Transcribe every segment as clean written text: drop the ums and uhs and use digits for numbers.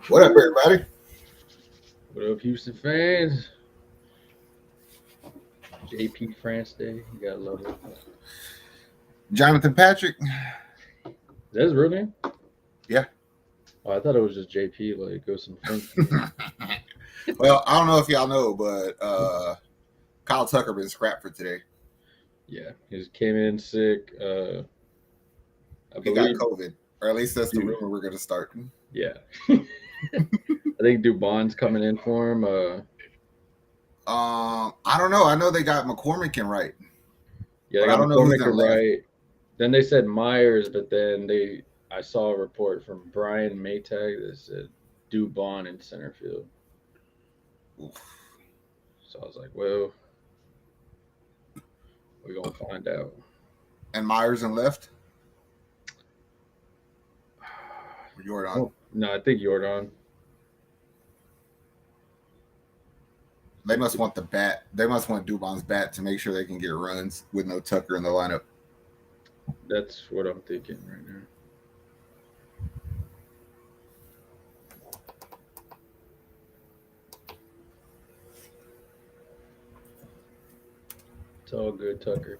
What up, everybody? What up, Houston fans? JP France Day. You gotta love it. Jonathan Patrick. Is that his real name? Yeah. Oh, I thought it was just JP, like it was some French name. Well, I don't know if y'all know, but Kyle Tucker been scrapped for today. Yeah, he just came in sick. I He got believe, COVID, or at least that's the dude. rumor we're going to start. Yeah, I think Dubon's coming in for him. I don't know. I know they got McCormick in right, Yeah, they but I got don't know who's McCormick in and left. Wright. Then they said Myers, but then I saw a report from Brian Maytag that said Dubon in center field. Oof. So I was like, well, we're gonna find out. And Myers in left. Jordan. Oh, no, I think Jordan. They must want the bat. They must want Dubon's bat to make sure they can get runs with no Tucker in the lineup. That's what I'm thinking right now. It's all good, Tucker.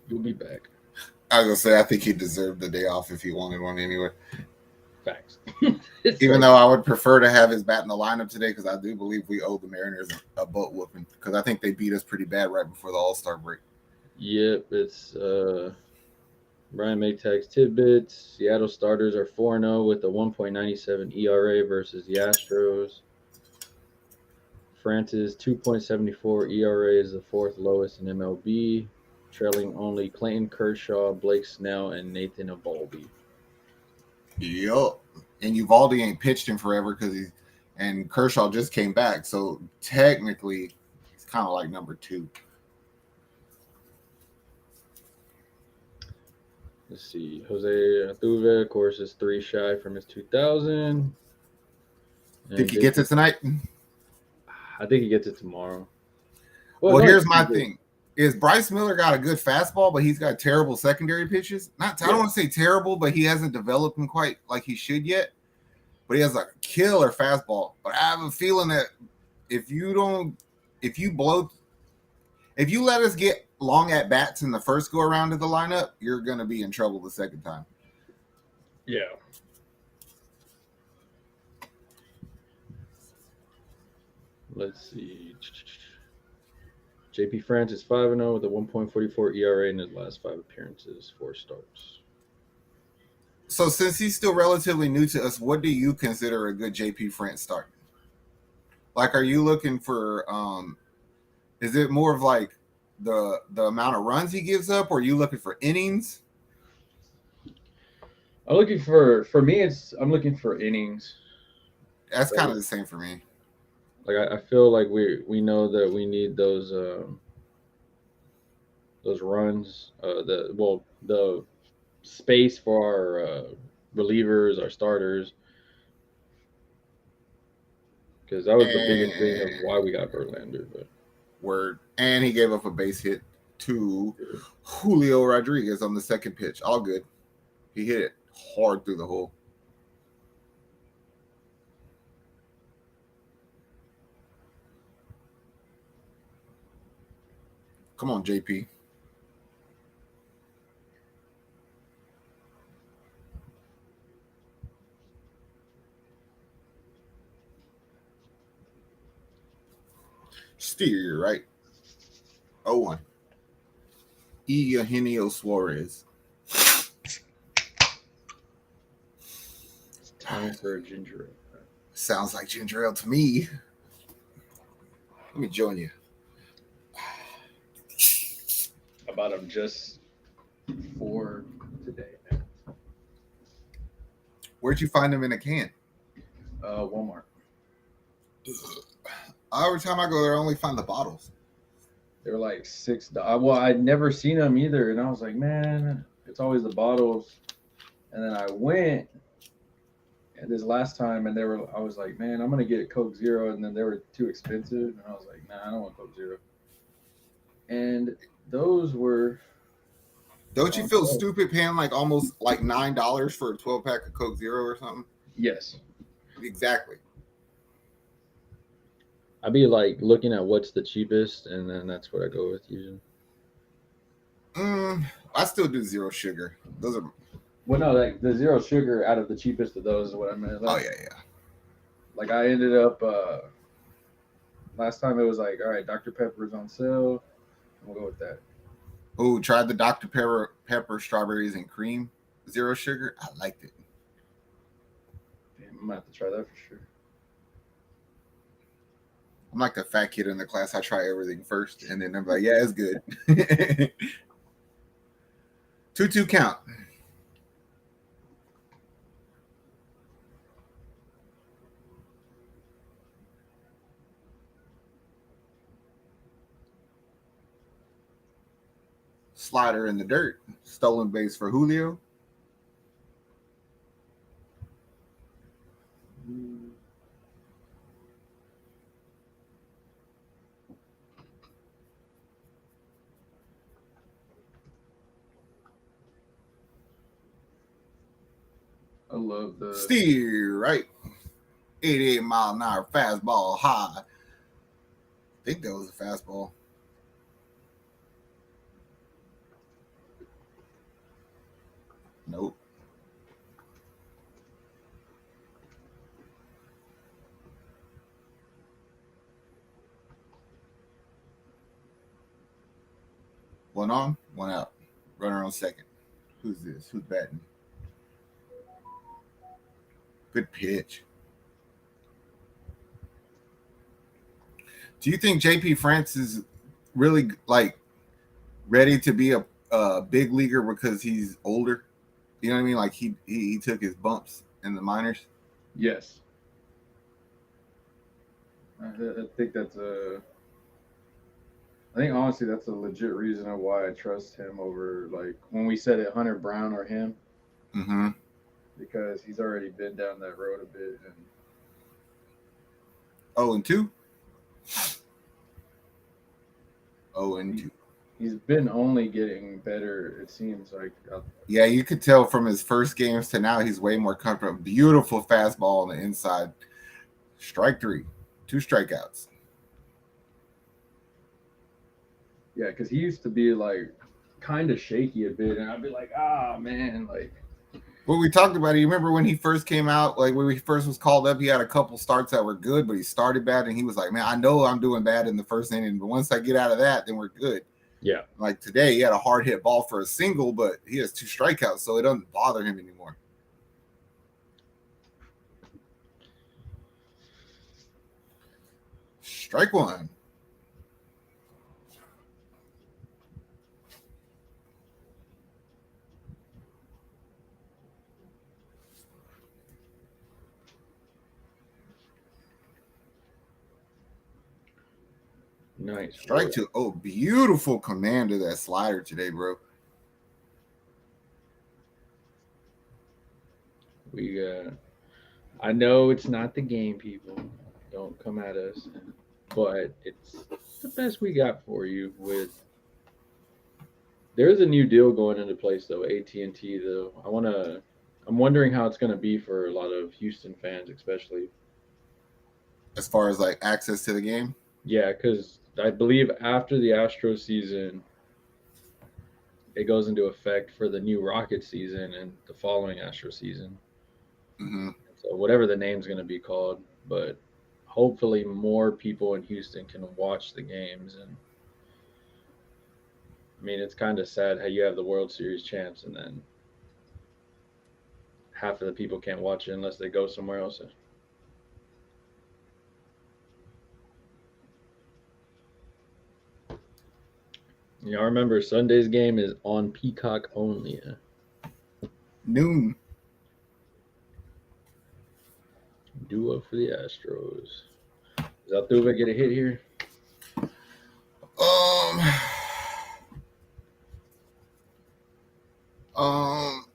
You'll be back. I was gonna say I think he deserved the day off if he wanted one anyway. Facts. Even though I would prefer to have his bat in the lineup today because I do believe we owe the Mariners a butt whooping because I think they beat us pretty bad right before the All-Star break. Yep, it's Brian Maytag's tidbits. Seattle starters are 4-0 with a 1.97 ERA versus the Astros. France's 2.74 ERA is the fourth lowest in MLB, trailing only Clayton Kershaw, Blake Snell, and Nathan Eovaldi. Yup. And Uvalde ain't pitched him forever and Kershaw just came back, so technically he's kind of like number two. Let's see. Jose Altuve, of course, is 3 shy from his 2000. Think he gets it tonight? I think he gets it tomorrow. Well, here's my thing. Is Bryce Miller got a good fastball, but he's got terrible secondary pitches? I don't want to say terrible, but he hasn't developed him quite like he should yet. But he has a killer fastball. But I have a feeling that if you let us get long at bats in the first go around of the lineup, you're gonna be in trouble the second time. Yeah. Let's see. JP France is 5-0 with a 1.44 ERA in his last 5 appearances, 4 starts. So since he's still relatively new to us, what do you consider a good JP France start? Like, are you looking for is it more of like the amount of runs he gives up, or are you looking for innings? I'm looking I'm looking for innings. That's kind of the same for me. Like I feel like we know that we need those runs. The space for our relievers, our starters, because that was the biggest thing of why we got Verlander. But word, and he gave up a base hit to Julio Rodriguez on the second pitch. All good. He hit it hard through the hole. Come on, JP. Steer, right? 0-1. Eugenio Suarez. it's time for a ginger ale. Sounds like ginger ale to me. Let me join you. I bought them just for today. Where'd you find them in a can? Walmart. Every time I go there, I only find the bottles. They were like $6. Well, I'd never seen them either, and I was like, man, it's always the bottles. And then I went this last time, and I was like, man, I'm gonna get a Coke Zero, and then they were too expensive, and I was like, nah, I don't want Coke Zero. And those were. Don't you feel stupid paying like almost like $9 for a 12-pack of Coke Zero or something? Yes. Exactly. I'd be like looking at what's the cheapest, and then that's what I go with usually. Mm, I still do zero sugar. Those are. Well, no, like the zero sugar out of the cheapest of those is what I meant. Oh Like, yeah, yeah. like I ended up last time it was like, all right, Dr. Pepper's on sale. We'll go with that. Oh, tried the Dr. Pepper strawberries and cream zero sugar. I liked it. Damn, I might have to try that for sure. I'm like the fat kid in the class. I try everything first, and then I'm like, yeah, it's good. 2-2 count. Slider in the dirt. Stolen base for Julio. I love the Steer right. 88-mile-an-hour fastball high. I think that was a fastball. Nope. One on, one out. Runner on second. Who's this? Who's batting? Good pitch. Do you think JP France is really like ready to be a big leaguer because he's older? You know what I mean? Like he took his bumps in the minors. yes. I think that's a. I think honestly that's a legit reason of why I trust him over like when we said it Hunter Brown or him Mm-hmm. because he's already been down that road a bit and 0-2. 0-2. he's been only getting better. It seems like Yeah, you could tell from his first games to now he's way more comfortable. Beautiful fastball on the inside. Strike three. 2 strikeouts. yeah, because he used to be like kind of shaky a bit, and I'd be like, ah man, like What we talked about, you remember when he first came out, like when he first was called up, he had a couple starts that were good, but he started bad and he was like, man, I know I'm doing bad in the first inning, but once I get out of that, then we're good. yeah. Like today, he had a hard hit ball for a single, but he has 2 strikeouts, so it doesn't bother him anymore. Strike one. Nice. Strike two. Oh, beautiful command of that slider today, bro. We I know it's not the game, people. Don't come at us, but it's the best we got for you. With there's a new deal going into place though, AT&T though. I'm wondering how it's going to be for a lot of Houston fans, especially. As far as like access to the game. Yeah, because I believe after the Astros season, it goes into effect for the new Rocket season and the following Astro season. Mm-hmm. So whatever the name's going to be called, but hopefully more people in Houston can watch the games. And I mean, it's kind of sad how you have the World Series champs and then half of the people can't watch it unless they go somewhere else. You know, I remember Sunday's game is on Peacock only. Noon. Duo for the Astros. Does Altuve get a hit here? Um, um,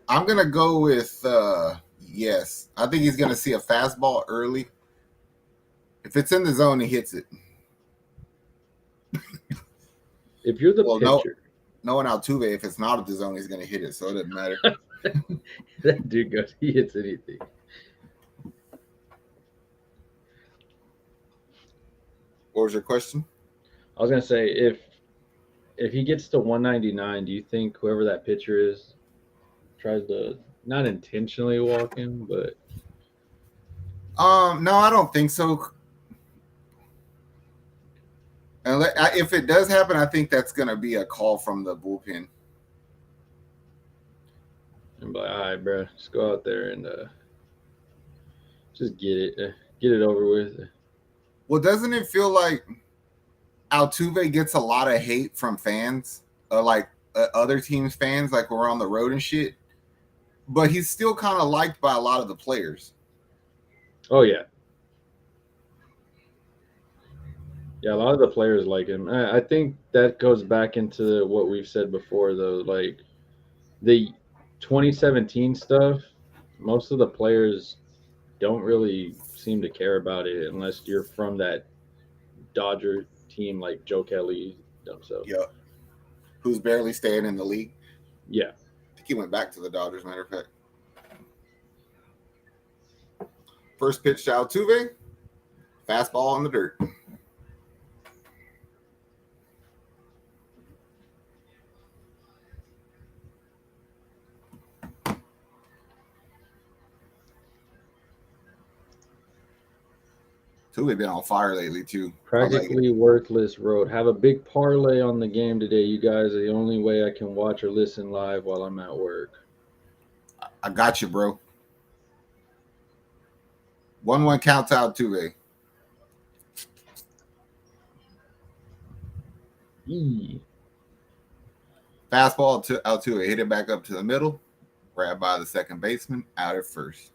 I'm gonna go with yes. I think he's gonna see a fastball early. If it's in the zone, he hits it. If you're the No, pitcher, knowing Altuve, if it's not at the zone, he's gonna hit it, so it doesn't matter. that dude goes, he hits anything. What was your question? I was gonna say if he gets to 199, do you think whoever that pitcher is tries to not intentionally walk him, but No, I don't think so. If it does happen, I think that's going to be a call from the bullpen. and be like, all right, bro, just go out there and just get it over with. Well, doesn't it feel like Altuve gets a lot of hate from fans, like other teams' fans, like we're on the road and shit? But he's still kind of liked by a lot of the players. Oh yeah, yeah. A lot of the players like him. I think that goes back into what we've said before, though. Like the 2017 stuff, most of the players don't really seem to care about it unless you're from that Dodger team like Joe Kelly himself. Yeah, who's barely staying in the league. Yeah. I think he went back to the Dodgers. Matter of fact, first pitch to Altuve, fastball on the dirt. Altuve been on fire lately too. I like it. Practically worthless road. Have a big parlay on the game today, you guys. The only way I can watch or listen live while I'm at work. I got you, bro. 1-1 count to Altuve. Eee. Fastball to Altuve. Hit it back up to the middle. Grabbed by the second baseman. Out at first.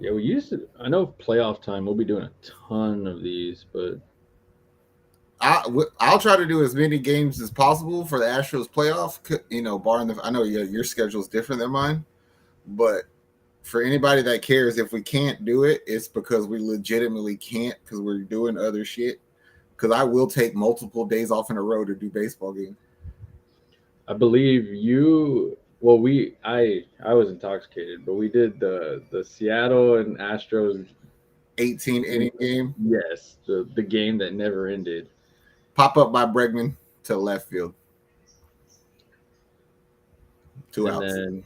Yeah, we used to. I know playoff time, we'll be doing a ton of these, but I'll try to do as many games as possible for the Astros playoff. You know, barring the. I know your schedule is different than mine, but for anybody that cares, if we can't do it, it's because we legitimately can't because we're doing other shit. Because I will take multiple days off in a row to do baseball games. I believe you. Well, I was intoxicated, but we did the Seattle and Astros. 18 inning game. Yes, the game that never ended. Pop up by Bregman to left field. 2 And outs. then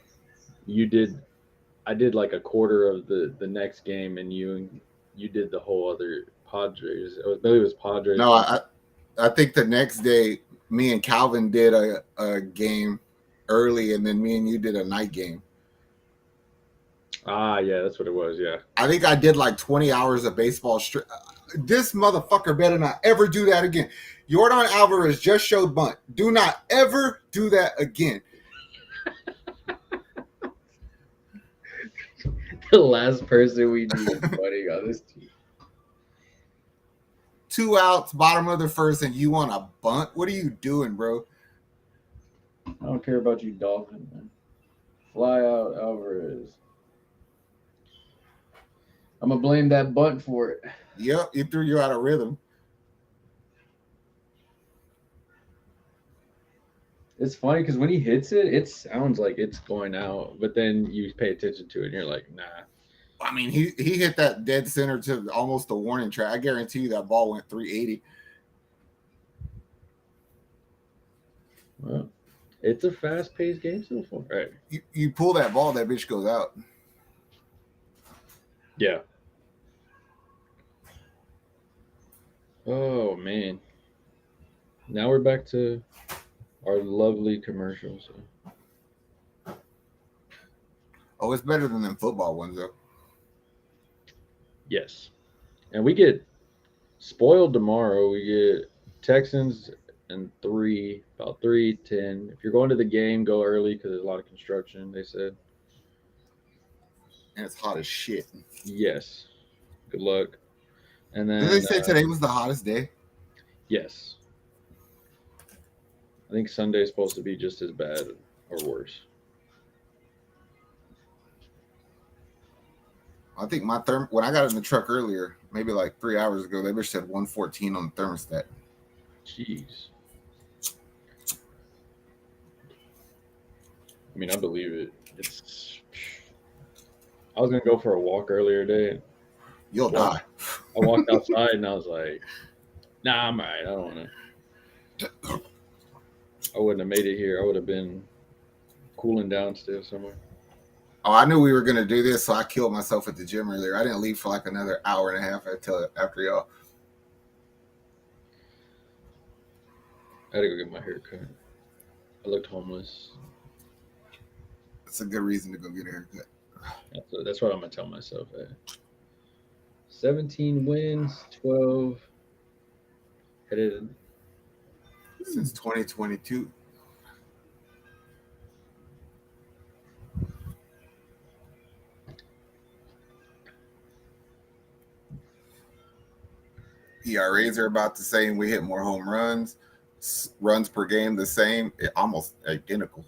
you did. I did like a quarter of the next game, and you did the whole other Padres. Maybe it was Padres. No, I think the next day, me and Calvin did a game early, and then me and you did a night game. Ah, yeah, that's what it was. Yeah. I think I did like 20 hours of baseball straight. This motherfucker better not ever do that again. Yordan Alvarez just showed bunt. Do not ever do that again. The last person we need bunting on this team. 2 outs, bottom of the first, and you want a bunt? What are you doing, bro? I don't care about you, Dolphin, man. Fly out Alvarez. I'm gonna blame that bunt for it. Yep, it threw you out of rhythm. It's funny because when he hits it, it sounds like it's going out, but then you pay attention to it and you're like, nah. I mean, he hit that dead center to almost the warning track. I guarantee you that ball went 380. Well, it's a fast-paced game so far. All right. You pull that ball, that bitch goes out. Yeah. Oh man. Now we're back to our lovely commercials. Oh, it's better than them football ones, though. Yes. And we get spoiled tomorrow. We get Texans and about 3:10. If you're going to the game, go early because there's a lot of construction, they said. And it's hot as shit. Yes. Good luck. And then Did they say today was the hottest day? yes. I think Sunday's supposed to be just as bad or worse. I think my when I got in the truck earlier, maybe like 3 hours ago, they bitch said 114 on the thermostat. Jeez. I mean, I believe it. It's I was gonna go for a walk earlier today. You'll Walk. die. I walked outside and I was like, "Nah, I'm alright. I don't want to. I wouldn't have made it here. I would have been cooling down still somewhere." Oh, I knew we were gonna do this, so I killed myself at the gym earlier. I didn't leave for like another hour and a half until after y'all. I had to go get my hair cut. I looked homeless. It's a good reason to go get a haircut. That's what I'm gonna tell myself. 17 wins, 12 headed. Since 2022. ERAs are about the same. We hit more home runs. Runs per game the same. Almost identical.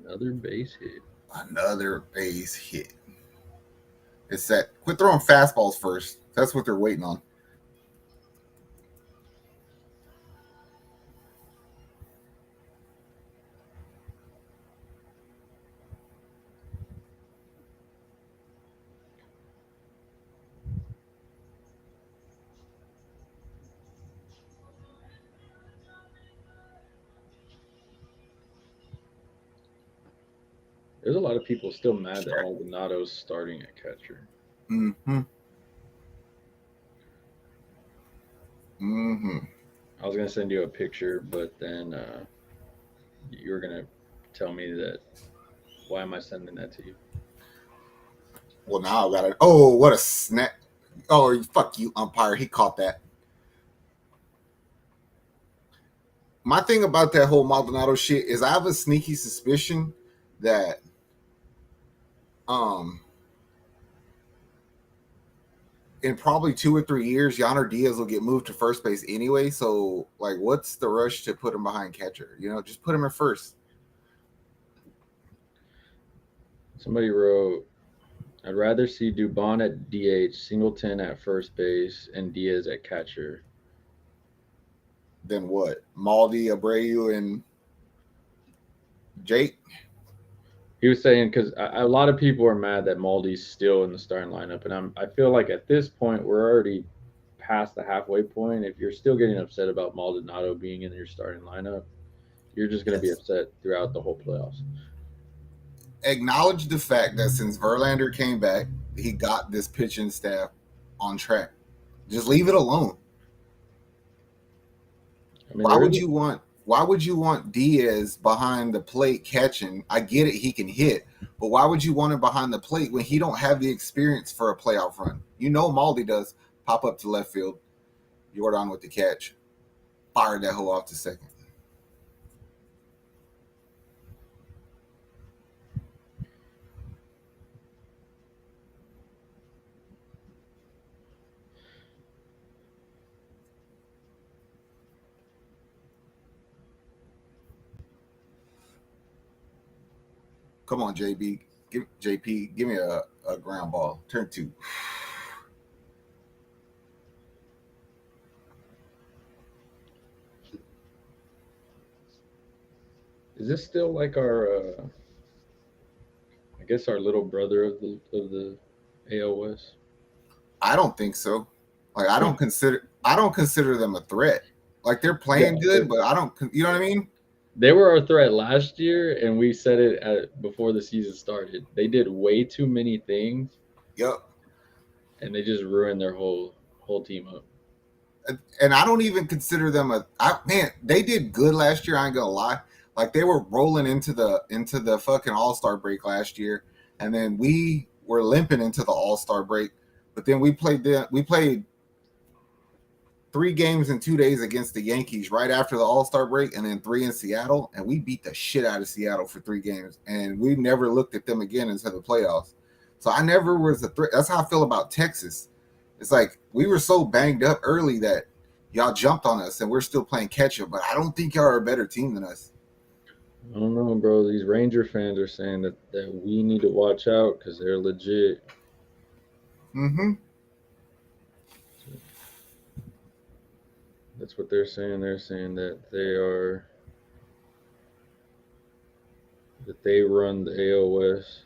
Another base hit. Another base hit. It's that. Quit throwing fastballs first. That's what they're waiting on. There's a lot of people still mad that Maldonado's starting at catcher. Mm-hmm. Mm-hmm. I was gonna send you a picture, but then you were gonna tell me that. Why am I sending that to you? Well, now I got it. Oh, what a snap! Oh, fuck you, umpire. He caught that. My thing about that whole Maldonado shit is I have a sneaky suspicion that um in probably 2 or 3 years, Yonder Diaz will get moved to first base anyway. So, like, what's the rush to put him behind catcher? Just put him at first. Somebody wrote, "I'd rather see Dubon at DH, Singleton at first base, and Diaz at catcher." Then what? Maldi, Abreu, and Jake. He was saying because a lot of people are mad that Maldi's still in the starting lineup, and I feel like at this point we're already past the halfway point. If you're still getting upset about Maldonado being in your starting lineup, you're just going to be Yes. upset throughout the whole playoffs. Acknowledge the fact that since Verlander came back, he got this pitching staff on track. Just leave it alone. I mean, Why there is would you want? Why would you want Diaz behind the plate catching? I get it, he can hit, but why would you want him behind the plate when he don't have the experience for a playoff run? Maldi does. Pop up to left field. Jordan with the catch. Fired that hoe off to second. Come on, JB. Give me a ground ball. Turn two. is this still like our I guess our little brother of the AL West? I don't think so. Like I don't consider them a threat. Like they're Yeah, playing good, but I don't. You know what I mean? they were our threat last year, and we said it before the season started. They did way too many things, Yep. and they just ruined their whole team up. And I don't even consider them man. They did good last year. I ain't gonna lie. Like they were rolling into the fucking All-Star break last year, and then we were limping into the All-Star break. But then we played 3 games in 2 days against the Yankees right after the All-Star break, and then 3 in Seattle, and we beat the shit out of Seattle for 3 games, and we never looked at them again until the playoffs. So I never was a threat. That's how I feel about Texas. It's like we were so banged up early that y'all jumped on us, and we're still playing catch up. But I don't think y'all are a better team than us. I don't know, bro. These Ranger fans are saying that we need to watch out because they're legit. Mm-hmm. That's what they're saying. They're saying that they are that they run the AL West.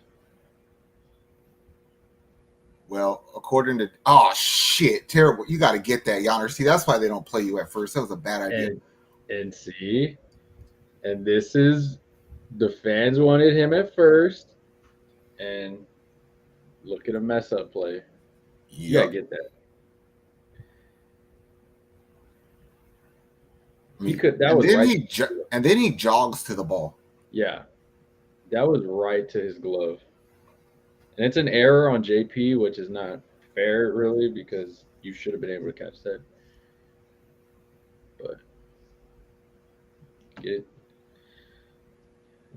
Well, according to shit, terrible. You got to get that, Yonder. See, that's why they don't play you at first. That was a bad idea. And see, and this is the fans wanted him at first, and look at a mess up play. You gotta Yep. get that. I He mean, could. That and was then right. he jogs to the ball. Yeah, that was right to his glove. And it's an error on JP, which is not fair, really, because you should have been able to catch that. But get it,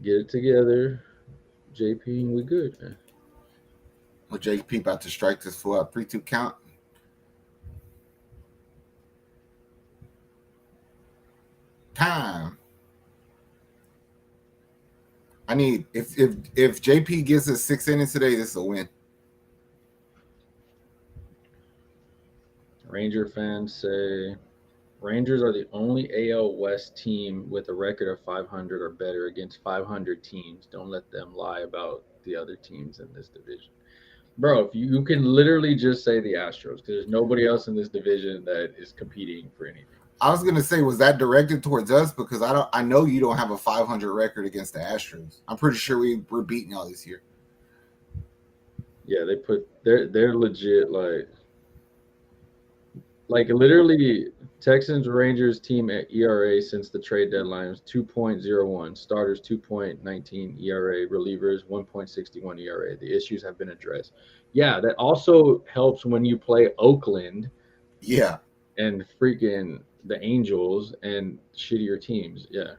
get it together, JP, and we good. Man. Well, JP about to strike this full out 3-2 count. Time. I need if JP gives us 6 innings today, this is a win. Ranger fans say Rangers are the only AL West team with a record of 500 or better against 500 teams. Don't let them lie about the other teams in this division. Bro, if you can literally just say the Astros because there's nobody else in this division that is competing for anything. I was gonna say, was that directed towards us? Because I know you don't have a 500 record against the Astros. I'm pretty sure we're beating y'all this year. Yeah, they're legit like literally Texans Rangers team at ERA since the trade deadline was 2.01, starters 2.19 ERA, relievers 1.61 ERA. The issues have been addressed. Yeah, that also helps when you play Oakland Yeah. and freaking the Angels and shittier teams. Yeah.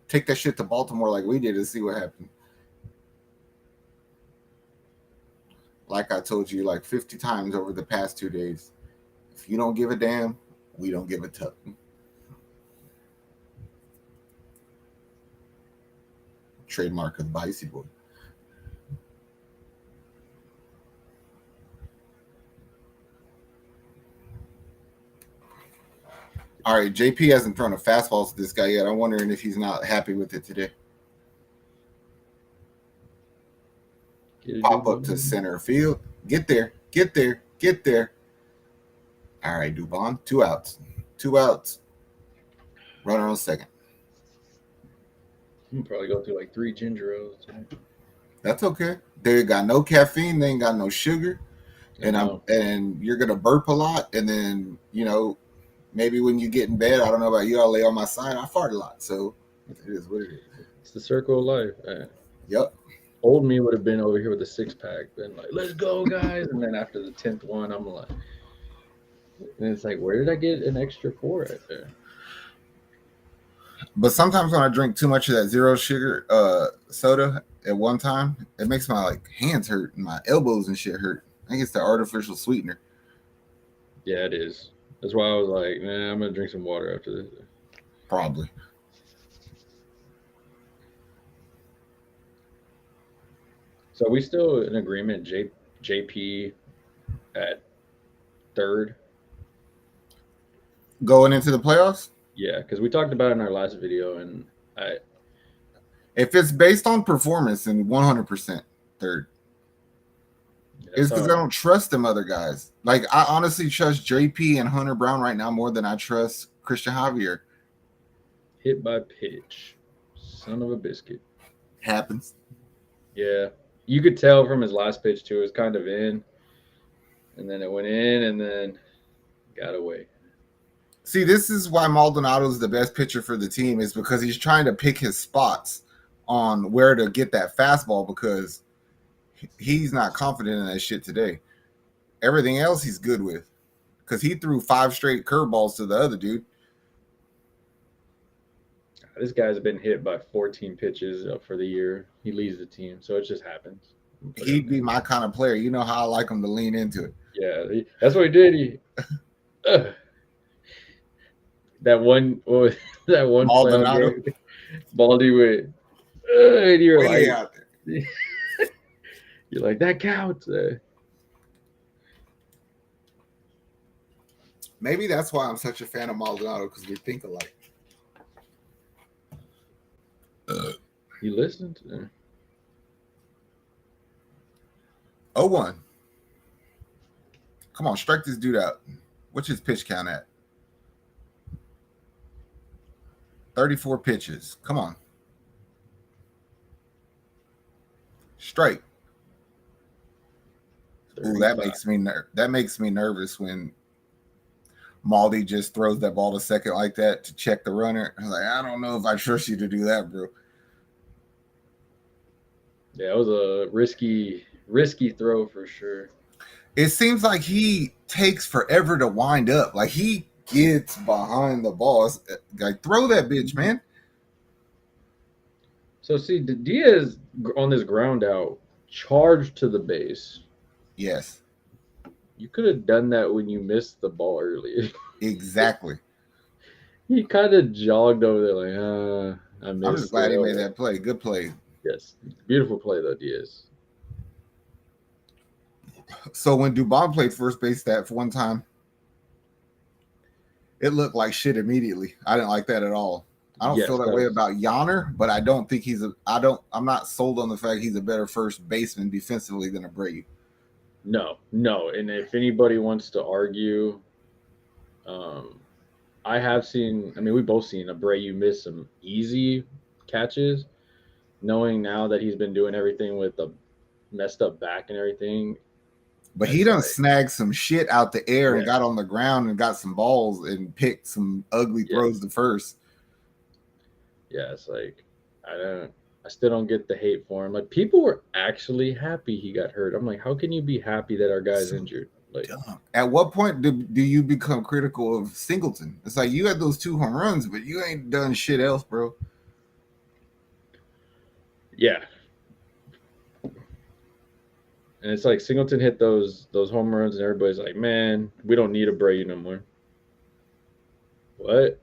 Take that shit to Baltimore like we did and see what happened. Like I told you like 50 times over the past 2 days. If you don't give a damn, we don't give a tuck. Trademark of the Bicey Boy. All right, JP hasn't thrown a fastball to this guy yet. I'm wondering if he's not happy with it today. Pop up to center field. Get there. Get there. Get there. All right, Dubon. 2 outs. 2 outs. Runner on second. I'm probably go through like 3 ginger ales today. That's okay. They got no caffeine. They ain't got no sugar. And you're gonna burp a lot. And then maybe when you get in bed, I don't know about you, I'll lay on my side. I fart a lot, so it is what it is. It's the circle of life. Man. Yep. Old me would have been over here with a 6-pack, been like, "Let's go, guys!" And then after the 10th one, I'm like, and it's like, where did I get an extra 4 right there? But sometimes when I drink too much of that zero sugar soda at one time, it makes my hands hurt and my elbows and shit hurt. I think it's the artificial sweetener. Yeah, it is. That's why I was like, man, I'm gonna drink some water after this. Probably. So are we still in agreement? JP at third. Going into the playoffs? Yeah, because we talked about it in our last video, and if it's based on performance, then 100% third. It's because I don't trust them other guys. Like, I honestly trust JP and Hunter Brown right now more than I trust Christian Javier. Hit by pitch. Son of a biscuit. Happens. Yeah. You could tell from his last pitch, too. It was kind of in. And then it went in and then got away. See, this is why Maldonado's the best pitcher for the team, is because he's trying to pick his spots on where to get that fastball, because he's not confident in that shit today. Everything else he's good with, because he threw 5 straight curveballs to the other dude. This guy's been hit by 14 pitches for the year. He leads the team, so it just happens. He'd be my kind of player. You know how I like him to lean into it. Yeah, that's what he did. That one Maldonado. Baldy with, and you're way like, out there. You're like, that counts. Maybe that's why I'm such a fan of Maldonado, because we think alike. You listened? 0-1. Come on, strike this dude out. What's his pitch count at? 34 pitches. Come on. Strike. Ooh, that 35. makes me nervous when Maldi just throws that ball to second like that to check the runner. I was like, I don't know if I trust you to do that, bro. Yeah, it was a risky throw for sure. It seems like he takes forever to wind up. Like he gets behind the ball. Like throw that bitch, man. So see, Diaz on this ground out charged to the base. Yes, You could have done that when you missed the ball earlier. exactly. He kind of jogged over there like, I missed. I'm just glad he made that play. Good play. Yes, beautiful play though, Diaz. So when Dubon played first base that one time, it looked like shit immediately. I didn't like that at all. I don't feel that way about Yonner, but I don't think I'm not sold on the fact he's a better first baseman defensively than Abreu. No. And if anybody wants to argue, I have seen, I mean, we've both seen Abreu miss some easy catches, knowing now that he's been doing everything with a messed up back and everything. But he done snagged some shit out the air and got on the ground and got some balls and picked some ugly throws to first. Yeah, it's like I still don't get the hate for him. Like people were actually happy he got hurt. I'm like, how can you be happy that our guy's injured? Like, at what point do you become critical of Singleton? It's like you had those 2 home runs, but you ain't done shit else, bro. Yeah. And it's like Singleton hit those home runs, and everybody's like, "Man, we don't need Abreu no more." What?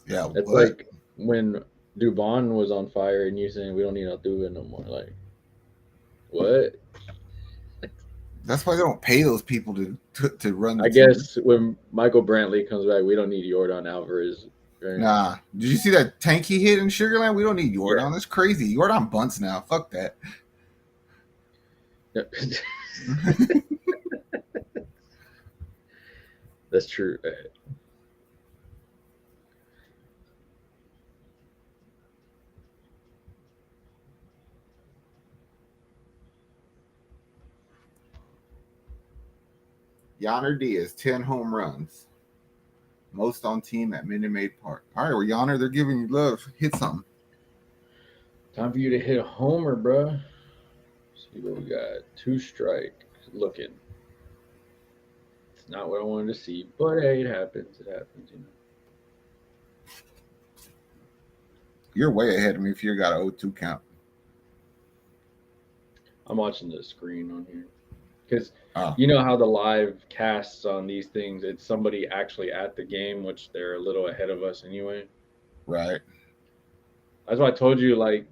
Yeah, it's like when Dubon was on fire, and you saying we don't need Altuve no more. Like, what? That's why they don't pay those people to run. I guess when Michael Brantley comes back, we don't need Yordan Alvarez. Right? Nah. Did you see that tank he hit in Sugarland? We don't need Yordan. Yeah. That's crazy. Yordan bunts now. Fuck that. That's true. Yonner Diaz, 10 home runs. Most on team at Minute Maid Park. All right, well, Yonner, they're giving you love. Hit something. Time for you to hit a homer, bro. See what we got. 2 strike. Looking. It's not what I wanted to see, but hey, it happens. It happens, you know. You're way ahead of me if you got an 0-2 count. I'm watching the screen on here. Because you know how the live casts on these things, it's somebody actually at the game, which they're a little ahead of us anyway. Right. That's why I told you, like,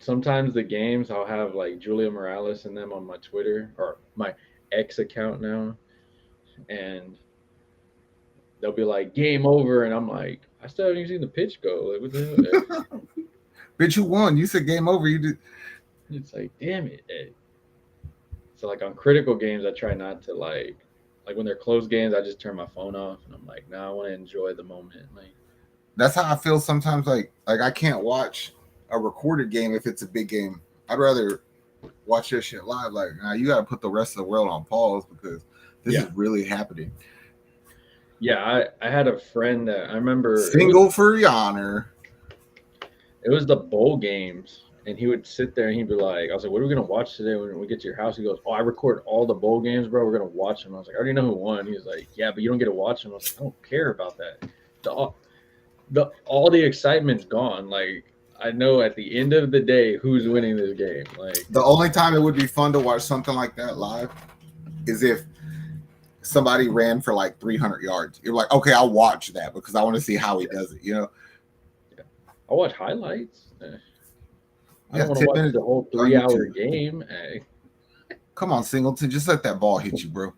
sometimes the games, I'll have, like, Julia Morales and them on my Twitter, or my X account now, and they'll be like, game over, and I'm like, I still haven't even seen the pitch go. Like, what the hell? Bitch, you won. You said game over. You did. It's like, damn it. So, like, on critical games, I try not to, like when they're close games, I just turn my phone off, and I'm like, nah, I want to enjoy the moment. Like, that's how I feel sometimes. Like I can't watch a recorded game if it's a big game. I'd rather watch that shit live. Like, nah, you got to put the rest of the world on pause because this is really happening. Yeah, I had a friend that I remember. Single for Yonner. It was the bowl games. And he would sit there and he'd be like, I was like, what are we going to watch today when we get to your house? He goes, oh, I record all the bowl games, bro. We're going to watch them. I was like, I already know who won. He was like, yeah, but you don't get to watch them. I was like, I don't care about that. All the excitement's gone. Like, I know at the end of the day who's winning this game. Like, the only time it would be fun to watch something like that live is if somebody ran for like 300 yards. You're like, okay, I'll watch that because I want to see how he does it, you know? Yeah. I'll watch highlights. I don't want to watch the whole 3-hour game. Hey. Come on, Singleton. Just let that ball hit you, bro.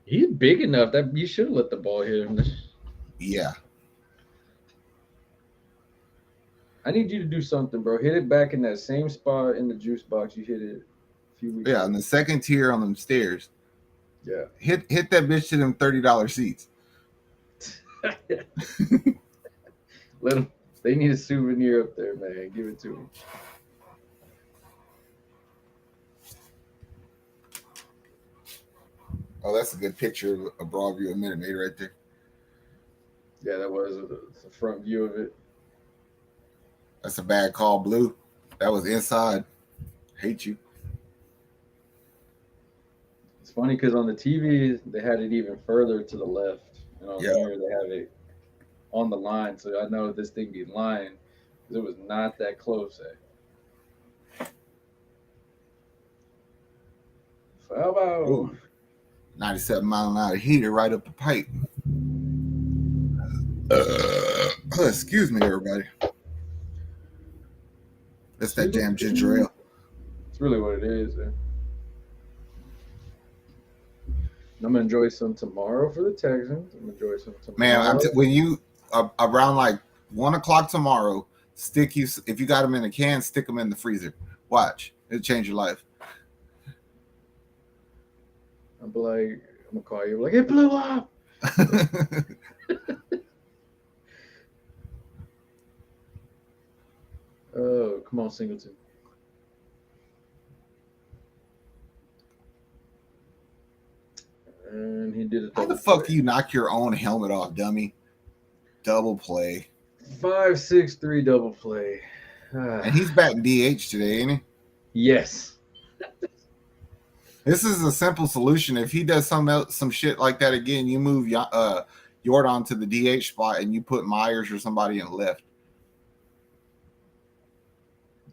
He's big enough that you should let the ball hit him. Yeah. I need you to do something, bro. Hit it back in that same spot in the juice box you hit it a few weeks Yeah, on ago. the second tier on them stairs. Yeah. Hit that bitch to them $30 seats. Let them. They need a souvenir up there, man. Give it to them. Oh, that's a good picture of a Broadview Minute Maid right there. Yeah, that was the front view of it. That's a bad call, Blue. That was inside. Hate you. It's funny because on the TV they had it even further to the left, and on Yeah. here they have it on the line. So I know this thing be lying because it was not that close. How Ooh, 97-mile-an-hour heater right up the pipe. Excuse me, everybody. That's that damn ginger ale. It's really what it is. I'm gonna enjoy some tomorrow for the Texans. I'm gonna enjoy some Man, tomorrow. when you around like 1 o'clock tomorrow, stick you if you got them in a can, stick them in the freezer. Watch, it'll change your life. I'm like, I'm gonna call you like it blew up. Oh, come on, Singleton. And he did a How double the fuck do play. you knock your own helmet off, dummy? Double play. 5-6-3 double play. And he's batting DH today, ain't he? Yes. This is a simple solution. If he does some shit like that again, you move Jordan to the DH spot and you put Myers or somebody in left.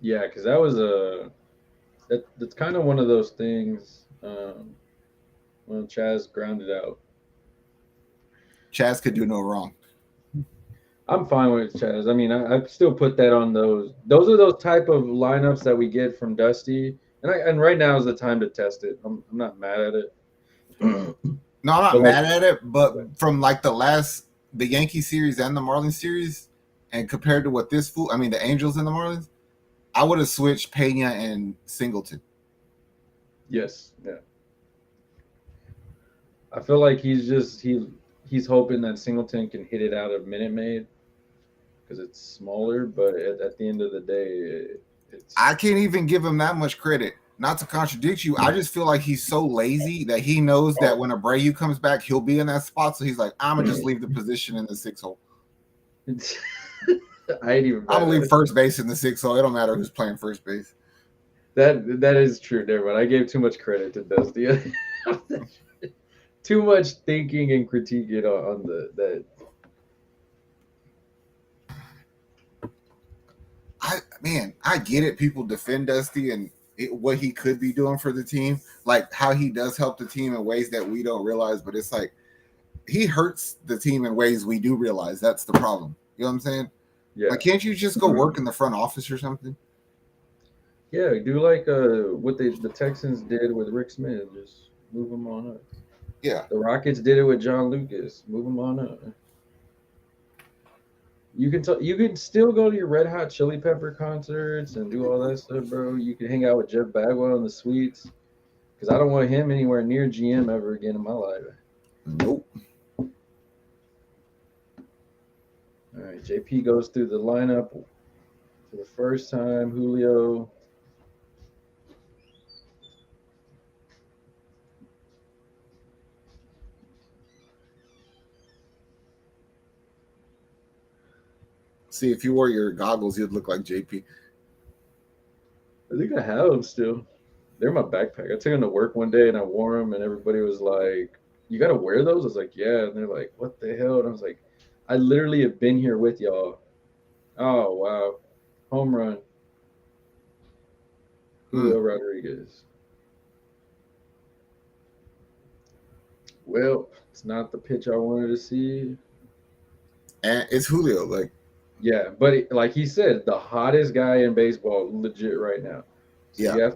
Yeah, because that was that's kind of one of those things. When Chaz grounded out, Chaz could do no wrong. I'm fine with Chaz. I mean, I still put that on those. Those are those type of lineups that we get from Dusty, and right now is the time to test it. I'm not mad at it. No, I'm not But like, mad at it, but from like the Yankee series and the Marlins series, and compared to what this fool, I mean, the Angels and the Marlins, I would have switched Pena and Singleton. yes, yeah. I feel like he's hoping that Singleton can hit it out of Minute Maid because it's smaller, but at the end of the day, it's I can't even give him that much credit. Not to contradict you, I just feel like he's so lazy that he knows that when Abreu comes back, he'll be in that spot. So he's like, I'm gonna just leave the position in the 6 hole. I ain't even. I'm gonna leave first base in the 6 hole. It don't matter who's playing first base. That is true, never mind. I gave too much credit to Dusty. Too much thinking and critiquing on the that. I get it. People defend Dusty and what he could be doing for the team, like how he does help the team in ways that we don't realize. But it's like he hurts the team in ways we do realize. That's the problem. You know what I'm saying? Yeah, Like, can't you just go work in the front office or something? yeah. Do like what the Texans did with Rick Smith, just move him on up. Yeah. The Rockets did it with John Lucas, move him on up. You can still go to your Red Hot Chili Pepper concerts and do all that stuff, bro. You can hang out with Jeff Bagwell in the suites because I don't want him anywhere near GM ever again in my life. Nope. All right, JP goes through the lineup for the first time. Julio. See, if you wore your goggles, you'd look like JP. I think I have them still. They're in my backpack. I took them to work one day and I wore them, and everybody was like, "You got to wear those?" I was like, "Yeah." And they're like, "What the hell?" And I was like, "I literally have been here with y'all." Oh, wow. Home run. Julio Rodriguez. Well, it's not the pitch I wanted to see. And it's Julio. Like, Yeah, but like he said, the hottest guy in baseball, legit right now. So yeah,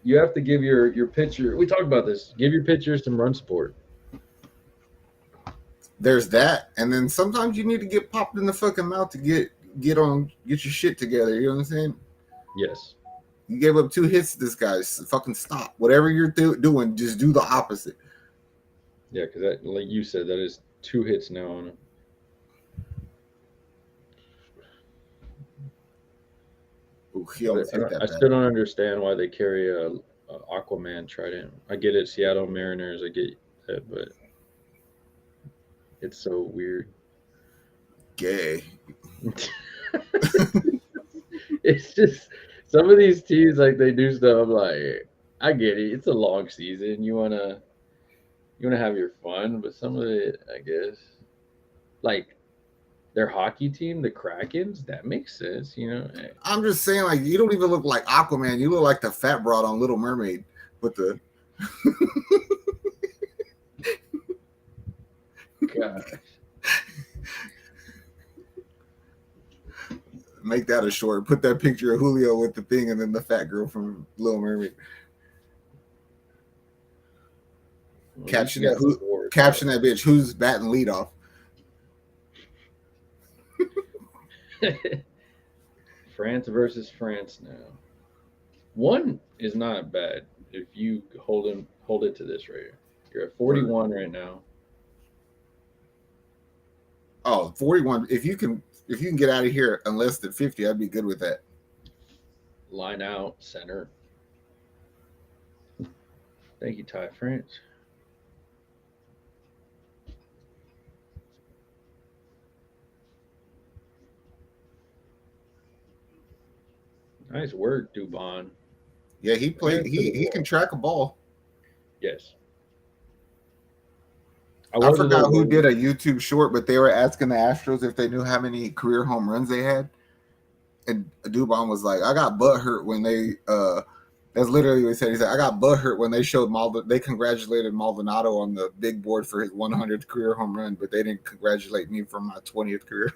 you have to give your pitcher. We talked about this. Give your pitchers some run support. there's that. And then sometimes you need to get popped in the fucking mouth to get get your shit together. You know what I'm saying? Yes. You gave up 2 hits to this guy. Fucking stop. Whatever you're doing, just do the opposite. Yeah, because that, like you said, that is 2 hits now on him. Ooh, he But almost hit I that bad. still don't understand why they carry a Aquaman trident. I get it, Seattle Mariners. I get that, but it's so weird. Gay. It's just some of these teams like they do stuff. I'm like, I get it. It's a long season. You wanna have your fun, but some of it, I guess, like their hockey team, the Krakens, that makes sense. I'm just saying, like, you don't even look like Aquaman. You look like the fat broad on Little Mermaid with the God, make that a short. Put that picture of Julio with the thing, and then the fat girl from Little Mermaid. well, at least you Caption it. got Who? sports. Caption that bitch. Who's batting leadoff? France versus France now. One is not bad if you hold it to this right here. You're at Word. 41 right now. Oh, 41. If you can get out of here in less than 50, I'd be good with that. Line out center. Thank you, Ty France. Nice work, Dubon. Yeah, he Bring played. it to the He can wall. track a ball. Yes. I I was a forgot little who did worried. a YouTube short, but they were asking the Astros if they knew how many career home runs they had, and Dubon was like, "I got butt hurt when they." That's literally what he said. He said, "I got butt hurt when they showed They congratulated Maldonado on the big board for his 100th career home run, but they didn't congratulate me for my 20th career."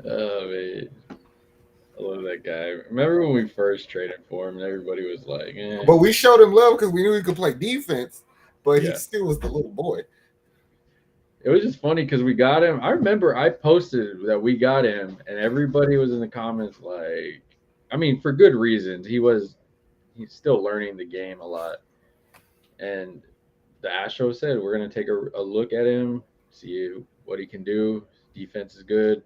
Oh man, I love that guy. Remember when we first traded for him and everybody was like, "Eh." But we showed him love because we knew he could play defense, but he Yeah. still was the little boy. It was just funny because we got him. I remember I posted that we got him, and everybody was in the comments like, I mean, for good reasons. He's still learning the game a lot, and the Astros said we're gonna take a look at him, see what he can do. Defense is good.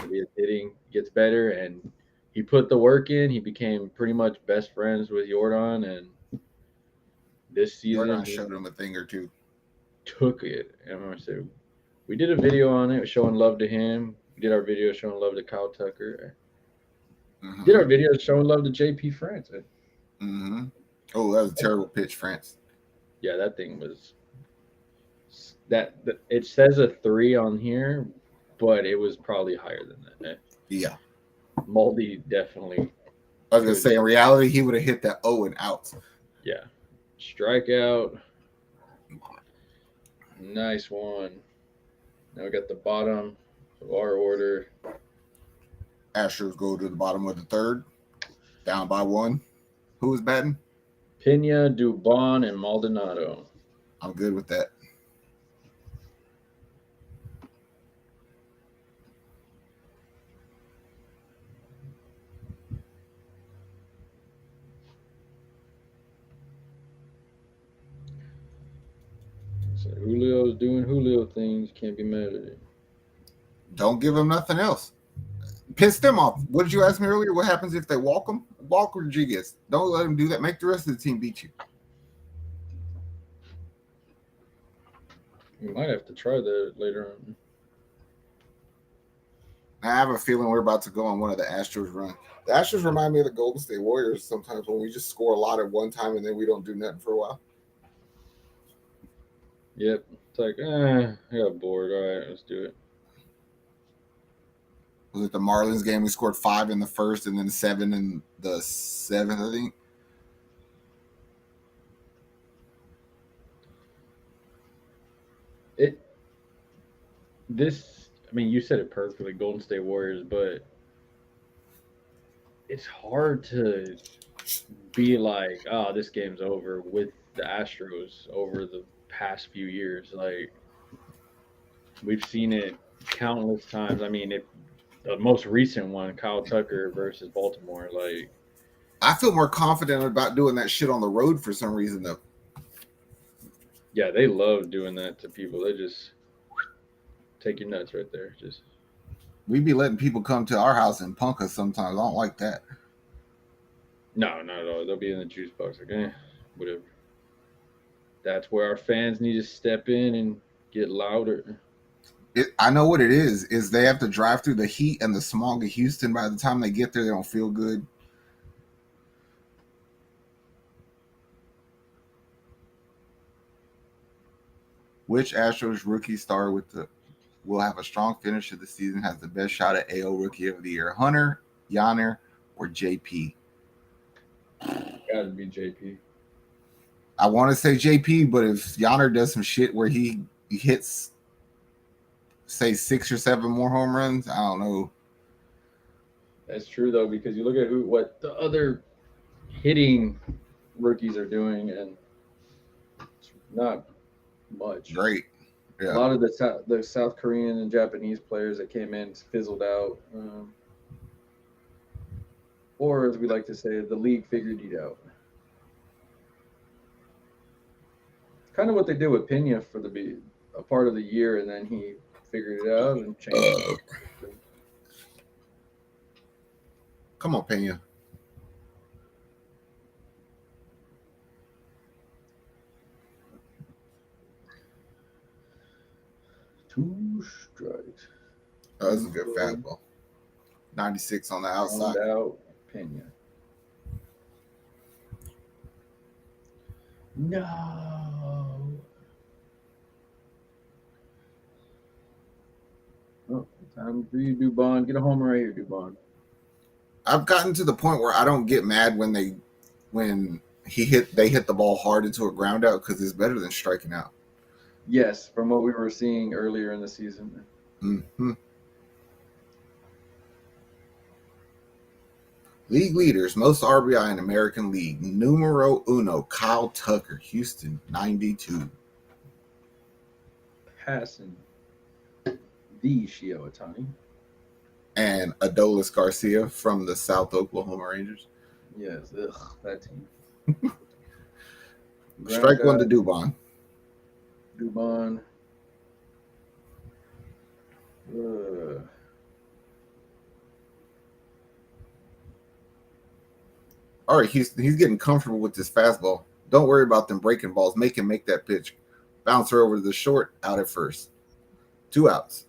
Maybe his hitting gets better, and he put the work in. He became pretty much best friends with Jordan, and this season Jordan he showed him a thing or two. took it. And I said we did a video on it showing love to him. We did our video showing love to Kyle Tucker. Did Mm-hmm. our video showing love to JP France. Mm-hmm. Oh, that was a terrible pitch, France. Yeah, that thing was it says a 3 on here, but it was probably higher than that. Yeah. Moldy definitely I was gonna could. say in reality he would have hit that O and out. Yeah, strikeout. Nice one. Now we got the bottom of our order. Astros go to the bottom of the third, down by 1. Who was batting? Pena, Dubon, and Maldonado. I'm good with that. So Julio's doing Julio things. Can't be mad at it. Don't give him nothing else. Piss them off. What did you ask me earlier? What happens if they walk him? Walk Rodriguez. Don't let him do that. Make the rest of the team beat you. We might have to try that later on. I have a feeling we're about to go on one of the Astros run. The Astros remind me of the Golden State Warriors sometimes when we just score a lot at one time and then we don't do nothing for a while. Yep. It's like, I got bored. All right, let's do it. Was it the Marlins game? We scored 5 in the first and then 7 in the 7th, I think. It this I mean you said it perfectly, Golden State Warriors, but it's hard to be like, oh, this game's over with the Astros over the past few years. Like we've seen it countless times. I mean, if the most recent one, Kyle Tucker versus Baltimore, like I feel more confident about doing that shit on the road for some reason though. yeah, they love doing that to people. They just take your nuts right there. Just We be letting people come to our house and punk us sometimes. I don't like that. no, not at all. They'll be in the juice box. Like, whatever. That's where our fans need to step in and get louder. I know what it is. Is they have to drive through the heat and the smog of Houston. By the time they get there, they don't feel good. Which Astros rookie star with the will have a strong finish of the season has the best shot at AL Rookie of the Year? Hunter, Yonner, or JP? Gotta be JP. I want to say JP, but if Yonner does some shit where he hits, say, 6 or 7 more home runs, I don't know. That's true though, because you look at what the other hitting rookies are doing, and it's not much. Great. A Yeah. lot of the South Korean and Japanese players that came in fizzled out, or as we like to say, the league figured it out. Kind of what they did with Pena for a part of the year, and then he figured it out and changed. Come on, Pena. Two strikes. Oh, that's a good fastball. 96 on the outside. Found out Pena. No. Oh, time for you, Dubon. Get a homer right here, Dubon. I've gotten to the point where I don't get mad when they hit the ball hard into a ground out because it's better than striking out. Yes, from what we were seeing earlier in the season. Mm-hmm. League leaders, most RBI in American League. Numero uno, Kyle Tucker, Houston, 92. Passing the Shio Otani. And Adolis Garcia from the South Oklahoma Rangers. Yes, that team. Strike one to Dubon. Dubon. All right, he's getting comfortable with this fastball. Don't worry about them breaking balls. Make him make that pitch. Bounce her over to the short, out at first. 2 outs.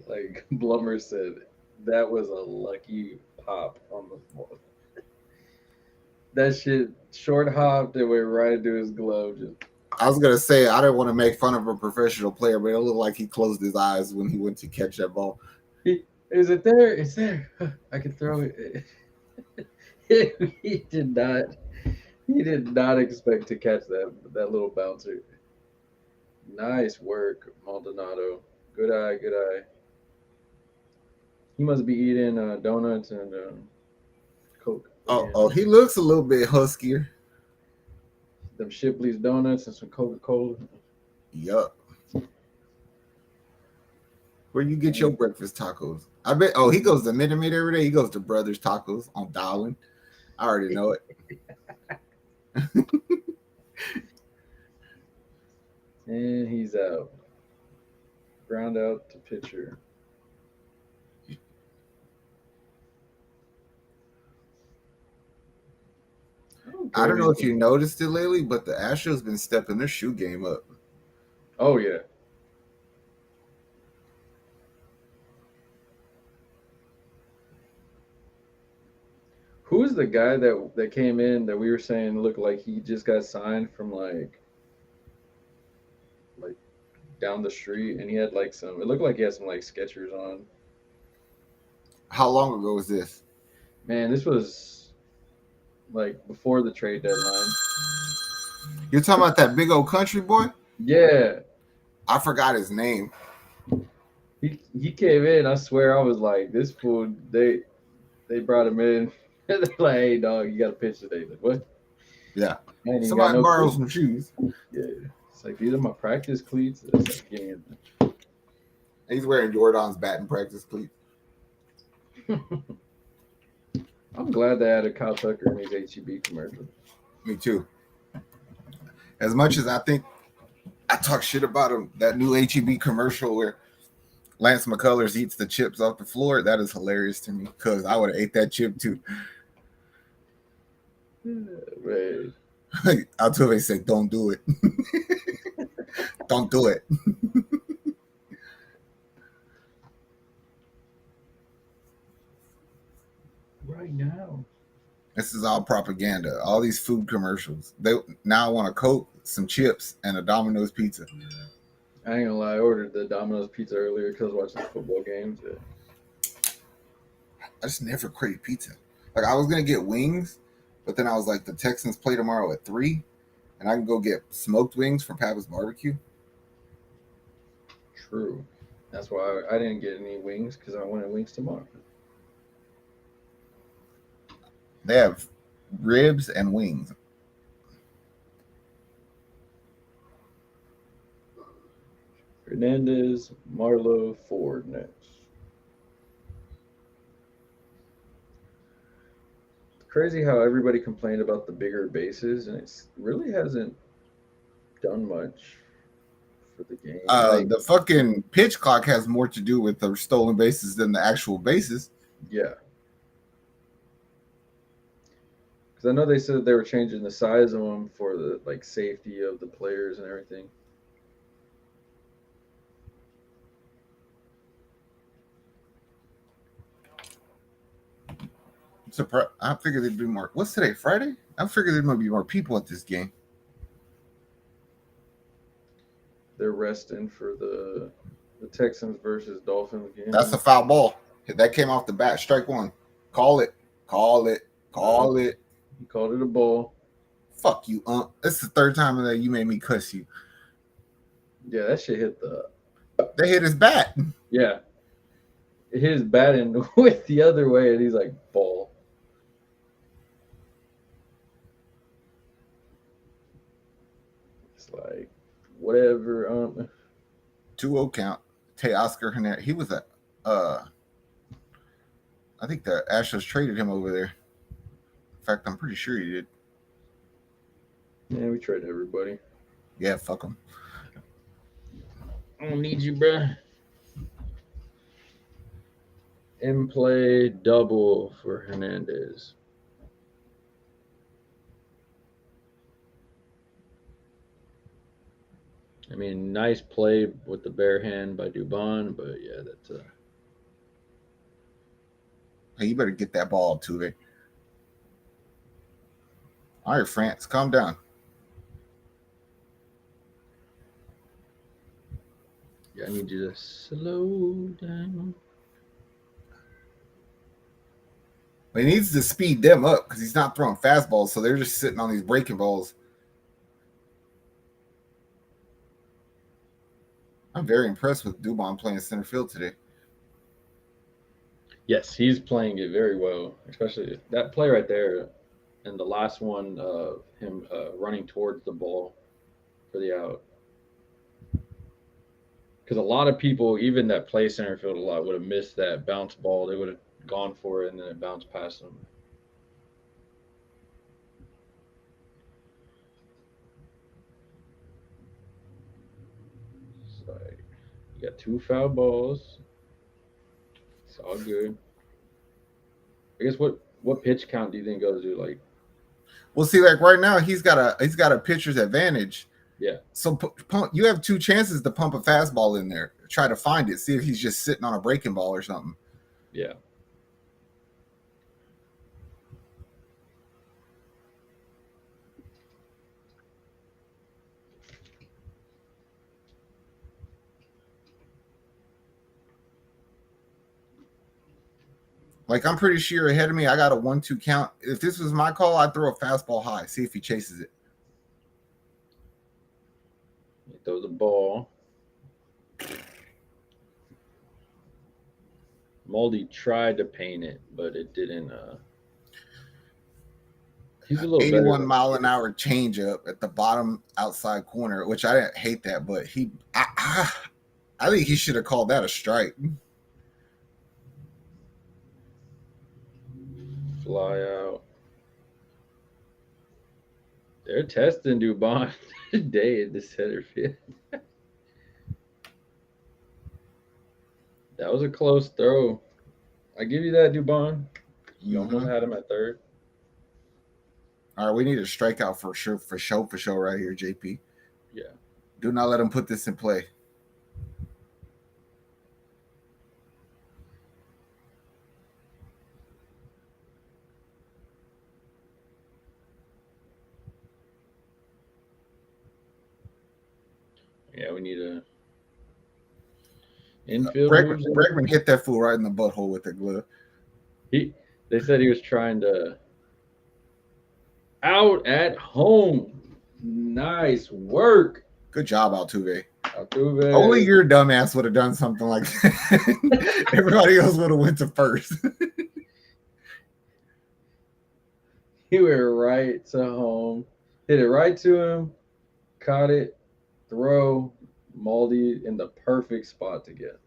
Like Blummer said, that was a lucky pop on the ball. That shit short hopped and went right into his glove. I was gonna say I didn't want to make fun of a professional player, but it looked like he closed his eyes when he went to catch that ball. Is it there? It's there. I can throw it. He did not. He did not expect to catch that little bouncer. Nice work, Maldonado. Good eye, good eye. He must be eating donuts and Coke. Oh, he looks a little bit huskier. Them Shipley's donuts and some Coca-Cola. Yup. Where you get your breakfast tacos? I bet. Oh, he goes to Minute Maid every day. He goes to Brothers Tacos on Darwin. I already know it. And he's out. Ground out to pitcher. I don't know if you noticed it lately, but the Astros been stepping their shoe game up. Oh yeah. Who's the guy that came in that we were saying looked like he just got signed from like down the street, and he had like some. It looked like he had some like Skechers on. How long ago was this? Man, this was like before the trade deadline. You're talking about that big old country boy? Yeah. I forgot his name. He came in. I swear, I was like, this fool. They brought him in. And they're like, hey, dog, you got to pitch today. Like, what? Yeah. I ain't even got Somebody no borrow cleats. some shoes. Yeah. It's like, these are my practice cleats. It's like, give me He's wearing Jordan's batting practice cleats. I'm glad they added Kyle Tucker in these HEB commercials. Me too. As much as I think I talk shit about him, that new HEB commercial where Lance McCullers eats the chips off the floor, that is hilarious to me because I would have ate that chip too. Right. Altuve said, "Don't do it. Don't do it." Right now. This is all propaganda. All these food commercials. They now want a Coke, some chips, and a Domino's pizza. I ain't gonna lie, I ordered the Domino's pizza earlier because I was watching the football games. Yeah. I just never crave pizza. Like I was gonna get wings, but then I was like, the Texans play tomorrow at 3, and I can go get smoked wings from Papa's Barbecue. True. That's why I didn't get any wings because I wanted wings tomorrow. They have ribs and wings. Hernandez, Marlowe, Ford next. It's crazy how everybody complained about the bigger bases, and it really hasn't done much for the game. Like, The fucking pitch clock has more to do with the stolen bases than the actual bases. yeah, because I know they said they were changing the size of them for the like safety of the players and everything. I figured there'd be more. What's today? Friday? I figured there might be more people at this game. They're resting for the Texans versus Dolphins That's game. a foul ball. That came off the bat. Strike one. Call it. Call it. No, Call it. he called it a ball. Fuck you, This is the third time that you made me cuss you. Yeah, that shit hit the. They hit his bat. Yeah, it hit his bat in with the other way, and he's like ball. It's like whatever. 2-0 count. Tay Oscar Hernandez. He was I think the Astros traded him over there. In fact, I'm pretty sure he did. Yeah, we trade everybody. Yeah, fuck him. I don't need you, bruh. In play double for Hernandez. I mean, nice play with the bare hand by Dubon, but yeah, that's Hey, you better get that ball to it. All right, France, calm down. yeah. I need you to slow down. But he needs to speed them up because he's not throwing fastballs, so they're just sitting on these breaking balls. I'm very impressed with Dubon playing center field today. Yes, he's playing it very well, especially that play right there, and the last one of him running towards the ball for the out. Because a lot of people, even that play center field a lot, would have missed that bounce ball. They would have gone for it, and then it bounced past them. It's like you got two foul balls. It's all good. I guess what pitch count do you think goes to? Like, Well, see, like right now, he's got a pitcher's advantage. yeah, So you have two chances to pump a fastball in there. Try to find it. See if he's just sitting on a breaking ball or something. yeah. Like I'm pretty sure you're ahead of me. I got a 1-2 count. If this was my call, I'd throw a fastball high. See if he chases it. He throws the ball. Baldy tried to paint it, but it didn't. He's a little better 81 than mile an hour changeup at the bottom outside corner, which I didn't hate that, but I think he should have called that a strike. fly out. They're testing Dubon today at the center field. That was a close throw. I give you that, Dubon. You almost Mm-hmm. had him at third. All right, we need a strikeout for sure, right here, JP. Yeah. Do not let him put this in play. Yeah, we need a infield moves. Bregman hit that fool right in the butthole with the glove. They said he was trying to out at home. Nice work, Good job, Altuve. Altuve. Only your dumbass would have done something like that. Everybody else would have went to first. He went right to home, hit it right to him, caught it, throw, Maldi in the perfect spot to get.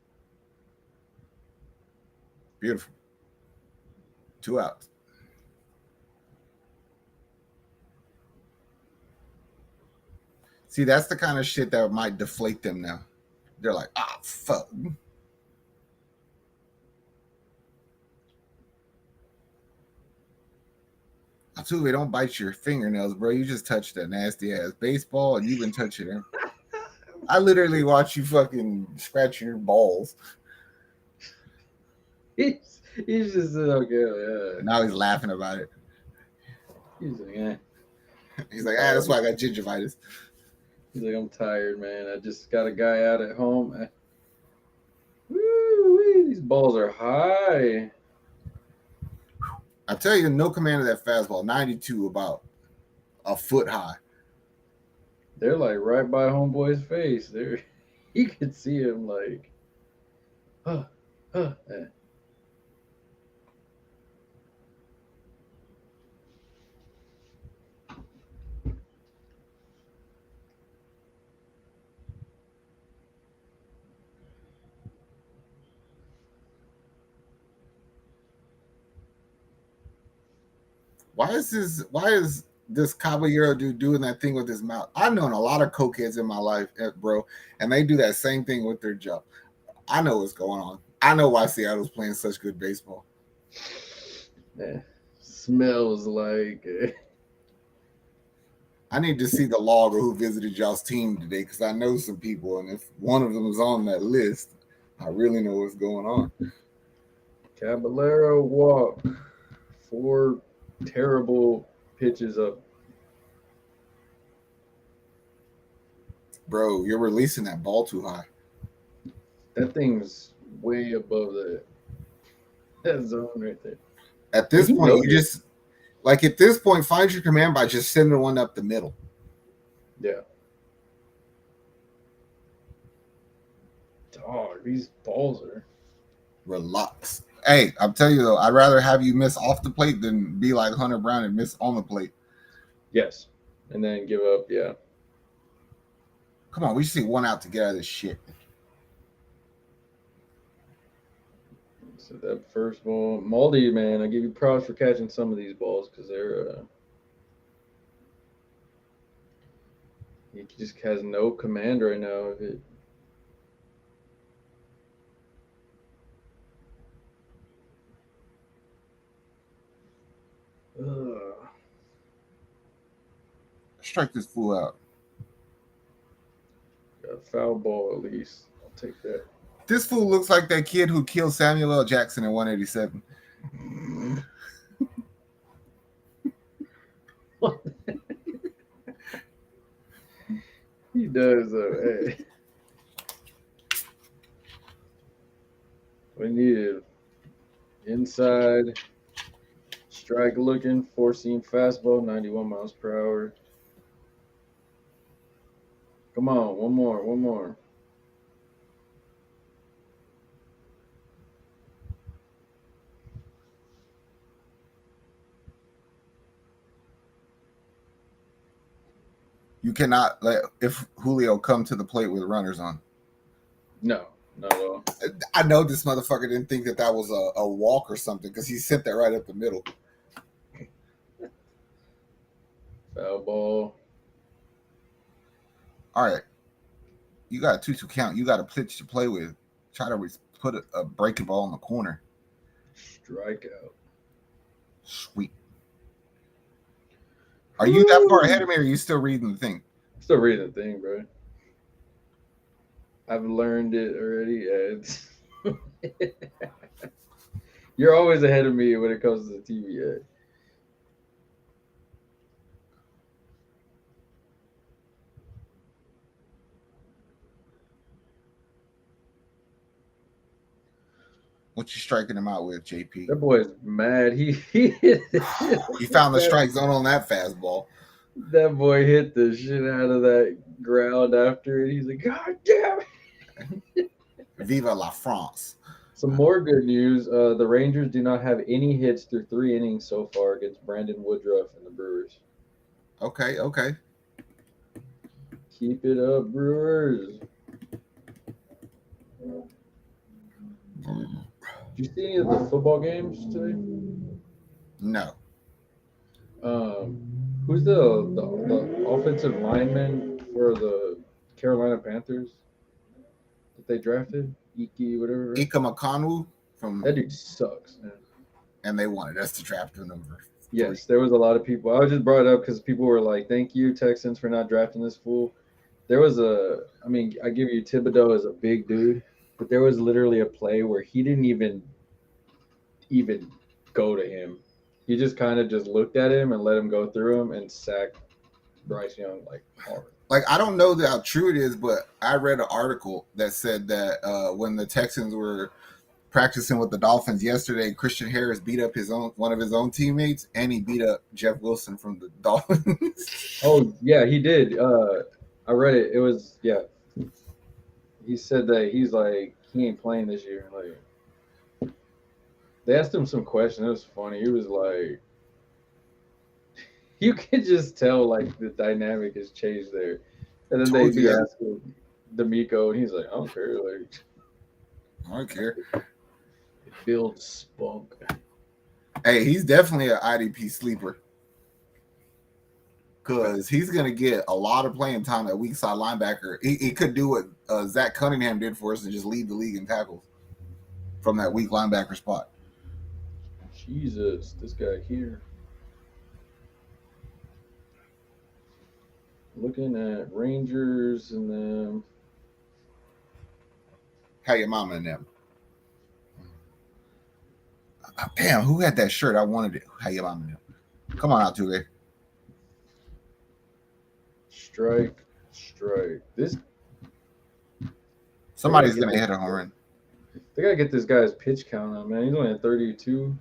Beautiful. 2 outs. See, that's the kind of shit that might deflate them now. They're like, fuck. Altuve, don't bite your fingernails, bro. You just touched a nasty ass baseball and you've been touching it. I literally watch you fucking scratch your balls. He's just okay. Yeah. Now he's laughing about it. He's like, eh. He's like, that's why I got gingivitis. He's like, I'm tired, man. I just got a guy out at home. Woo, these balls are high. I tell you, no command of that fastball. 92, about a foot high. They're like right by homeboy's face. There, you could see him like, eh. Why is this Caballero dude doing that thing with his mouth? I've known a lot of cokeheads in my life, bro, and they do that same thing with their jaw. I know what's going on. I know why Seattle's playing such good baseball. Yeah. Smells like. I need to see the log of who visited y'all's team today because I know some people, and if one of them is on that list, I really know what's going on. Caballero walk. 4 terrible pitches up. Bro, you're releasing that ball too high. That thing's way above that zone right there. At this point, you just at this point, find your command by just sending one up the middle. Yeah. Dog, these balls are. Relax. Hey, I'm telling you though, I'd rather have you miss off the plate than be like Hunter Brown and miss on the plate. Yes. And then give up, yeah. Come on, we just need 1 out to get out of this shit. So that first ball, Maldi, man, I give you props for catching some of these balls because they're. He just has no command right now of it. Strike this fool out. Got a foul ball at least. I'll take that. This fool looks like that kid who killed Samuel L. Jackson in 187. He does, though. Hey. We needed inside strike looking, 4-seam fastball, 91 miles per hour. Come on, one more. You cannot let if Julio come to the plate with runners on. No, not at all. I know this motherfucker didn't think that was a walk or something because he sent that right up the middle. Foul ball. All right, you got a 2-2 count. You got a pitch to play with. Try to put a breaking ball in the corner. Strikeout. Sweet. Are you that far ahead of me, or are you still reading the thing? Still reading the thing, bro. I've learned it already. You're always ahead of me when it comes to the TV ad. What you striking him out with, JP? That boy's mad. He hit the shit. He found the strike zone on that fastball. That boy hit the shit out of that ground after it. He's like, God damn it. Viva la France. Some more good news. The Rangers do not have any hits through 3 innings so far against Brandon Woodruff and the Brewers. Okay. Keep it up, Brewers. Did you see any of the football games today? No. Who's the offensive lineman for the Carolina Panthers that they drafted? Iki, whatever. Ika Makanu from That dude sucks, man. And they wanted us to draft him over. Yes, there was a lot of people. I just brought it up because people were like, "Thank you, Texans, for not drafting this fool." There was I give you Thibodeau as a big dude, but there was literally a play where he didn't even go to him. He just kind of just looked at him and let him go through him and sacked Bryce Young like hard. Like, I don't know how true it is, but I read an article that said that when the Texans were practicing with the Dolphins yesterday, Christian Harris beat up one of his own teammates, and he beat up Jeff Wilson from the Dolphins. Oh yeah, he did. I read it. It was He said that he's like he ain't playing this year. Like they asked him some question. It was funny. He was like, you can just tell like the dynamic has changed there. And then they'd be asking D'Amico, and he's like, I don't care. Like, I don't care. It builds spunk. Hey, he's definitely an IDP sleeper. Because he's going to get a lot of playing time at weak side linebacker. He could do what Zach Cunningham did for us and just lead the league in tackles from that weak linebacker spot. Jesus, this guy here. Looking at Rangers and them. How your mama and them? Damn, who had that shirt? I wanted it. How your mama and them? Come on out, Tule. Strike. This somebody's gonna hit a home run. They gotta get this guy's pitch count on, man. He's only at 32.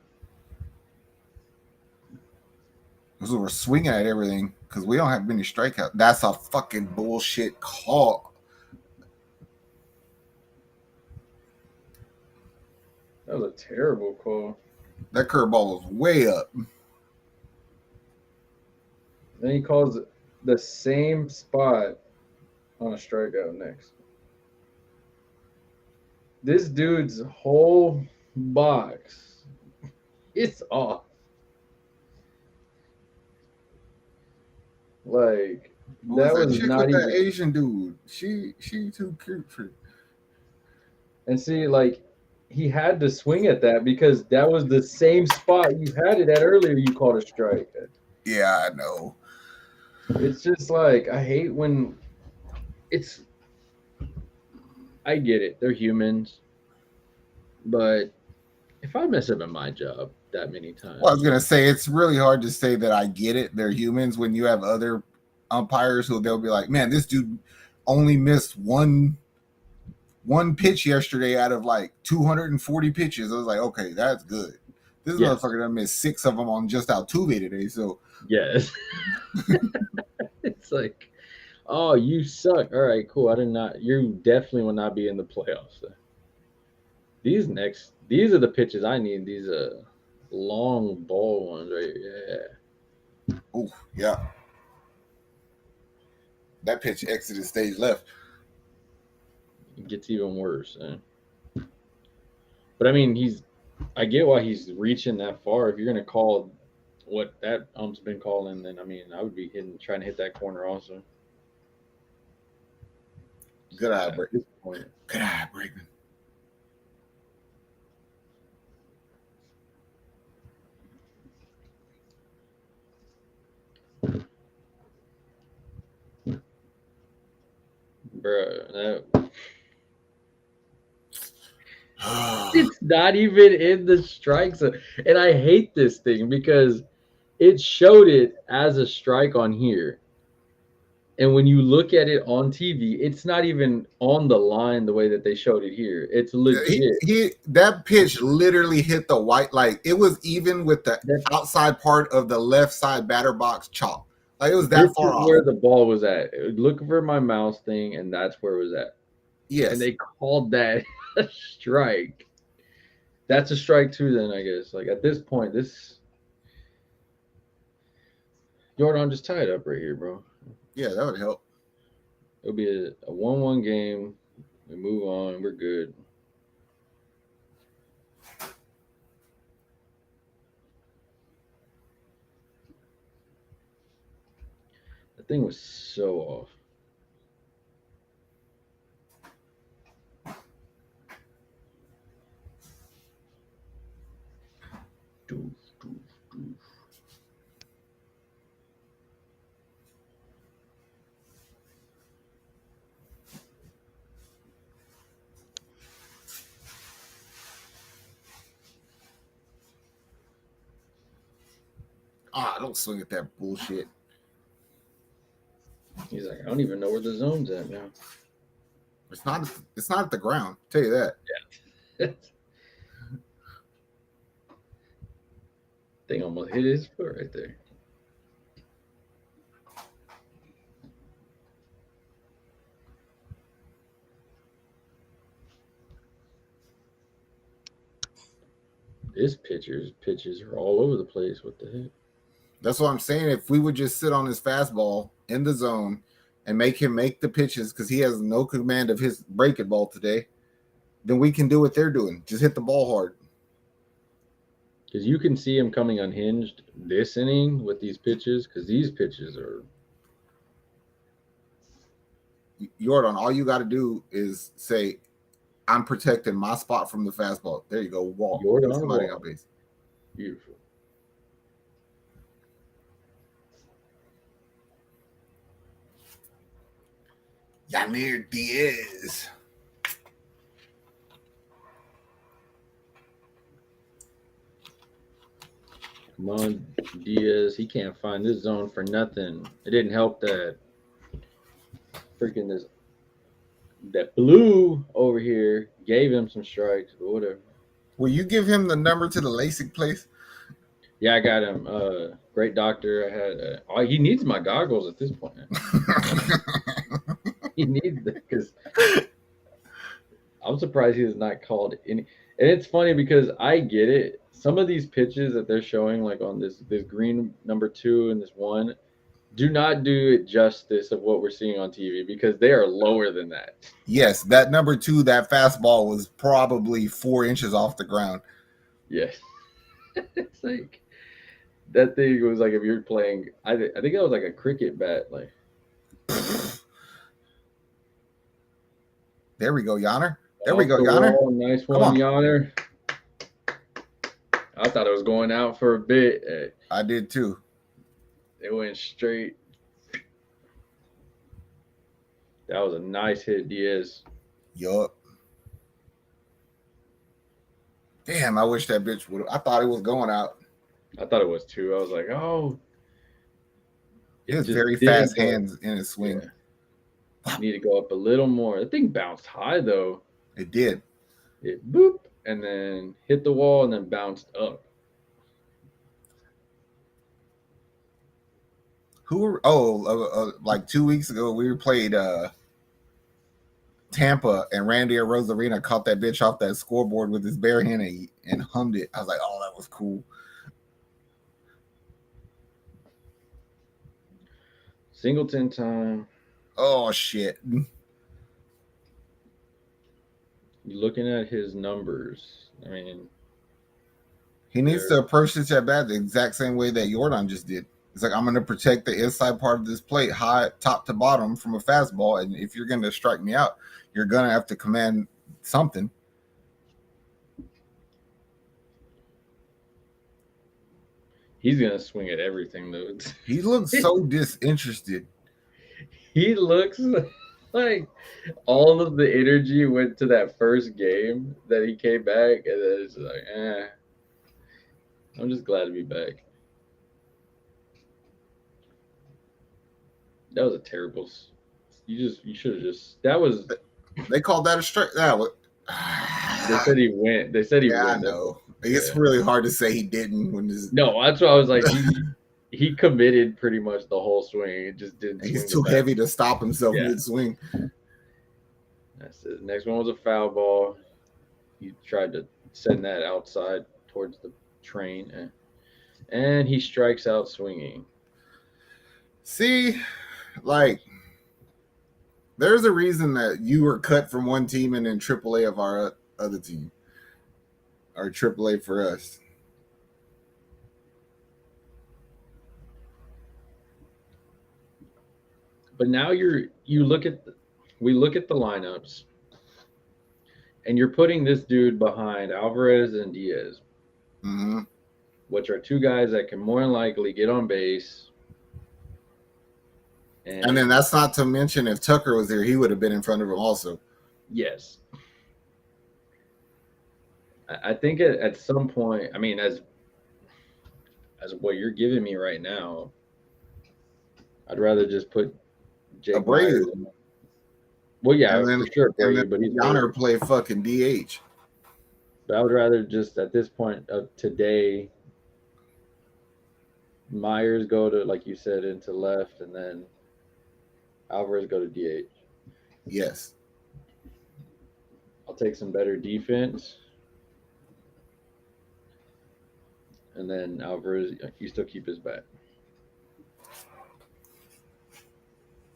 So we're swinging at everything because we don't have many strikeouts. That's a fucking bullshit call. That was a terrible call. That curveball was way up. Then he calls the same spot on a strikeout next. This dude's whole box, it's off. Like that was chick not with even that Asian dude. She too cute for it. And see, like he had to swing at that because that was the same spot you had it at earlier. You called a strike. Yeah, I know. It's just like I hate when it's. I get it; they're humans, but if I mess up at my job that many times, well, I was gonna say it's really hard to say that I get it. They're humans when you have other umpires who they'll be like, "Man, this dude only missed one pitch yesterday out of like 240 pitches." I was like, "Okay, that's good." This motherfucker done missed 6 of them on just Altuve today. So yes. It's like, oh, you suck. All right, cool. You definitely will not be in the playoffs. These are the pitches I need. These long ball ones, right? Yeah. Oh, yeah. That pitch exited stage left. It gets even worse. But I mean, I get why he's reaching that far. If you're gonna call what that ump's been calling, then I mean, I would be trying to hit that corner also. Good eye, At this point, Good eye, Brakeman. bro, it's not even in the strike zone, and I hate this thing because it showed it as a strike on here. And when you look at it on TV, it's not even on the line the way that they showed it here. It's legit. He that pitch literally hit the white, like it was even with the That outside part of the left side batter box chalk. Like it was this that far is off. where the ball was at. Look for my mouse thing, and that's where it was at. And Yes. they called that a strike. That's a strike too, then I guess. Like at this point, this Jordan just tie it up right here, bro. Yeah, that would help. It'll be a 1-1 game. We move on. We're good. The thing was so off. Doof, doof, doof. Don't swing at that bullshit. He's like, I don't even know where the zone's at now. It's not at the ground. I'll tell you that. Thing almost hit his foot right there. This pitches are all over the place. What the heck? That's what I'm saying. If we would just sit on his fastball in the zone and make him make the pitches because he has no command of his breaking ball today, then we can do what they're doing. Just hit the ball hard. Because you can see him coming unhinged this inning with these pitches. Because these pitches are. Jordan, all you got to do is say, I'm protecting my spot from the fastball. There you go. Walk. Jordan on Somebody the on base. Beautiful. Yamir Diaz. Come on, Diaz. He can't find this zone for nothing. It didn't help that freaking that blue over here gave him some strikes, but whatever. Will you give him the number to the LASIK place? Yeah, I got him. Great doctor. I had. He needs my goggles at this point. He needs them because I'm surprised he has not called any. And it's funny because I get it. Some of these pitches that they're showing, like on this green number 2 and this 1, do not do it justice of what we're seeing on TV because they are lower than that. Yes, that number 2, that fastball was probably 4 inches off the ground. Yes, it's like that thing was like if you're playing. I think that was like a cricket bat. Like there we go, Yonner. There we go, Yonner. Nice one, Yonner. I thought it was going out for a bit. I did too. It went straight. That was a nice hit, Diaz. Yup. Damn, I wish that bitch would. I thought it was going out. I thought it was too. I was like, oh. It was very fast hands in his swing. Yeah. Need to go up a little more. The thing bounced high though. It did. It boop and then hit the wall and then bounced up. Like 2 weeks ago we played Tampa and Randy Arozarena caught that bitch off that scoreboard with his bare hand and hummed it. I was like, oh, that was cool. Singleton time. Oh shit. Looking at his numbers, I mean, He needs they're to approach this at bat the exact same way that Jordan just did. It's like I'm going to protect the inside part of this plate, high top to bottom, from a fastball, and if you're going to strike me out, you're going to have to command something. he's gonna swing at everything though. He looks so disinterested. He looks like all of the energy went to that first game that he came back, and then it's like, I'm just glad to be back. That was a terrible. You should have just. That was. They called that a strike. That was, They said he went. They said he yeah, I went. know. Yeah. It's really hard to say he didn't when this. No, that's what I was like. He committed pretty much the whole swing. It just didn't. He's swing too heavy to stop himself mid swing. That's it. Next one was a foul ball. He tried to send that outside towards the train, and he strikes out swinging. See, like, there's a reason that you were cut from one team and in AAA of our other team, or AAA for us. But now we look at the lineups, and you're putting this dude behind Alvarez and Diaz, which are two guys that can more than likely get on base. And then that's not to mention if Tucker was there, he would have been in front of him also. Yes. I think at some point, I mean, as what you're giving me right now, I'd rather just put Jake Myers. Well, yeah, for sure, Brady, but he's Yonder play fucking DH. But I would rather just at this point of today, Myers go to, like you said, into left, and then Alvarez go to DH. Yes. I'll take some better defense. And then Alvarez, you still keep his bat.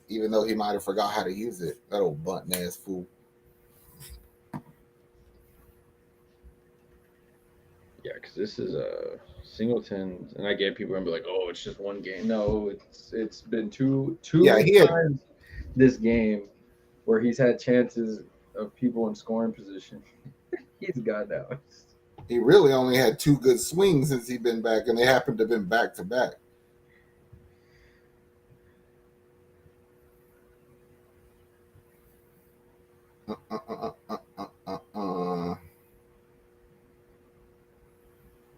Even though he might have forgot how to use it. That old bunt ass fool. Yeah, because this is a Singleton, and I get people gonna be like, "Oh, it's just one game." No, it's been two times this game where he's had chances of people in scoring position. He's got out. He really only had two good swings since he's been back, and they happened to have been back to back.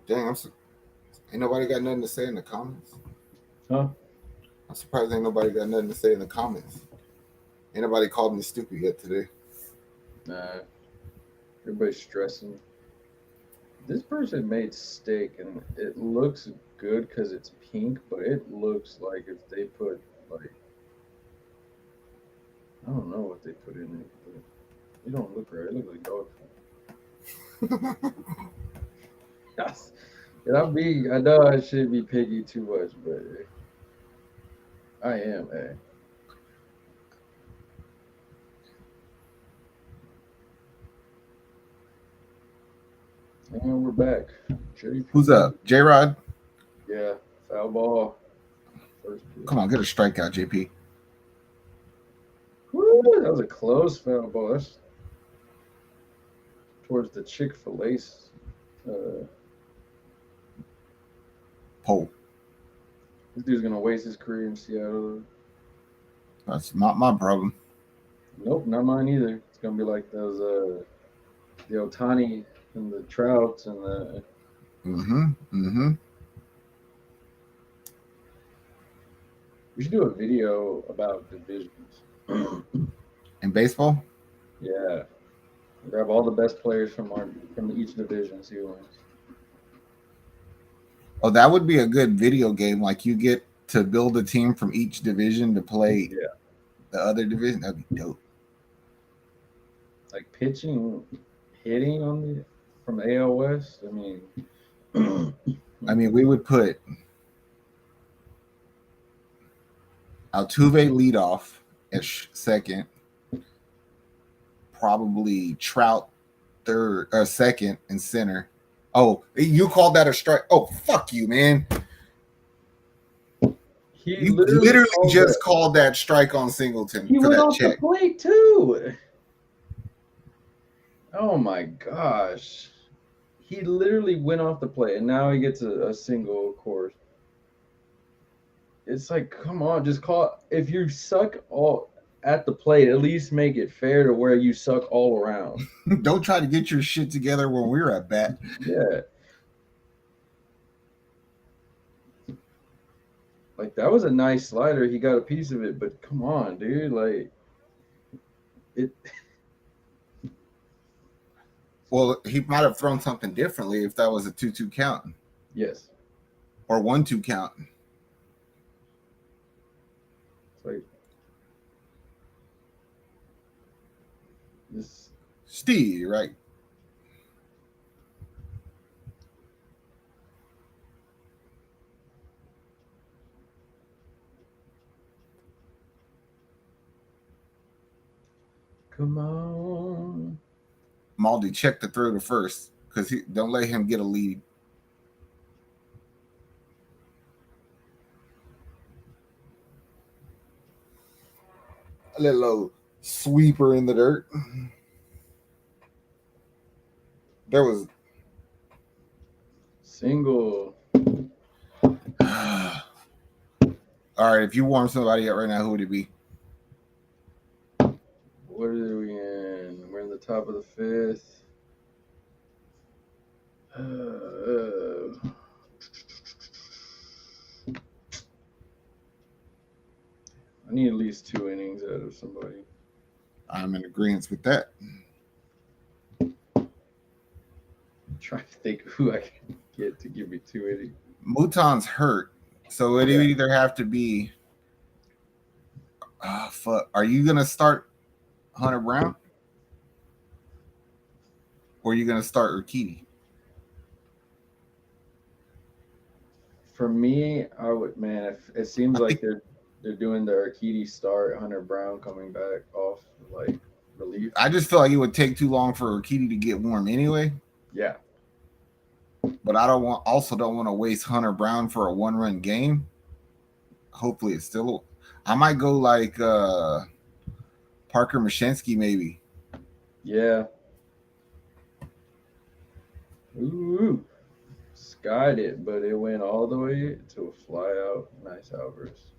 Dang, ain't nobody got nothing to say in the comments? Huh? I'm surprised ain't nobody got nothing to say in the comments. Ain't nobody called me stupid yet today. Nah. Everybody's stressing. This person made steak, and it looks good because it's pink, but it looks like if they put, like, I don't know what they put in it, but it don't look right. It looks like dog food. Yes. And I know I shouldn't be picky too much, but I am, man. And we're back. Who's up? J-Rod? Yeah, foul ball. First pitch. Come on, get a strikeout, JP. Woo, that was a close foul ball. That's towards the Chick-fil-A pole. This dude's gonna waste his career in Seattle. That's not my problem. Nope, not mine either. It's gonna be like those the Ohtani and the Trouts and the We should do a video about divisions. In baseball? Yeah. Grab all the best players from each division, see who wins. Oh, that would be a good video game. Like you get to build a team from each division to play the other division. That'd be dope. Like pitching, hitting from the AL West. I mean, we would put Altuve leadoff, Ish second, probably Trout third or second and center. Oh, you called that a strike? Oh, fuck you, man! He You literally literally called just that. called that strike on Singleton He for went that off the check. plate too. Oh my gosh. He literally went off the plate and now he gets a single, of course. It's like, come on, just call. If you suck all at the plate, at least make it fair to where you suck all around. Don't try to get your shit together when we're at bat. Yeah. Like that was a nice slider. He got a piece of it, but come on, dude. Like it. Well, he might have thrown something differently if that was a 2-2 count Yes. or 1-2 count. It's like this. Steve, right? Come on. Maldi check the throw to first because he don't let him get a lead. A little sweeper in the dirt. There was Single. all right. If you warm somebody up right now, who would it be? What are we in? We're in the top of the fifth. I need at least 2 innings out of somebody. I'm in agreement with that. I'm trying to think who I can get to give me 2 innings. Mouton's hurt, so it Yeah. would either have to be. Fuck. Are you gonna start Hunter Brown, or are you gonna start Urquidy? For me, I would, man. It seems like they're doing the Urquidy start, Hunter Brown coming back off like relief. I just feel like it would take too long for Urquidy to get warm anyway. Yeah. But I don't want to waste Hunter Brown for a 1-run game. Hopefully, it's still. I might go like Parker Mashinsky maybe. Yeah. Ooh. Skied it, but it went all the way to a fly out. Nice Alvarez.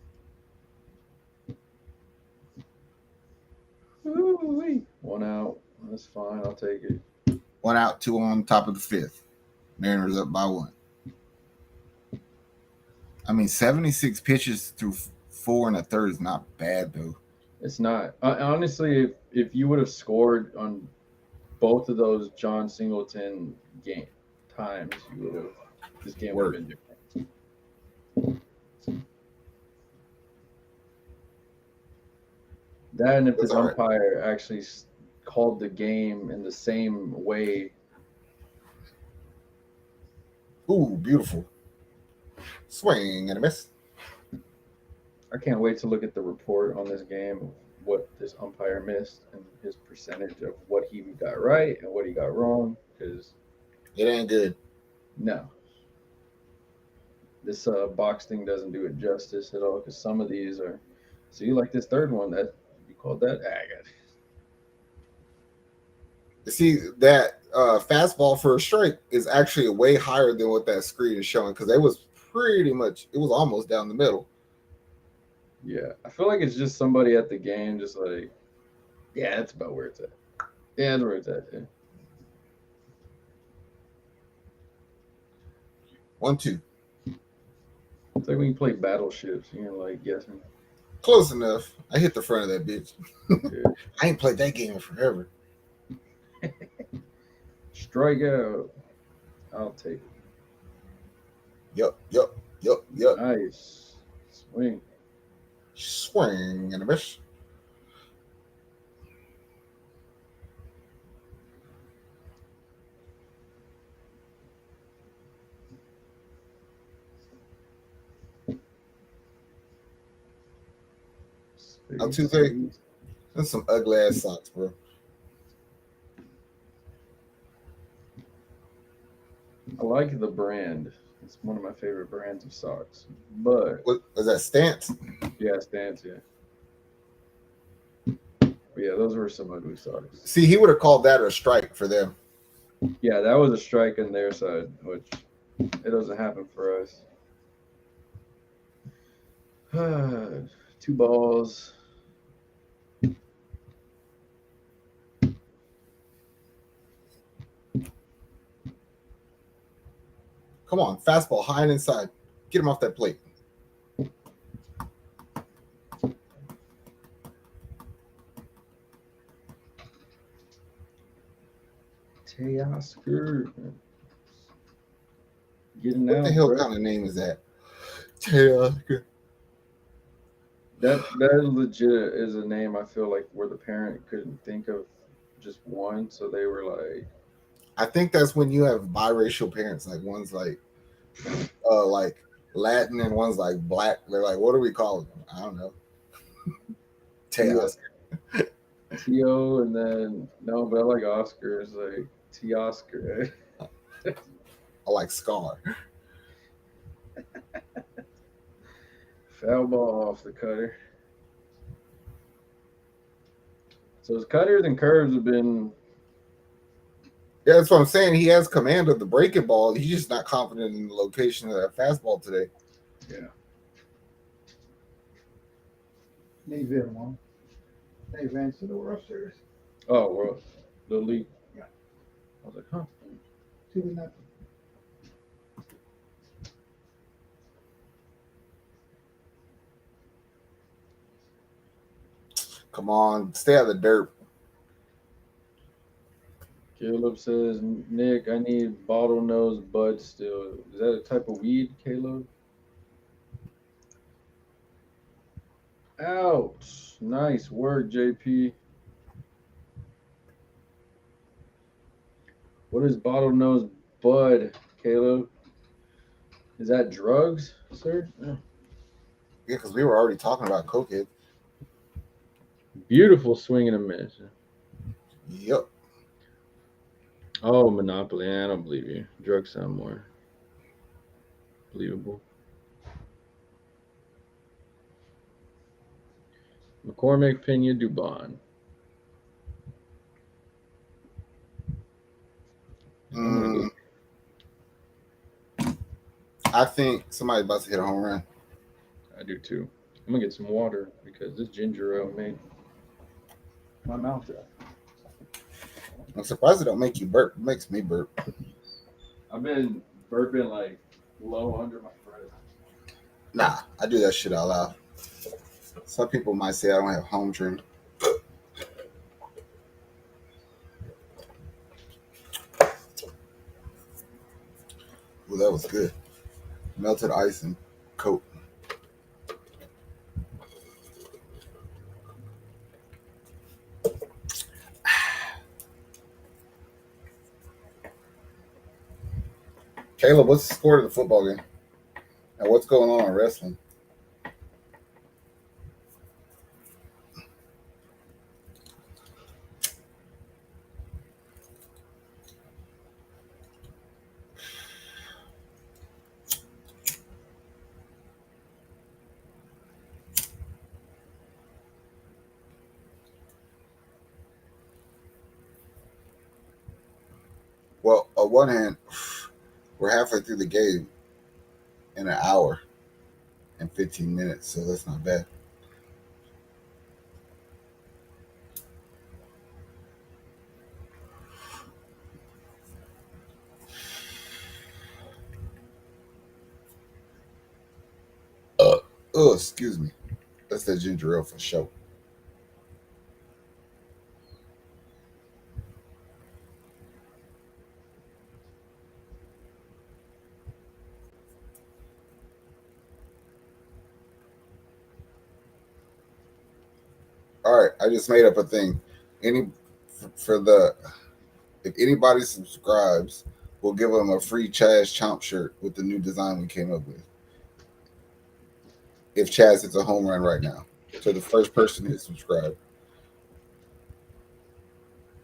Ooh, 1 out. That's fine. I'll take it. 1 out, 2 on top of the fifth. Mariners up by 1. I mean, 76 pitches through 4 1/3 is not bad though. It's not. Honestly, if you would have scored on both of those John Singleton game times, you would have. This game would have been different. That and if this umpire actually called the game in the same way. Ooh, beautiful. Swing and a miss. I can't wait to look at the report on this game of what this umpire missed and his percentage of what he got right and what he got wrong. Because it ain't good. No, this box thing doesn't do it justice at all. Because some of these are. See, like this third one that you called that. I got it. See that fastball for a strike is actually way higher than what that screen is showing because it was almost down the middle. Yeah, I feel like it's just somebody at the game, just like, yeah, that's about where it's at. Yeah, that's where it's at. Yeah. 1-2. It's like when you play battleships, you're like guessing. Close enough. I hit the front of that bitch. I ain't played that game in forever. Strikeout. I'll take it. Yep. Nice. Swing. Swing and a miss. I'm Tuesday. That's some ugly ass socks, bro. I like the brand. It's one of my favorite brands of socks. But What was that stance? yeah, Stance, yeah. But yeah, those were some ugly socks. See, he would have called that a strike for them. Yeah, that was a strike on their side, which it doesn't happen for us. 2 balls. Come on, fastball high and inside. Get him off that plate. Teoscar. Getting What the out, hell bro. kind of name is that? Teoscar. That legit is a name I feel like where the parent couldn't think of just one, so they were like, I think that's when you have biracial parents. Like one's like Latin and one's like black. They're like, what do we call them? I don't know. Teoscar. T.O. and then no, but I like Oscar. It's like T. Oscar. I like Scar. Foul ball off the cutter. So his cutters and curves have been. Yeah, that's what I'm saying. He has command of the breaking ball. He's just not confident in the location of that fastball today. Yeah. Nate Van one. They advanced to the World Series. Oh, well, the league. Yeah. I was like, huh. 2-0. Come on, stay out of the dirt. Caleb says, Nick, I need bottlenose bud still. Is that a type of weed, Caleb? Ouch. Nice work, JP. What is bottlenose bud, Caleb? Is that drugs, sir? Yeah, because we were already talking about cokehead. Beautiful swing and a miss. Yep. Oh, Monopoly. I don't believe you. Drugs sound more believable. McCormick, Pena, Dubon. I think somebody's about to hit a home run. I do too. I'm gonna get some water because this ginger ale made my mouth dry. I'm surprised it don't make you burp. It makes me burp. I've been burping like low under my breath. Nah, I do that shit out loud. Some people might say I don't have home training. Well, that was good. Melted ice and Coke. Caleb, what's the score of the football game? And what's going on in wrestling? Well, on one hand, we're halfway through the game in an hour and 15 minutes, so that's not bad. Oh, excuse me. That's that ginger ale for sure. All right, I just made up a thing. Any for the if anybody subscribes, we'll give them a free Chaz Chomp shirt with the new design we came up with. If Chaz hits a home run right now, to the first person who subscribed.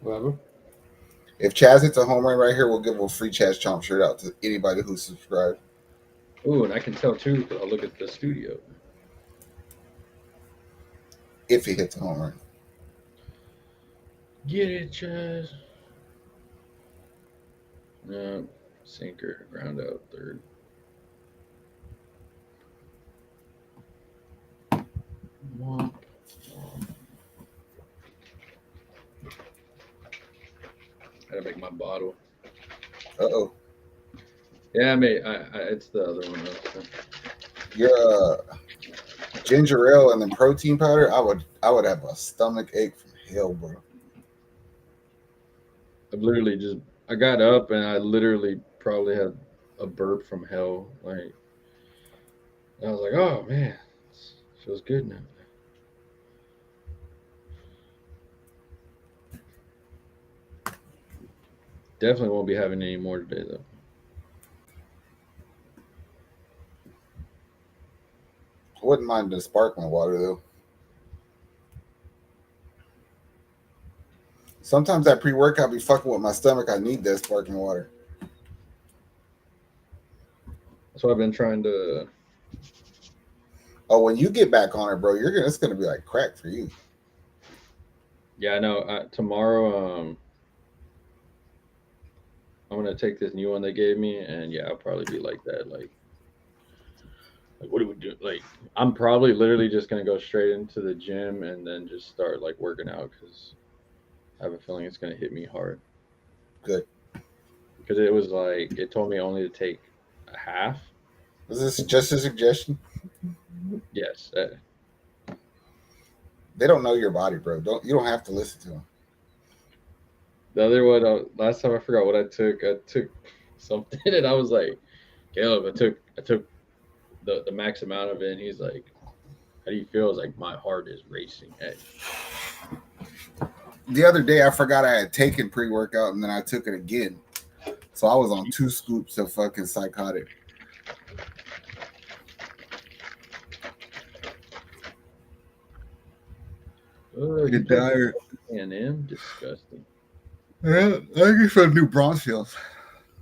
Whatever. If Chaz hits a home run right here, we'll give a free Chaz Chomp shirt out to anybody who subscribed. Ooh, and I can tell too because I'll look at the studio. If he hits a home run. Get it, Chaz. No, sinker, ground out, third. Womp, womp. Gotta make my bottle. Uh-oh. Yeah, I made. It's the other one. Though, so. Your ginger ale and then protein powder, I would have a stomach ache from hell, bro. I've literally just. I got up and I literally probably had a burp from hell. Like I was like, oh man, this feels good now. Definitely won't be having any more today though. I wouldn't mind the sparkling water though. Sometimes that pre-workout be fucking with my stomach. I need that sparkling water. That's why I've been trying to. Oh, when you get back on it, bro, it's gonna be like crack for you. Yeah, I know. Tomorrow, I'm gonna take this new one they gave me, and yeah, I'll probably be like that. Like what do we do? Like, I'm probably literally just gonna go straight into the gym and then just start like working out because I have a feeling it's gonna hit me hard. Good. Because it was like it told me only to take a half. Is this just a suggestion? Yes. They don't know your body, bro. You don't have to listen to them. The other one, last time I forgot what I took. I took something, and I was like, Caleb, I took the max amount of it, and he's like, how do you feel? I was like, my heart is racing. Hey. The other day, I forgot I had taken pre-workout, and then I took it again. So I was on 2 scoops of fucking psychotic. Oh, Get tired. A&M, disgusting. Yeah, I think he's from New Braunfels.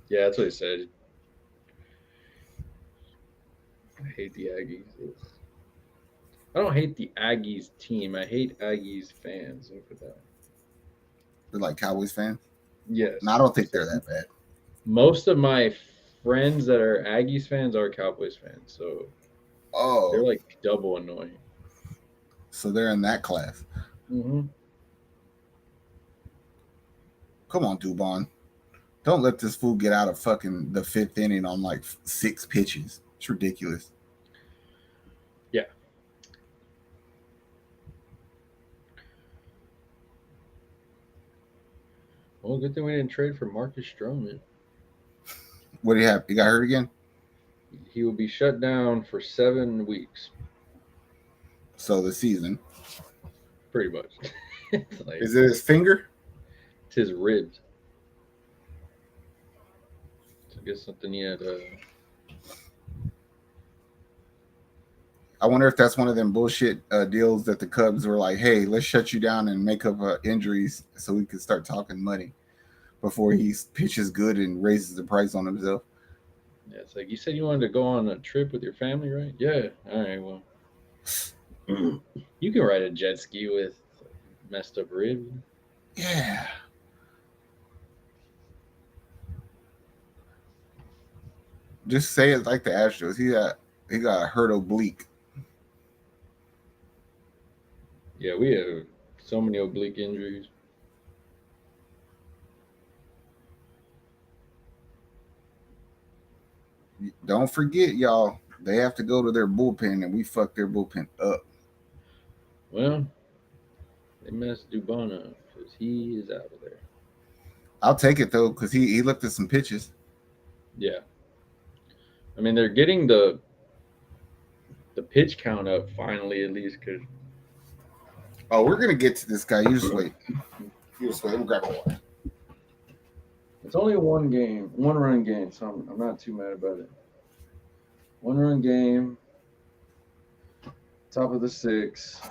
Yeah, that's what he said. I hate the Aggies. I don't hate the Aggies team. I hate Aggies fans. Look at that. They're like Cowboys fans? Yes. No, I don't think they're that bad. Most of my friends that are Aggies fans are Cowboys fans, so they're like double annoying. So they're in that class. Mm-hmm. Come on, Dubon. Don't let this fool get out of fucking the 5th inning on like 6 pitches. It's ridiculous. Yeah. Well, good thing we didn't trade for Marcus Stroman. What do you have? He got hurt again? He will be shut down for 7 weeks. So the season. Pretty much. Like, is it his finger? It's his ribs. So I guess something he had. I wonder if that's one of them bullshit deals that the Cubs were like, hey, let's shut you down and make up injuries so we can start talking money before he pitches good and raises the price on himself. Yeah, it's like you said you wanted to go on a trip with your family, right? Yeah. All right, well. You can ride a jet ski with messed up ribs. Yeah. Just say it like the Astros. He got hurt oblique. Yeah, we have so many oblique injuries. Don't forget, y'all, they have to go to their bullpen, and we fucked their bullpen up. Well, they messed Dubon up because he is out of there. I'll take it, though, because he looked at some pitches. Yeah. I mean, they're getting the pitch count up finally, at least. Cause... Oh, we're going to get to this guy. You just wait. Let me grab a water. It's only one run game, so I'm not too mad about it. 1 run game, top of the 6th.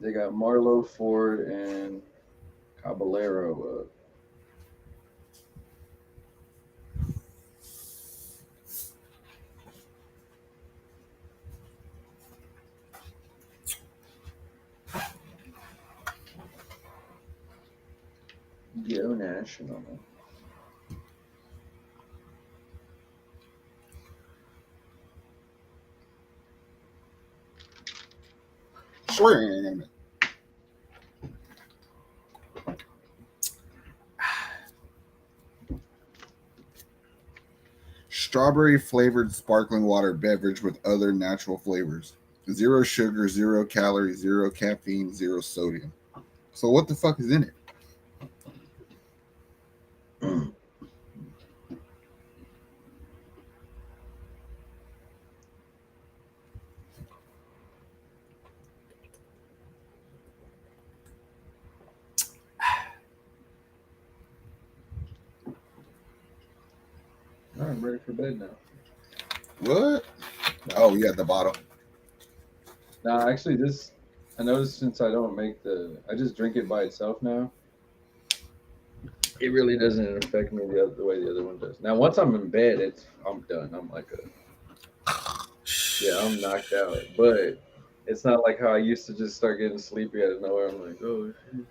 They got Marlowe, Ford, and Caballero. Go National. Swing. Strawberry flavored sparkling water beverage with other natural flavors. Zero sugar, zero calories, zero caffeine, zero sodium. So what the fuck is in it? I'm ready for bed now. What? Oh, yeah, the bottle. Now, actually, this I noticed since I don't make I just drink it by itself now. It really doesn't affect me the way the other one does. Now, once I'm in bed, I'm done. I'm like I'm knocked out. But it's not like how I used to just start getting sleepy out of nowhere. I'm like, oh shit.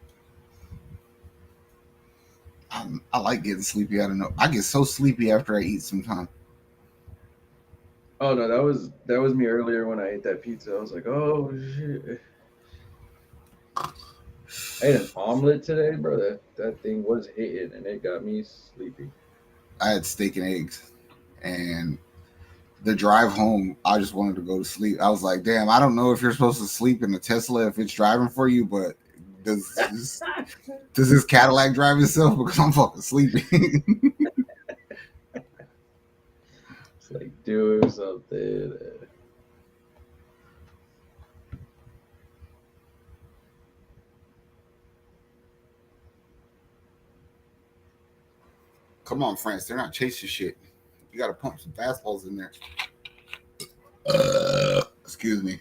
I like getting sleepy. I don't know. I get so sleepy after I eat sometimes. Oh no, that was me earlier when I ate that pizza. I was like, oh shit. I ate an omelet today, bro. That thing was hitting, and it got me sleepy. I had steak and eggs, and the drive home, I just wanted to go to sleep. I was like, damn, I don't know if you're supposed to sleep in the Tesla if it's driving for you, but does this, does this Cadillac drive itself? Because I'm fucking sleepy. It's like do something. Come on, France, they're not chasing shit. You got to pump some fastballs in there. Excuse me.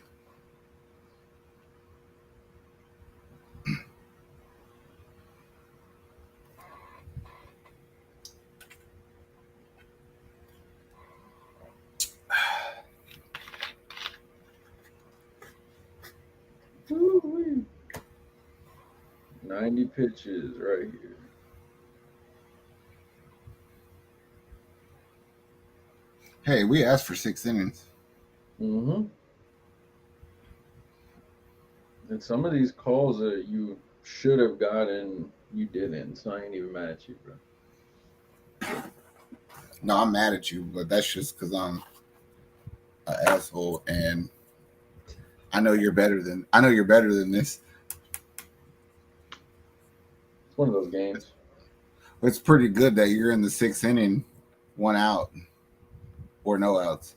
Woo-wee. 90 pitches right here. Hey, we asked for 6 innings. Mm-hmm. And some of these calls that you should have gotten, you didn't. So I ain't even mad at you, bro. No, I'm mad at you, but that's just because I'm an asshole, and I know you're better than this. It's one of those games. It's pretty good that you're in the 6th inning, 1 out or no outs,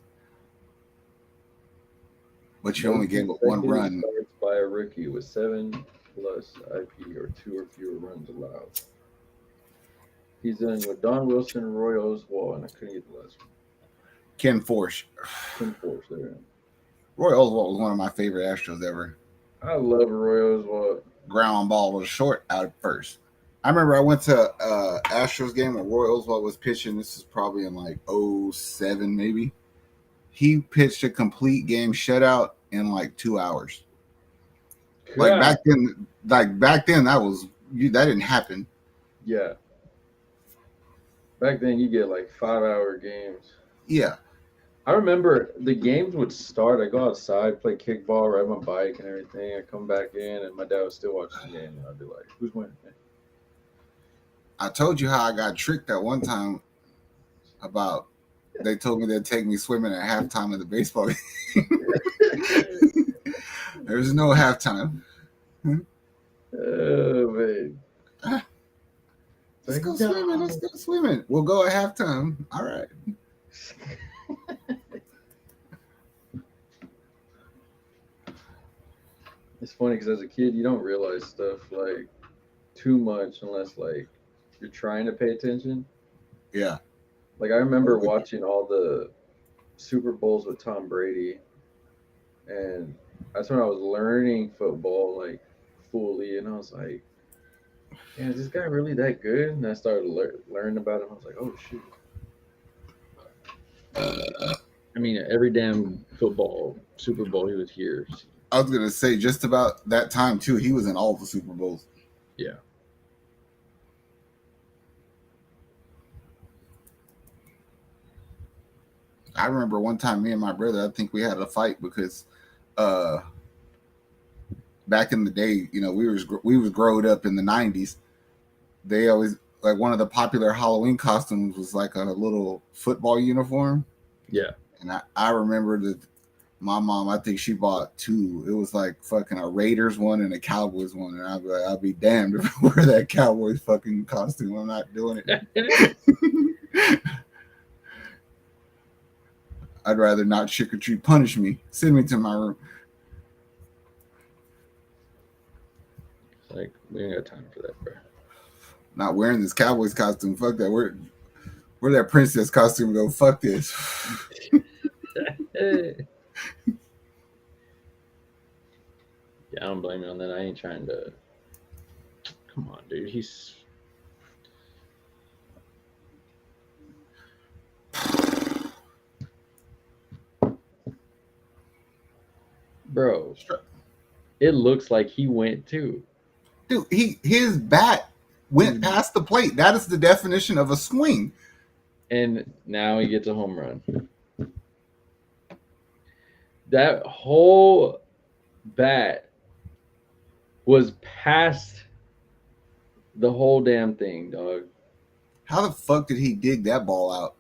but you No only gave up one consecutive run. starts by a rookie with 7+ IP or 2 or fewer runs allowed. He's in with Don Wilson, Roy Oswalt, and I couldn't get the last one. Ken Force. Tim Force there. Roy Oswalt was one of my favorite Astros ever. I love Roy Oswalt. Ground ball was short out at first. I remember I went to Astros game when Roy Oswalt was pitching. This is probably in like '07 maybe. He pitched a complete game shutout in like 2 hours. Like God. back then that didn't happen. Yeah. Back then, you get like 5-hour games. Yeah. I remember the games would start. I go outside, play kickball, ride my bike, and everything. I come back in, and my dad would still watch the game. And I'd be like, "Who's winning?" I told you how I got tricked at one time about they told me they'd take me swimming at halftime of the baseball game. There's no halftime. Oh man. Let's go swimming. Let's go swimming. We'll go at halftime. All right. It's funny because as a kid, you don't realize stuff like too much unless like you're trying to pay attention. Yeah. Like I remember watching all the Super Bowls with Tom Brady, and That's when I was learning football like fully, and I was like, "Yeah, is this guy really that good?" And I started learning about him. I was like, "Oh shoot!" I mean, every damn football Super Bowl he was here. I was gonna say just about that time too. He was in all the Super Bowls. Yeah, I remember one time me and my brother, I think we had a fight because uh back in the day, we was growed up in the 90s. They always like one of the popular Halloween costumes was like a little football uniform. yeah. And I remember that my mom, I think she bought two. It was like fucking a Raiders one and a Cowboys one. And I'd be like, I'll be damned if I wear that Cowboys fucking costume. I'm not doing it. I'd rather not trick or treat. Punish me. Send me to my room. It's like we ain't got time for that, bro. Not wearing this Cowboys costume. Fuck that. Where that princess costume go? Fuck this. Yeah, I don't blame you on that. I ain't trying to. Come on, dude. He's. Bro, it looks like he went too. Dude, his bat went past the plate. That is the definition of a swing. And now he gets a home run. That whole bat was past the whole damn thing, dog. How the fuck did he dig that ball out?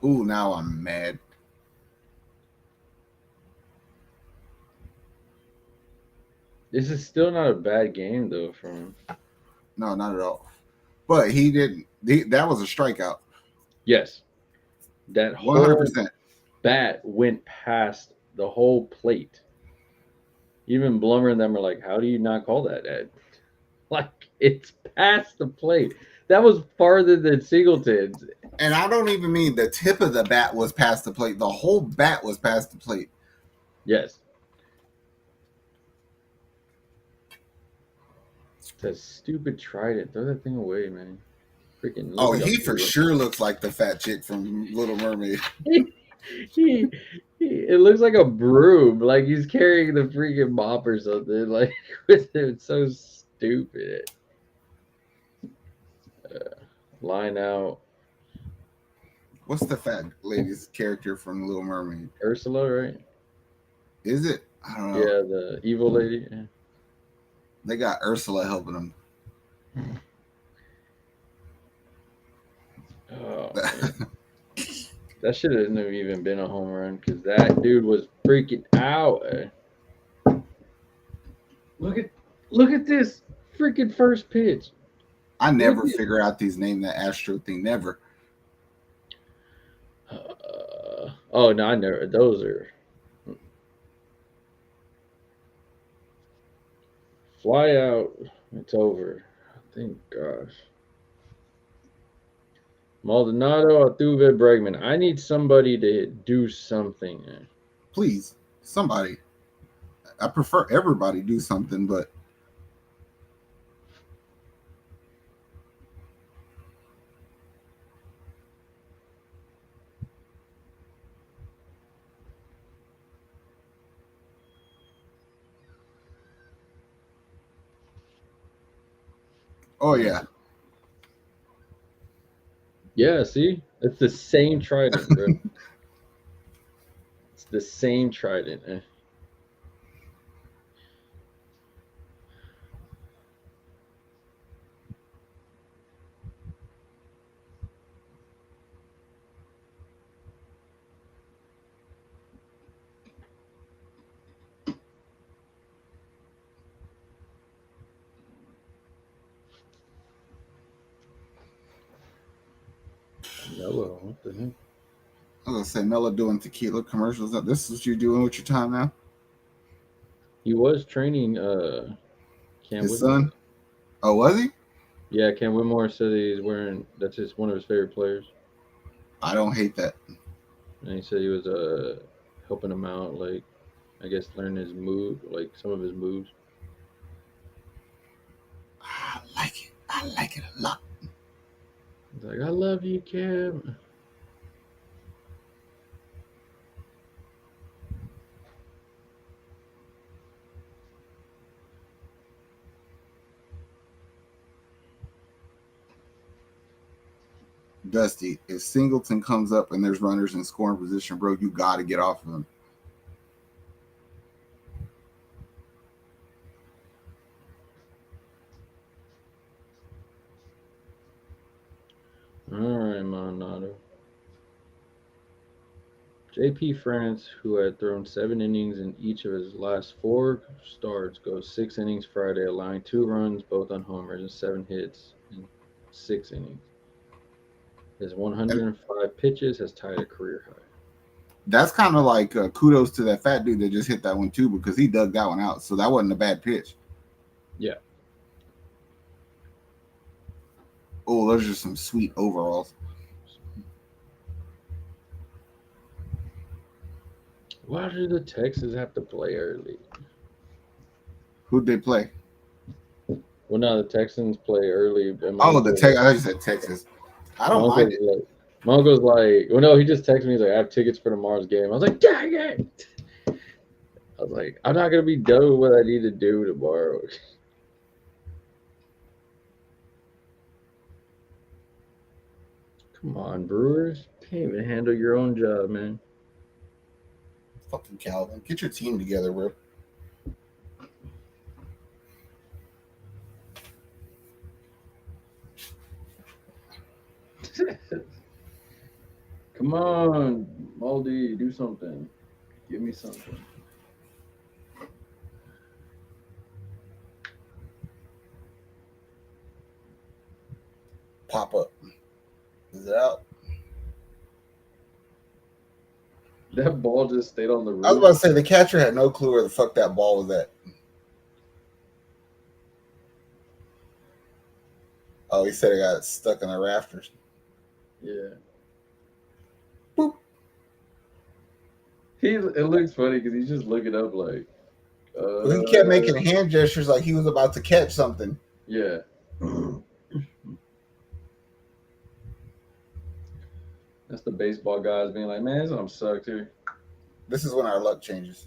Ooh, now I'm mad. This is still not a bad game though from him. No, not at all. But he didn't. That was a strikeout. Yes. That whole 100%. bat went past the whole plate. Even Blummer and them are like, how do you not call that, Ed? Like, it's past the plate. That was farther than Singleton's. And I don't even mean the tip of the bat was past the plate. The whole bat was past the plate. Yes. That stupid trident. Throw that thing away, man. Freaking. Oh, he for sure looks like the fat chick from Little Mermaid. It looks like a broom. Like he's carrying the freaking mop or something. Like with him. It's so stupid. Line out. What's the fat lady's character from Little Mermaid? Ursula, right? Is it? I don't know. Yeah, the evil lady. Yeah. They got Ursula helping them. Oh, that shouldn't have even been a home run because that dude was freaking out. Look at this freaking first pitch. I never figure out these name that Astro thing. Never. Oh no, I never. Those are fly out. It's over. Thank gosh. Maldonado, Altuve, Bregman. I need somebody to do something. Please, somebody. I prefer everybody do something, but oh yeah. Yeah, see? It's the same trident, bro. It's the same trident. Mellow, what the heck? I was gonna say Melo doing tequila commercials. This is what you're doing with your time now. He was training Cam His Whitmore. son. Oh, was he? Yeah, Cam Whitmore said he's wearing that's just one of his favorite players. I don't hate that. and he said he was helping him out, like I guess learn his move, like some of his moves. I like it. I like it a lot. He's like, I love you, Kim. Dusty, if Singleton comes up and there's runners in scoring position, bro, you got to get off of him. All right, Monado. JP France, who had thrown 7 innings in each of his last 4 starts, goes 6 innings Friday, allowing 2 runs, both on homers, and 7 hits in 6 innings. His And 105 pitches has tied a career high. that's kind of like kudos to that fat dude that just hit that one too, because he dug that one out. So that wasn't a bad pitch. Yeah. Oh, those are some sweet overalls. Why do the Texans have to play early? Who'd they play? Well, now the Texans play early. And Oh, the Texas. I thought you said Texas. I my don't mind uncle's it. like, my uncle's like, well, no, he just texted me. He's like, I have tickets for tomorrow's game. I was like, dang it! I was like, I'm not gonna be done with what I need to do tomorrow. Come on, Brewers, can't even handle your own job, man. Fucking Calvin, get your team together, bro. Come on, Maldi, do something. Give me something. Pop up. Is it out? That ball just stayed on the I was roof. about to say the catcher had no clue where the fuck that ball was at. Oh, he said it got stuck in the rafters. Yeah. Boop. It looks funny because he's just looking up like. He kept making hand gestures like he was about to catch something. Yeah. That's the baseball guys being like, man, this one sucks here. This is when our luck changes.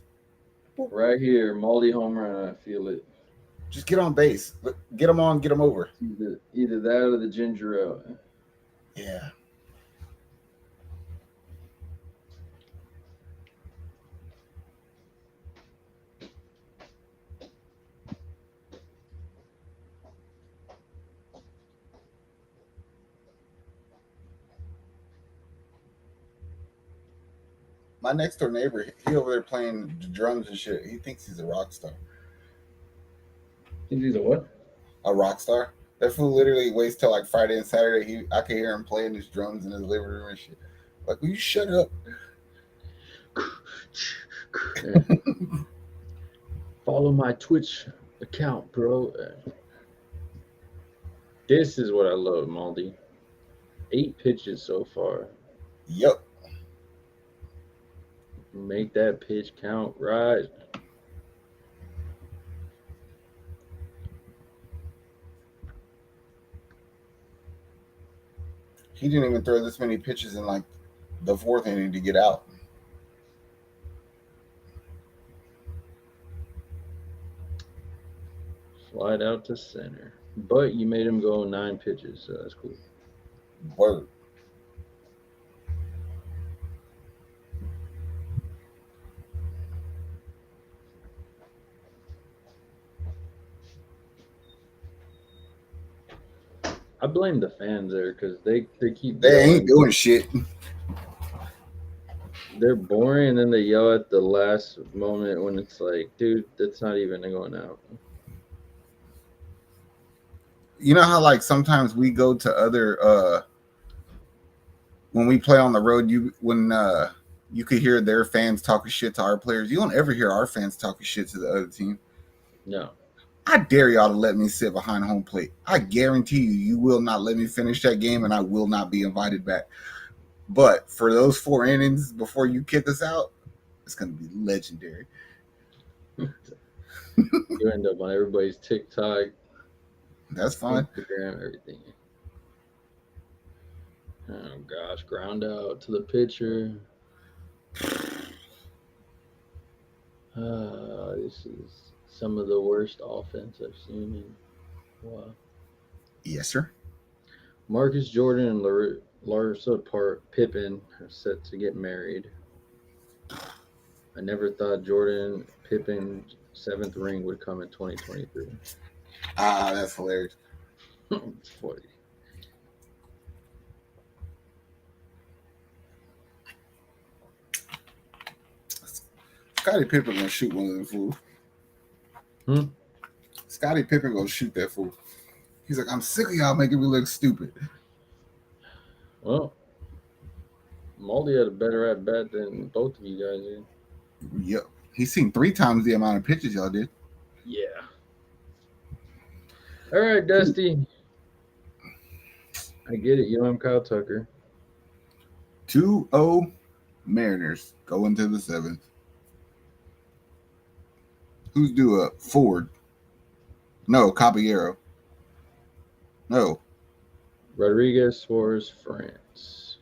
Right here, Maldi home run. I feel it. Just get on base. Get them on, get them over. Either that or the ginger ale. Yeah. My next door neighbor, he over there playing the drums and shit. He thinks he's a rock star. Think he's a what? A rock star. That fool literally waits till like Friday and Saturday. I could hear him playing his drums in his living room and shit. Like, will you shut up? Yeah. Follow my Twitch account, bro. This is what I love, Maldi. 8 pitches so far. Yep. Make that pitch count, right? He didn't even throw this many pitches in like the 4th inning to get out. Slide out to center. But you made him go 9 pitches, so that's cool. Word. I blame the fans there because they keep They yelling. ain't doing shit. They're boring, and then they yell at the last moment when it's like, dude, that's not even going out. You know how like sometimes we go to other when we play on the road, you could hear their fans talking shit to our players. You don't ever hear our fans talking shit to the other team. No. I dare y'all to let me sit behind home plate. I guarantee you will not let me finish that game, and I will not be invited back. But for those 4 innings before you kick us out, it's gonna be legendary. You end up on everybody's TikTok, That's fine. Instagram, everything. Oh gosh, ground out to the pitcher. This is some of the worst offense I've seen in a while. Yes, sir. Marcus Jordan and Larsa Pippen are set to get married. I never thought Jordan Pippen's seventh ring would come in 2023. Ah, that's hilarious. It's funny. Scottie Pippen gonna shoot one of them fools. Hmm? Scottie Pippen gonna shoot that fool. He's like, I'm sick of y'all making me look stupid. Well, Maldi had a better at bat than both of you guys did. Yep. He's seen 3 times the amount of pitches y'all did. Yeah. All right, Dusty. I get it. You know I'm Kyle Tucker. 2-0 Mariners go into the 7th. Who's due up? Ford. No, Caballero. No. Rodriguez, Suarez, France.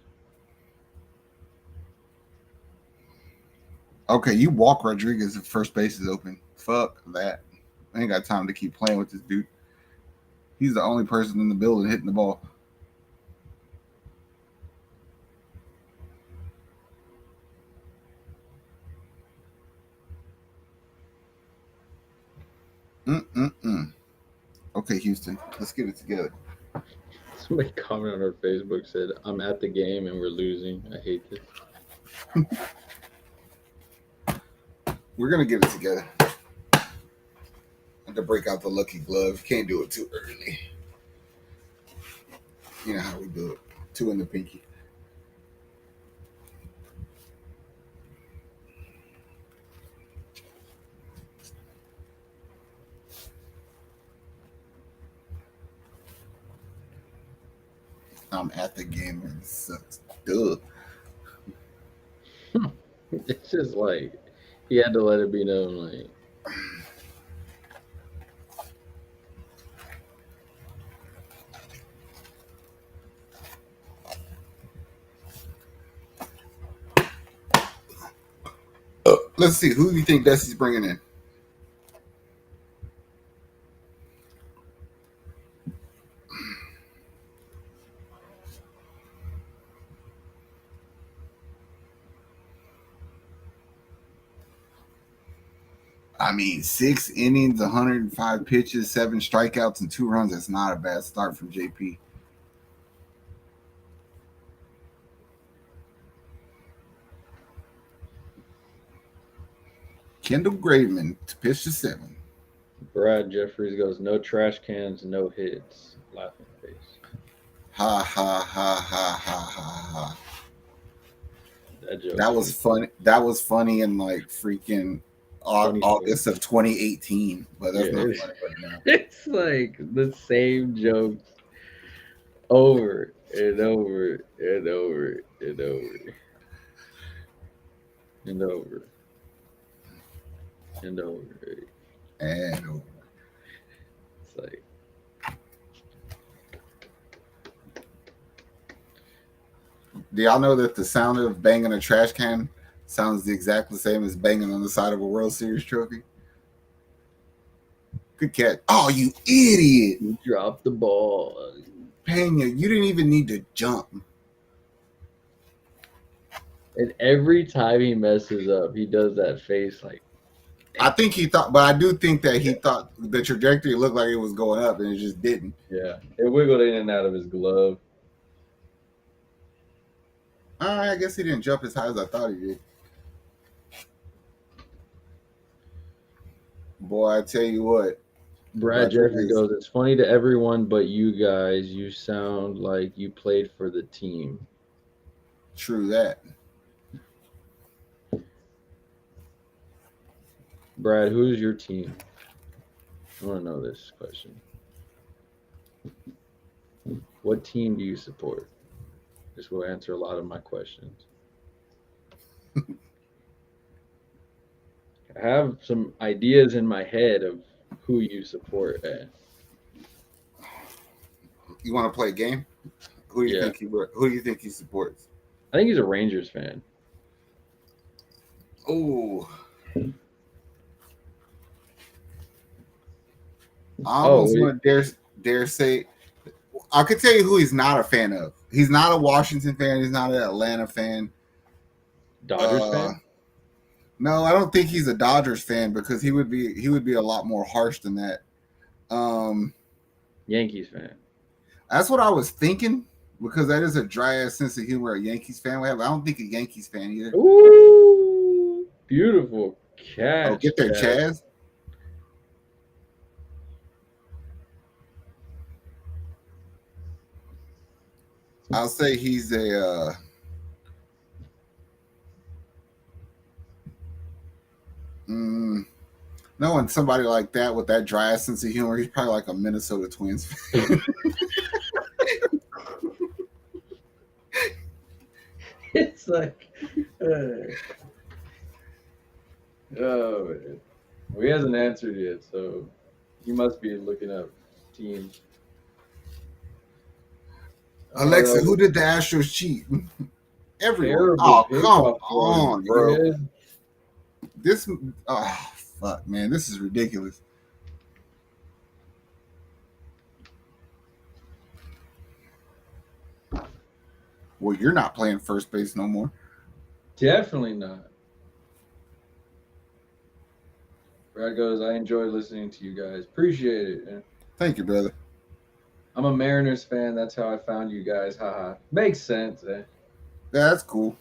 Okay, you walk Rodriguez if first base is open. Fuck that. I ain't got time to keep playing with this dude. He's the only person in the building hitting the ball. Okay, Houston, let's get it together. Somebody commented on our Facebook said, I'm at the game and we're losing. I hate this. We're going to get it together. And to break out the lucky glove. Can't do it too early. You know how we do it. 2 in the pinky. I'm at the game and it sucks. Duh. It's just like, he had to let it be known, like, Let's see. Who do you think Dusty's bringing in? I mean, 6 innings, 105 pitches, 7 strikeouts, and 2 runs. That's not a bad start from JP. Kendall Graveman to pitch to 7. Brad Jeffries goes, no trash cans, no hits. Laughing face. Ha ha ha ha ha ha ha. That joke. That was funny. That was funny in like freaking August of 2018, but that's not funny right now. It's like the same jokes over and over and over and over and over and over. And over. It's like, do y'all know that the sound of banging a trash can sounds the exact same as banging on the side of a World Series trophy? Good catch. Oh, you idiot. you dropped the ball. Pena, you didn't even need to jump. And every time he messes up, he does that face like, I think he thought, but I do think that he thought the trajectory looked like it was going up and it just didn't. yeah. It wiggled in and out of his glove. I guess he didn't jump as high as I thought he did. Boy, I tell you what. Brad Jeffrey goes, it's funny to everyone but you guys. You sound like you played for the team. True that. Brad, who's your team? I want to know this question. What team do you support? This will answer a lot of my questions. I have some ideas in my head of who you support. You want to play a game? Who do you Yeah, think who do you think he supports? I think he's a Rangers fan. Oh, I Oh, almost wait, want to dare say I could tell you who he's not a fan of. He's not a Washington fan. He's not an Atlanta fan. Dodgers Uh, fan? no, I don't think he's a Dodgers fan because he would be a lot more harsh than that. Um, Yankees fan. that's what I was thinking because that is a dry ass sense of humor a Yankees fan would have. I don't think a Yankees fan either. Ooh, beautiful Oh, catch, get there, Chaz. Chaz. I'll say he's a. Mm, knowing somebody like that with that dry ass sense of humor, he's probably like a Minnesota Twins fan. It's like, uh, oh, man. Well, he hasn't answered yet, so he must be looking up teams. Oh, Alexa, that who was did the Astros cheat? a Everyone. terrible Oh, come pickoff run, on, bro. Fred. This, oh, fuck, man. This is ridiculous. Well, you're not playing first base no more. Definitely not. Brad goes, I enjoy listening to you guys. Appreciate it. Man. Thank you, brother. I'm a Mariners fan. That's how I found you guys. Haha. Makes sense. Eh? Yeah, that's cool.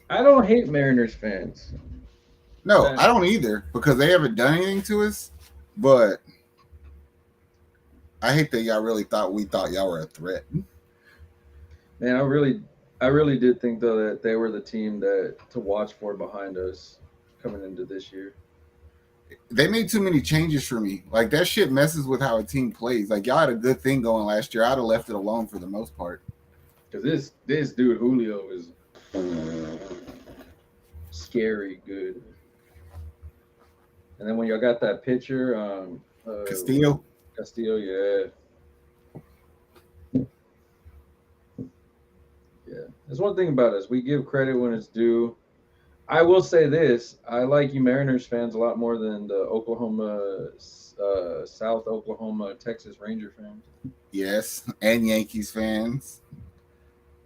I don't hate Mariners fans. No, Yeah. I don't either because they haven't done anything to us. But I hate that y'all really thought we thought y'all were a threat. Man, I really did think though that they were the team that to watch for behind us coming into this year. They made too many changes for me. Like that shit messes with how a team plays. Like y'all had a good thing going last year. I'd have left it alone for the most part. Because this dude Julio is scary good. And then when y'all got that pitcher, Castillo. yeah. Yeah. There's one thing about us. We give credit when it's due. I will say this. I like you Mariners fans a lot more than the South Oklahoma, Texas Ranger fans. Yes, and Yankees fans.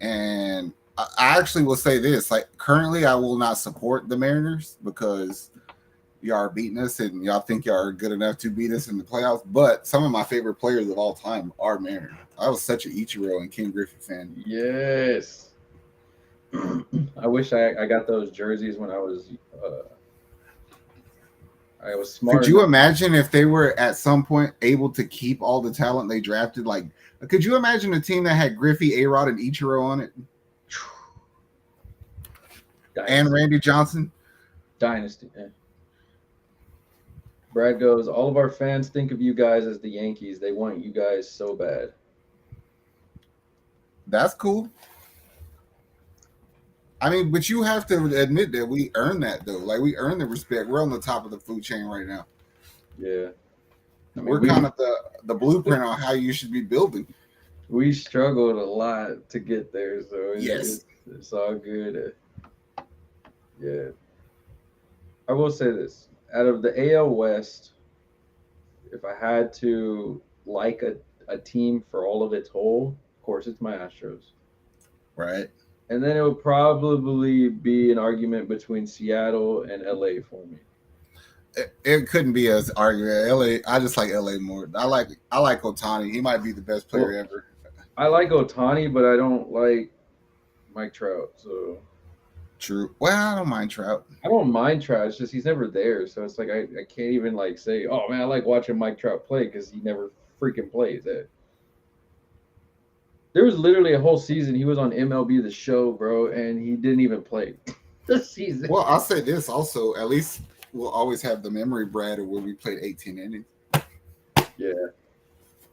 And I actually will say this: like currently, I will not support the Mariners because y'all are beating us, and y'all think y'all are good enough to beat us in the playoffs. But some of my favorite players of all time are Mariners. I was such an Ichiro and Ken Griffey fan. Yes. I wish I got those jerseys when I was smart. Could you enough. imagine if they were at some point able to keep all the talent they drafted? Like, could you imagine a team that had Griffey, A-Rod, and Ichiro on it, and Randy Johnson? Dynasty. Yeah. Brad goes, all of our fans think of you guys as the Yankees. They want you guys so bad. That's cool. I mean, but you have to admit that we earn that, though. Like, we earn the respect. We're on the top of the food chain right now. Yeah. I mean, We're kind of the blueprint on how you should be building. We struggled a lot to get there, so Yes. it's all good. Yeah. I will say this. Out of the AL West, if I had to like a team for all of its whole, of course, it's my Astros. Right. And then it would probably be an argument between Seattle and LA for me. It couldn't be as argument. LA, I just like LA more. I like Otani. He might be the best player ever. I like Otani, but I don't like Mike Trout. So True. Well, I don't mind Trout. I don't mind Trout. It's just he's never there. So it's like I can't even like say, oh man, I like watching Mike Trout play because he never freaking plays it. There was literally a whole season he was on MLB The Show, bro, and he didn't even play this season. Well, I'll say this also. At least we'll always have the memory, Brad, of when we played 18 innings. Yeah.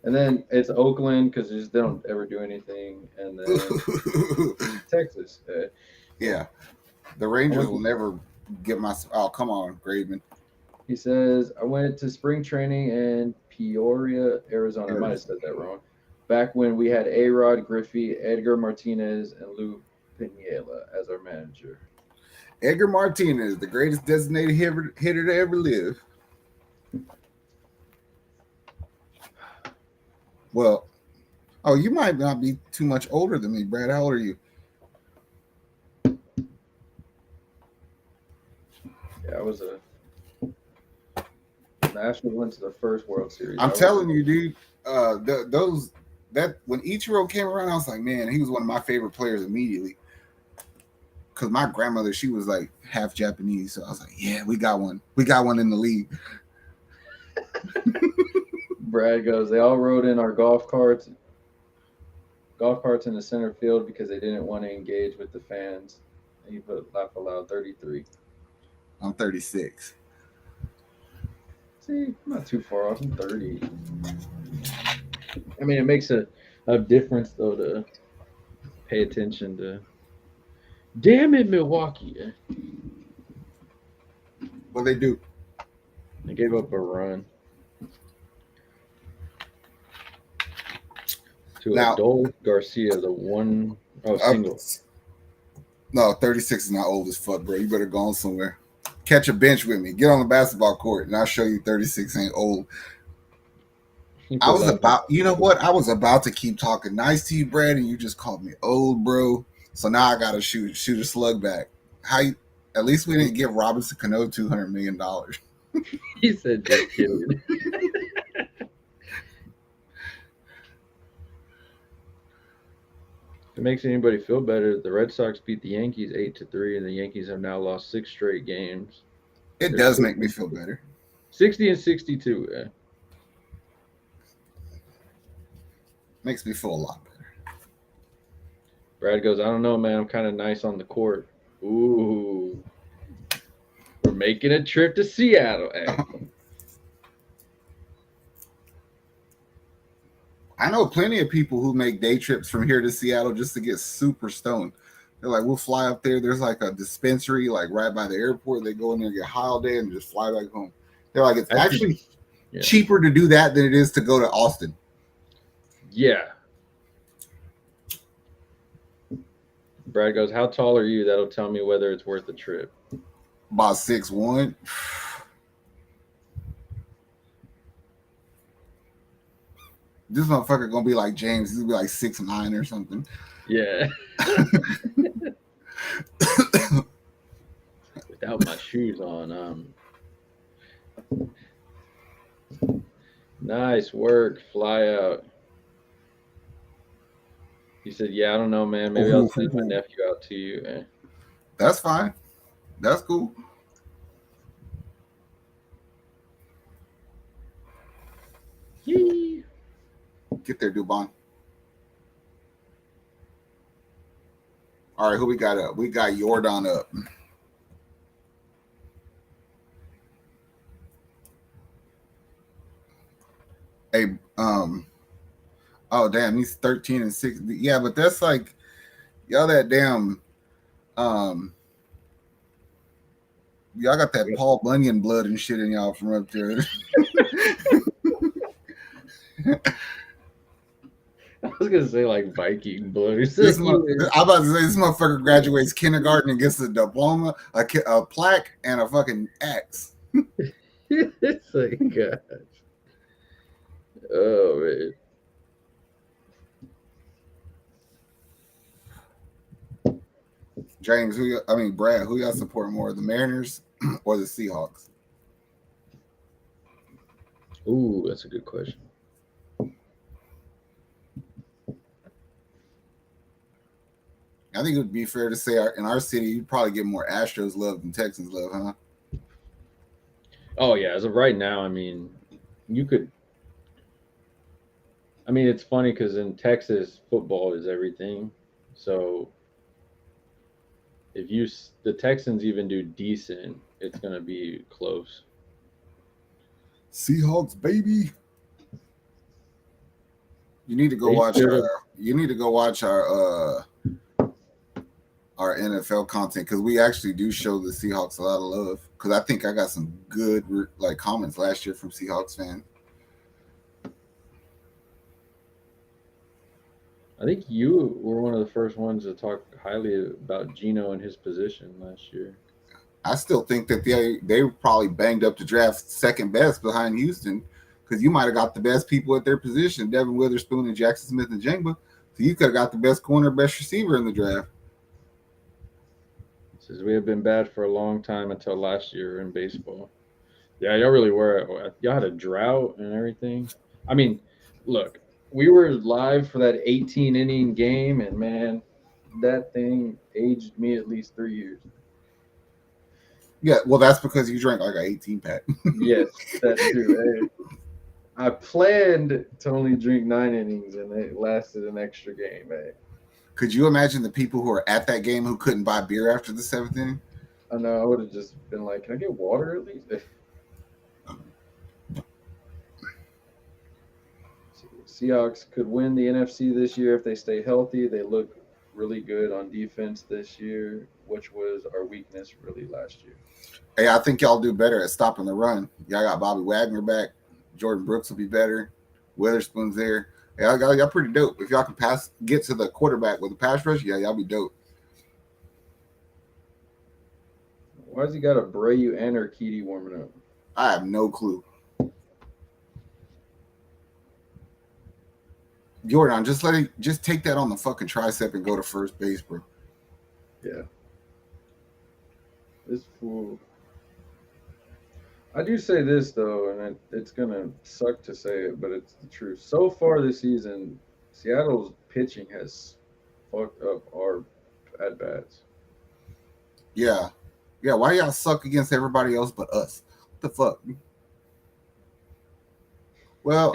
And then it's Oakland because they don't ever do anything. And then Texas. Yeah, the I Rangers went will to, never get my. Oh, come on, Graveman. he says, I went to spring training in Peoria, Arizona. I might have Arizona. said that wrong. Back when we had A Rod, Griffey, Edgar Martinez, and Lou Piniella as our manager. Edgar Martinez, the greatest designated hitter to ever live. Well, oh, you might not be too much older than me, Brad. How old are you? Yeah, I was a. The Astros went to the first World Series. I'm I was telling you, dude. Those that when Ichiro came around, I was like, man, he was one of my favorite players immediately. Because my grandmother, she was like half Japanese, so I was like, yeah, we got one. We got one in the league. Brad goes, they all rode in our golf carts in the center field because they didn't want to engage with the fans. And he put laugh aloud 33. I'm 36. See, I'm not too far off. I'm 30. I mean, it makes a difference though to pay attention to. Damn it, Milwaukee! What they do? They gave up a run to Now, Adol Garcia, the one single. no, 36 is not old as fuck, bro. You better go on somewhere. Catch a bench with me. Get on the basketball court, and I'll show you 36 ain't old. He I put was laugh. about, you know what? I was about to keep talking nice to you, Brad, and you just called me old, bro. So now I gotta shoot a slug back. How you? At least we didn't give Robinson Cano $200 million. He said, "Just kidding." If it makes anybody feel better, the Red Sox beat the Yankees 8-3, and the Yankees have now lost 6 straight games. It They're does make me feel better. 60 and 62. Yeah. Makes me feel a lot better. Brad goes, I don't know, man. I'm kind of nice on the court. Ooh, we're making a trip to Seattle. Hey. I know plenty of people who make day trips from here to Seattle just to get super stoned. They're like, we'll fly up there. There's like a dispensary like right by the airport. They go in there, get high all day, and just fly back home. They're like, it's actually cheaper to do that than it is to go to Austin. Yeah. Brad goes, how tall are you? That'll tell me whether it's worth the trip. About 6'1". This motherfucker gonna be like James. He's gonna be like 6'9" or something. Yeah. Without my shoes on. Nice work. Fly out. He said, yeah, I don't know, man. Maybe I'll send my nephew out to you. Man. That's fine. That's cool. Yee. Get there, Dubon. All right, who we got up? We got Jordan up. Hey, oh damn, he's 13 and 6. Yeah, but that's like y'all that damn y'all got that Paul Bunyan blood and shit in y'all from up there. I was gonna say like Viking blood. I'm about to say this motherfucker graduates kindergarten and gets a diploma, a plaque, and a fucking axe. It's like gosh. Oh man. James, Brad, who y'all support more, the Mariners or the Seahawks? Ooh, that's a good question. I think it would be fair to say in our city, you'd probably get more Astros love than Texans love, huh? Oh, yeah. As of right now, I mean, you could. I mean, it's funny because in Texas, football is everything. So if the Texans even do decent, it's going to be close. Seahawks, baby. You need to go They watch should our. have. You need to go watch our NFL content because we actually do show the Seahawks a lot of love. Because I think I got some good like comments last year from Seahawks fans. I think you were one of the first ones to talk highly about Geno and his position last year. I still think that they were probably banged up to draft second best behind Houston because you might have got the best people at their position, Devin Witherspoon and Jackson Smith and Jangba. So you could have got the best corner, best receiver in the draft. Says we have been bad for a long time until last year in baseball. Yeah, y'all really were. Y'all had a drought and everything. I mean, look, we were live for that 18 inning game, and man, that thing aged me at least 3 years. Yeah, well, that's because you drank like an 18 pack. Yes, that too. Hey, I planned to only drink 9 innings, and it lasted an extra game. Hey. Could you imagine the people who were at that game who couldn't buy beer after the seventh inning? I know I would have just been like, "Can I get water at least?" Seahawks could win the NFC this year if they stay healthy. They look really good on defense this year, which was our weakness really last year. Hey, I think y'all do better at stopping the run. Y'all got Bobby Wagner back. Jordan Brooks will be better. Witherspoon's there. Hey, y'all pretty dope. If y'all can get to the quarterback with a pass rush, yeah, y'all be dope. Why's he got a Brayu and Urquidy warming up? I have no clue. Jordan, just take that on the fucking tricep and go to first base, bro. Yeah. This fool. I do say this though, and it's gonna suck to say it, but it's the truth. So far this season, Seattle's pitching has fucked up our at bats. Yeah. Yeah, why y'all suck against everybody else but us? What the fuck? Well,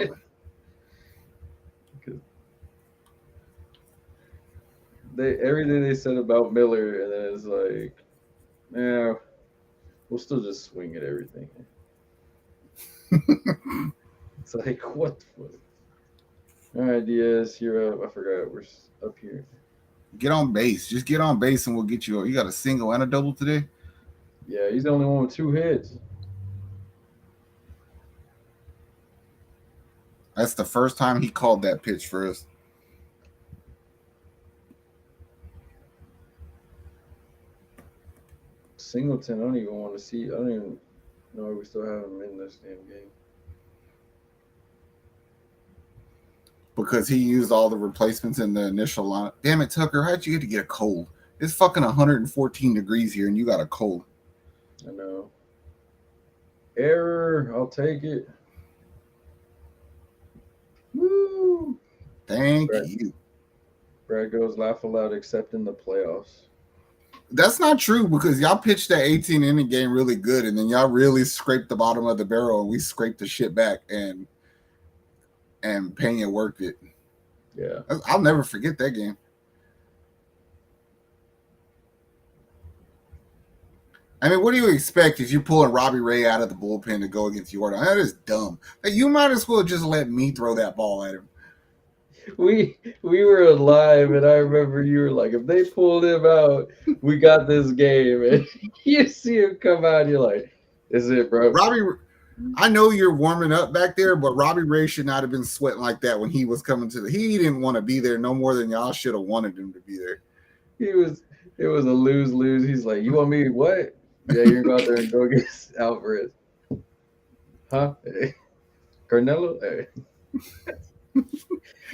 Everything they said about Miller, and then it's like, yeah, we'll still just swing at everything. It's like, what the fuck? All right, Diaz, you're up. I forgot we're up here. get on base. Just get on base and we'll get you. You got a single and a double today? Yeah, he's the only one with 2 hits. That's the first time he called that pitch for us. Singleton, I don't even want to see. I don't even know if we still have him in this damn game. Because he used all the replacements in the initial line. Damn it, Tucker, how'd you get to get a cold? It's fucking 114 degrees here and you got a cold. I know. Error, I'll take it. Woo! Thank you. Brad goes laugh aloud, except in the playoffs. That's not true because y'all pitched that 18 inning game really good and then y'all really scraped the bottom of the barrel and we scraped the shit back and Pena worked it. Yeah. I'll never forget that game. I mean, what do you expect if you're pulling Robbie Ray out of the bullpen to go against Jordan? That is dumb. Like, you might as well just let me throw that ball at him. We were alive, and I remember you were like, if they pulled him out, we got this game. And you see him come out, and you're like, this is it, bro. Robbie, I know you're warming up back there, but Robbie Ray should not have been sweating like that when he was coming to he didn't want to be there no more than y'all should have wanted him to be there. It was a lose-lose. He's like, you want me what? Yeah, you're going to go out there and go against Alvarez. Huh? Hey. Carnello? Hey.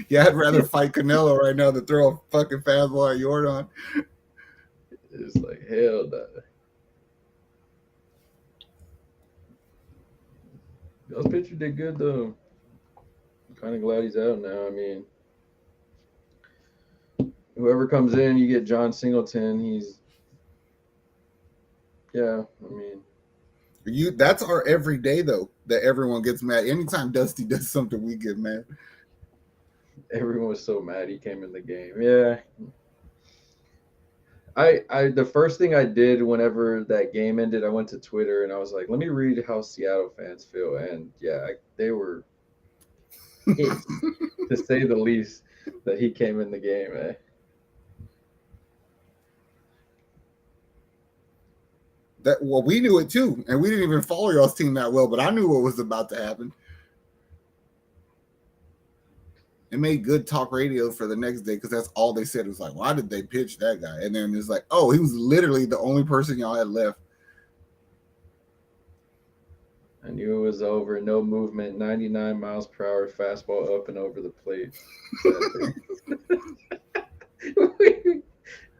Yeah, I'd rather fight Canelo right now than throw a fucking fastball at Jordan. It's like, hell no. Y'all's pitcher did good, though. I'm kind of glad he's out now. I mean, whoever comes in, you get John Singleton. Yeah, I mean. That's our everyday, though, that everyone gets mad. Anytime Dusty does something, we get mad. Everyone was so mad he came in the game. Yeah. I the first thing I did whenever that game ended, I went to Twitter and I was like, let me read how Seattle fans feel. And yeah, they were pissed. to say the least, that he came in the game. Eh? That well, we knew it too, and we didn't even follow y'all's team that well, but I knew what was about to happen. It made good talk radio for the next day because that's all they said. It was like, why did they pitch that guy? And then it's like, oh, he was literally the only person y'all had left. I knew it was over. No movement. 99 miles per hour fastball up and over the plate.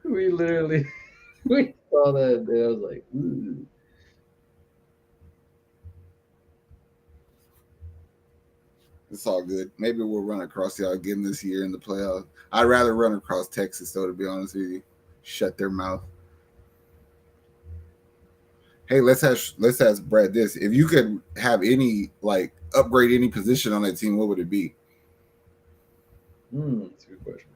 we literally we saw that. And I was like, ooh. It's all good. Maybe we'll run across y'all again this year in the playoffs. I'd rather run across Texas, though, to be honest with you. Shut their mouth. Hey, let's ask Brad this. If you could have any like upgrade any position on that team, what would it be? That's a good question.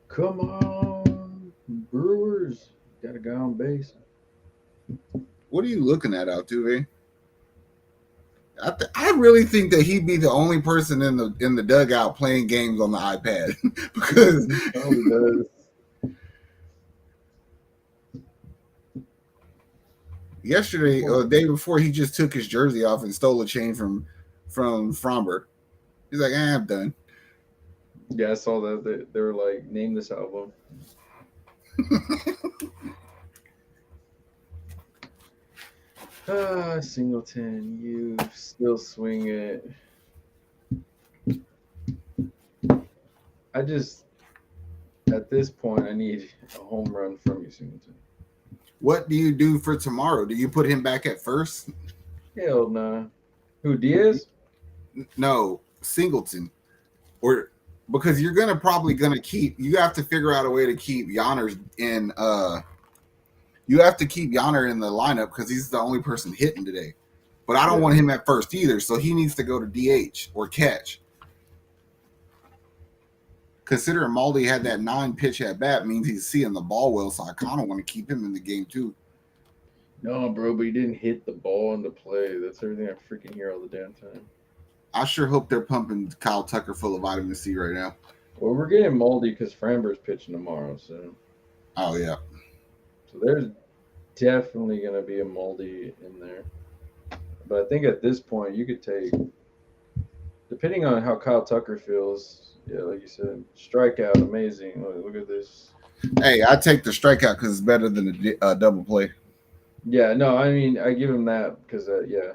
Come on, Brewers. Got a guy on base. What are you looking at, Altuve? I really think that he'd be the only person in the dugout playing games on the iPad because He probably does. yesterday or the day before he just took his jersey off and stole a chain from Fromber. He's like, I'm done. Yeah, I saw that. They were like, name this album. Singleton, you still swing it. I just, at this point, I need a home run from you, Singleton. What do you do for tomorrow? Do you put him back at first? Hell nah. Who, Diaz? No, Singleton. Or because you're probably gonna keep. You have to figure out a way to keep Yonner in. You have to keep Yonner in the lineup because he's the only person hitting today. But I don't want him at first either, so he needs to go to DH or catch. Considering Maldi had that 9-pitch at bat means he's seeing the ball well, so I kind of want to keep him in the game too. No, bro, but he didn't hit the ball in the play. That's everything I freaking hear all the damn time. I sure hope they're pumping Kyle Tucker full of vitamin C right now. Well, we're getting Maldi because Framber's pitching tomorrow, so. Oh yeah. So there's definitely going to be a Maldi in there. But I think at this point, you could take, depending on how Kyle Tucker feels, yeah, like you said, strikeout, amazing. Look at this. Hey, I take the strikeout because it's better than a double play. Yeah, no, I mean, I give him that because, yeah.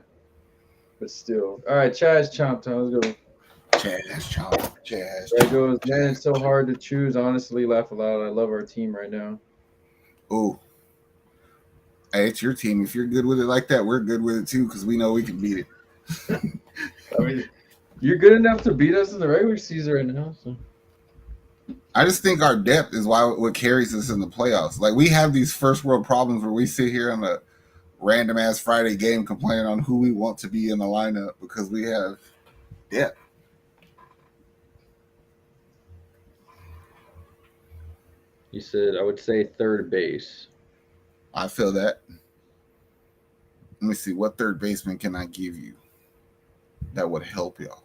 But still. All right, Chaz Chomp Time. Let's go. Chaz. There goes. Man, it's so hard to choose. Honestly, laugh aloud. I love our team right now. Ooh. Hey, it's your team. If you're good with it like that, we're good with it too because we know we can beat it. I mean, you're good enough to beat us in the regular season right now. So. I just think our depth is what carries us in the playoffs. Like we have these first world problems where we sit here on a random ass Friday game complaining on who we want to be in the lineup because we have depth. You said I would say third base. I feel that. Let me see. What third baseman can I give you that would help y'all?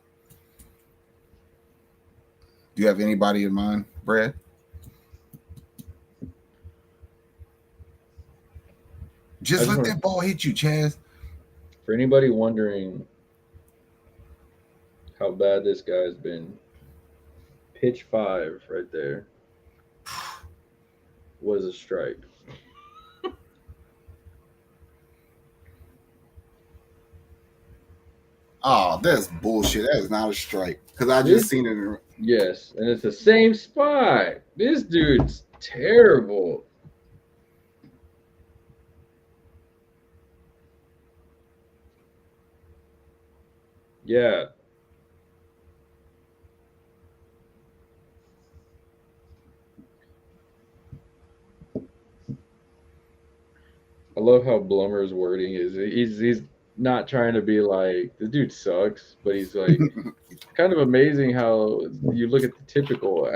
Do you have anybody in mind, Brad? Just let that ball hit you, Chaz. For anybody wondering how bad this guy's been, pitch 5 right there was a strike. Oh, that's bullshit. That is not a strike. Because I just seen it. Yes, and it's the same spot. This dude's terrible. Yeah. I love how Blummer's wording is. He's not trying to be like the dude sucks, but he's like kind of amazing how you look at the typical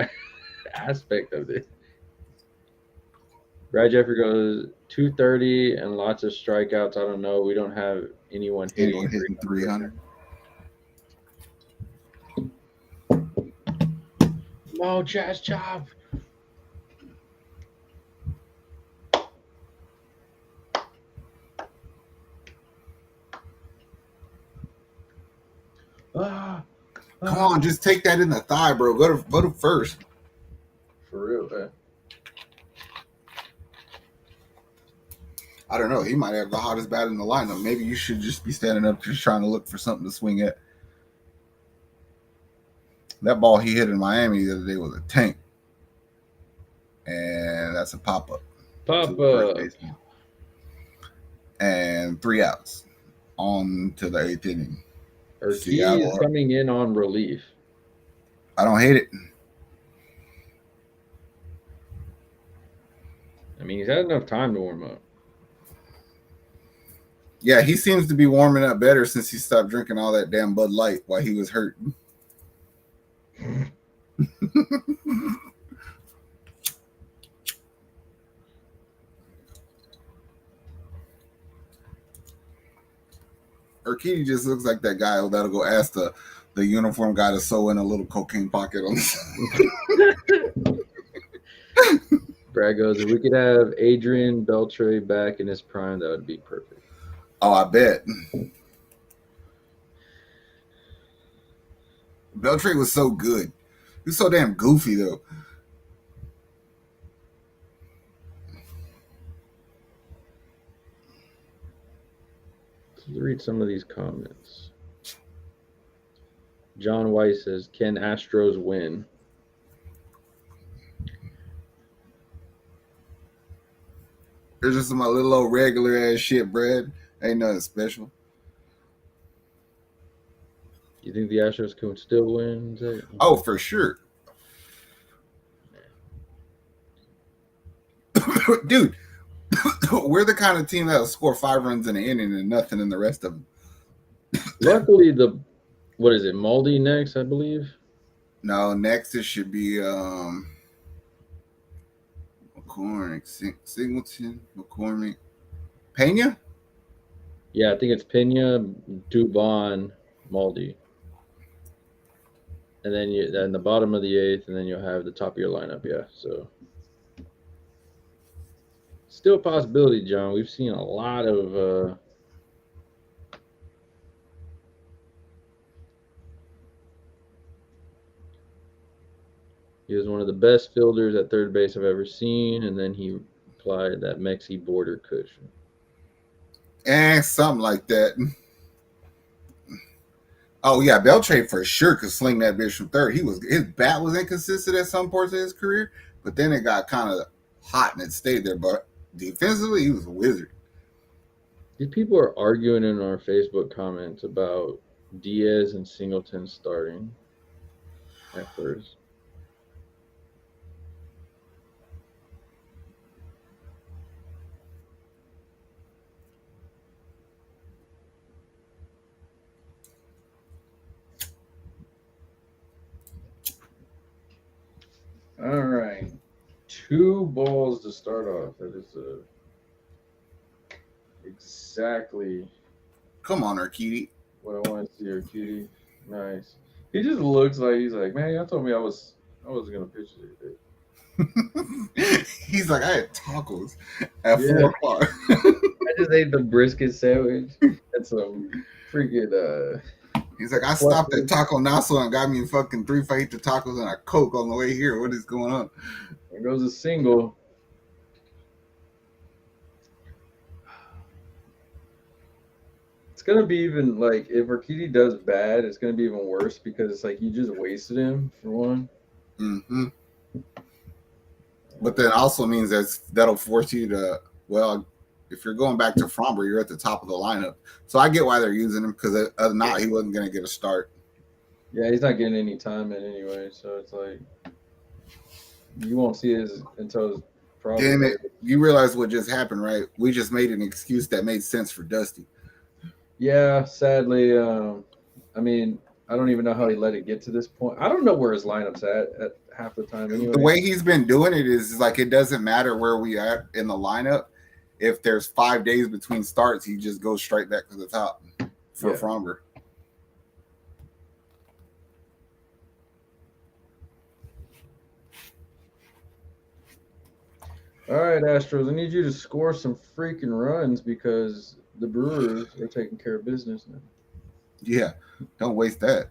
aspect of it. Brad Jeffrey goes 230 and lots of strikeouts. I don't know. We don't have anyone hitting Anyone hitting 300? Mo Jazz Chop. Ah, Come on, just take that in the thigh, bro. Go to first. For real, man. I don't know. He might have the hottest bat in the lineup. Maybe you should just be standing up, just trying to look for something to swing at. That ball he hit in Miami the other day was a tank, and that's a pop up. Pop First up. baseman. And 3 outs on to the 8th inning. Urquidy Seattle. is coming in on relief. I don't hate it. I mean, he's had enough time to warm up. Yeah, he seems to be warming up better since he stopped drinking all that damn Bud Light while he was hurt. Urquidy just looks like that guy that'll go ask the uniform guy to sew in a little cocaine pocket on the side. Brad goes, if we could have Adrian Beltre back in his prime, that would be perfect. Oh, I bet. Beltre was so good. He was so damn goofy, though. Let's read some of these comments. John White says, can Astros win? It's just my little old regular ass shit, Brad. Ain't nothing special. You think the Astros can still win? Zach? Oh, for sure. Dude, we're the kind of team that'll score 5 runs in an inning and nothing in the rest of them. Luckily, what is it, Maldi next, I believe? No, next it should be McCormick, Singleton, McCormick, Pena? Yeah, I think it's Pena, Dubon, Maldi. And then the bottom of the 8th, and then you'll have the top of your lineup, yeah. So still a possibility, John. We've seen a lot of he was one of the best fielders at third base I've ever seen, and then he applied that Mexi border cushion. Something like that. Oh yeah, Beltre for sure could sling that bitch from third. His bat was inconsistent at some parts of his career, but then it got kind of hot and it stayed there. But defensively, he was a wizard. These people are arguing in our Facebook comments about Diaz and Singleton starting at first. All right. 2 balls to start off. That is exactly. Come on, Urquidy. What I want to see, Urquidy. Nice. He just looks like he's like, man, y'all told me I wasn't gonna pitch today. He's like, I had tacos at 4 o'clock. I just ate the brisket sandwich and some freaking He's like, I stopped at Taco Nassau and got me fucking 3 fajita tacos and a Coke on the way here. What is going on? There goes a single. It's gonna be even like if Urquidy does bad, it's gonna be even worse because it's like you just wasted him for one. Mm-hmm. But that also means that'll force you to, well, if you're going back to Fromber, you're at the top of the lineup. So I get why they're using him because other than not, he wasn't going to get a start. Yeah, he's not getting any time in anyway, so it's like you won't see his until his problem. Damn it. You realize what just happened, right? We just made an excuse that made sense for Dusty. Yeah, sadly, I mean, I don't even know how he let it get to this point. I don't know where his lineup's half the time The anyway. way he's been doing it is like it doesn't matter where we are in the lineup. If there's 5 days between starts, he just goes straight back to the top for Yeah. Fromber. All right, Astros, I need you to score some freaking runs because the Brewers are taking care of business now. Yeah, don't waste that.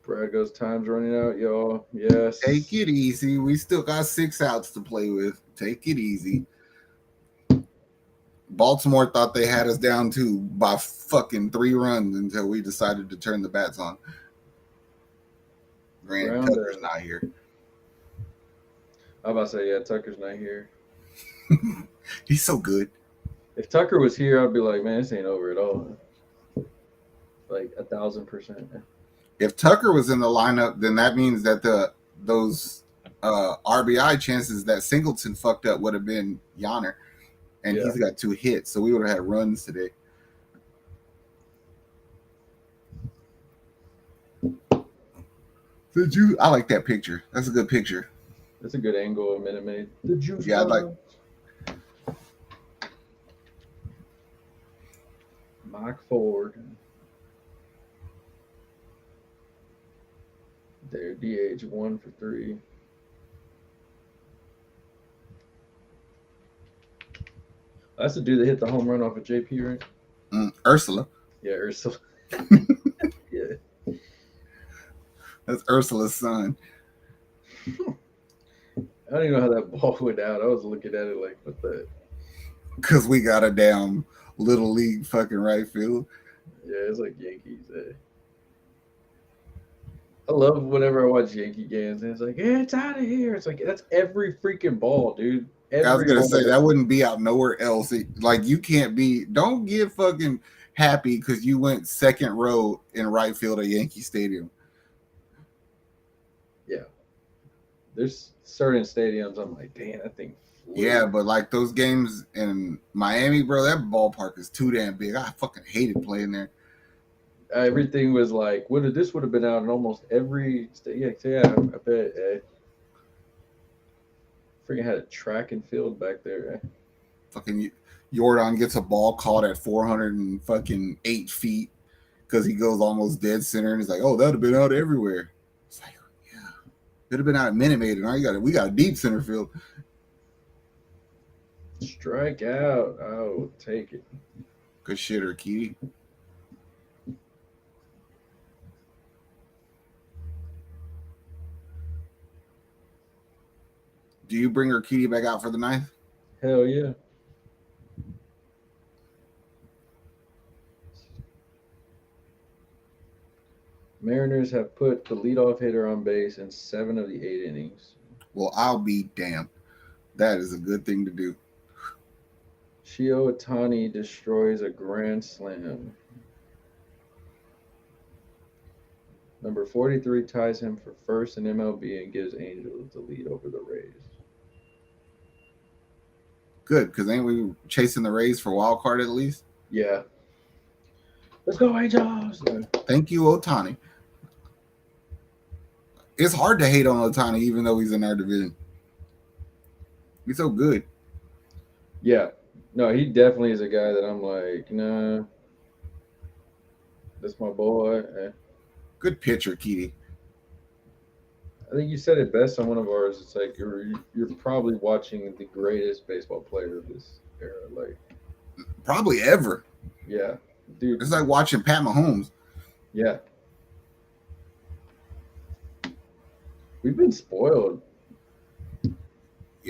Brad goes, time's running out, y'all. Yes. Take it easy. We still got 6 outs to play with. Take it easy. Baltimore thought they had us down too by fucking 3 runs until we decided to turn the bats on. Grant Tucker's not here. I'm about to say, yeah, Tucker's not here. He's so good. If Tucker was here, I'd be like, man, this ain't over at all. Like 1,000%. If Tucker was in the lineup, then that means that those RBI chances that Singleton fucked up would have been Yonner, and he's got 2 hits, so we would have had runs today. I like that picture. That's a good picture. That's a good angle a minute made. The juice. Yeah, I'd like. Mike Ford. There, DH 1 for 3. That's the dude that hit the home run off of JP, right? Ursula. Yeah, Ursula. Yeah. That's Ursula's son. I don't even know how that ball went out. I was looking at it like, what the? Because we got a damn little league fucking right field. Yeah, it's like Yankees. I love whenever I watch Yankee games and it's like, yeah, it's out of here. It's like, that's every freaking ball, dude. I was going to say, that wouldn't be out nowhere else. Like, you can't be, don't get fucking happy because you went second row in right field at Yankee Stadium. Yeah. There's certain stadiums I'm like, damn, that thing flew. Yeah, but like those games in Miami, bro, that ballpark is too damn big. I fucking hated playing there. Everything was like, this would have been out in almost every state. Yeah, I bet. Freaking had a track and field back there. Fucking Jordan gets a ball caught at 408 feet because he goes almost dead center and he's like, oh, that'd have been out everywhere. It's like, yeah, it'd have been out at Minute Maid. And we got a deep center field. Strike out. Oh, take it. Good shitter, Kitty. Do you bring Urquidy back out for the 9th? Hell yeah. Mariners have put the leadoff hitter on base in 7 of the 8 innings. Well, I'll be damned. That is a good thing to do. Shohei Ohtani destroys a grand slam. Number 43 ties him for first in MLB and gives Angels the lead over the Rays. Good, because ain't we chasing the Rays for wild card at least? Yeah. Let's go, Angels! Thank you, Ohtani. It's hard to hate on Ohtani even though he's in our division. He's so good. Yeah. No, he definitely is a guy that I'm like, nah, that's my boy. Good pitcher, Kitty. I think you said it best on one of ours. It's like you're probably watching the greatest baseball player of this era. Like, probably ever. Yeah, dude. It's like watching Pat Mahomes. Yeah. We've been spoiled.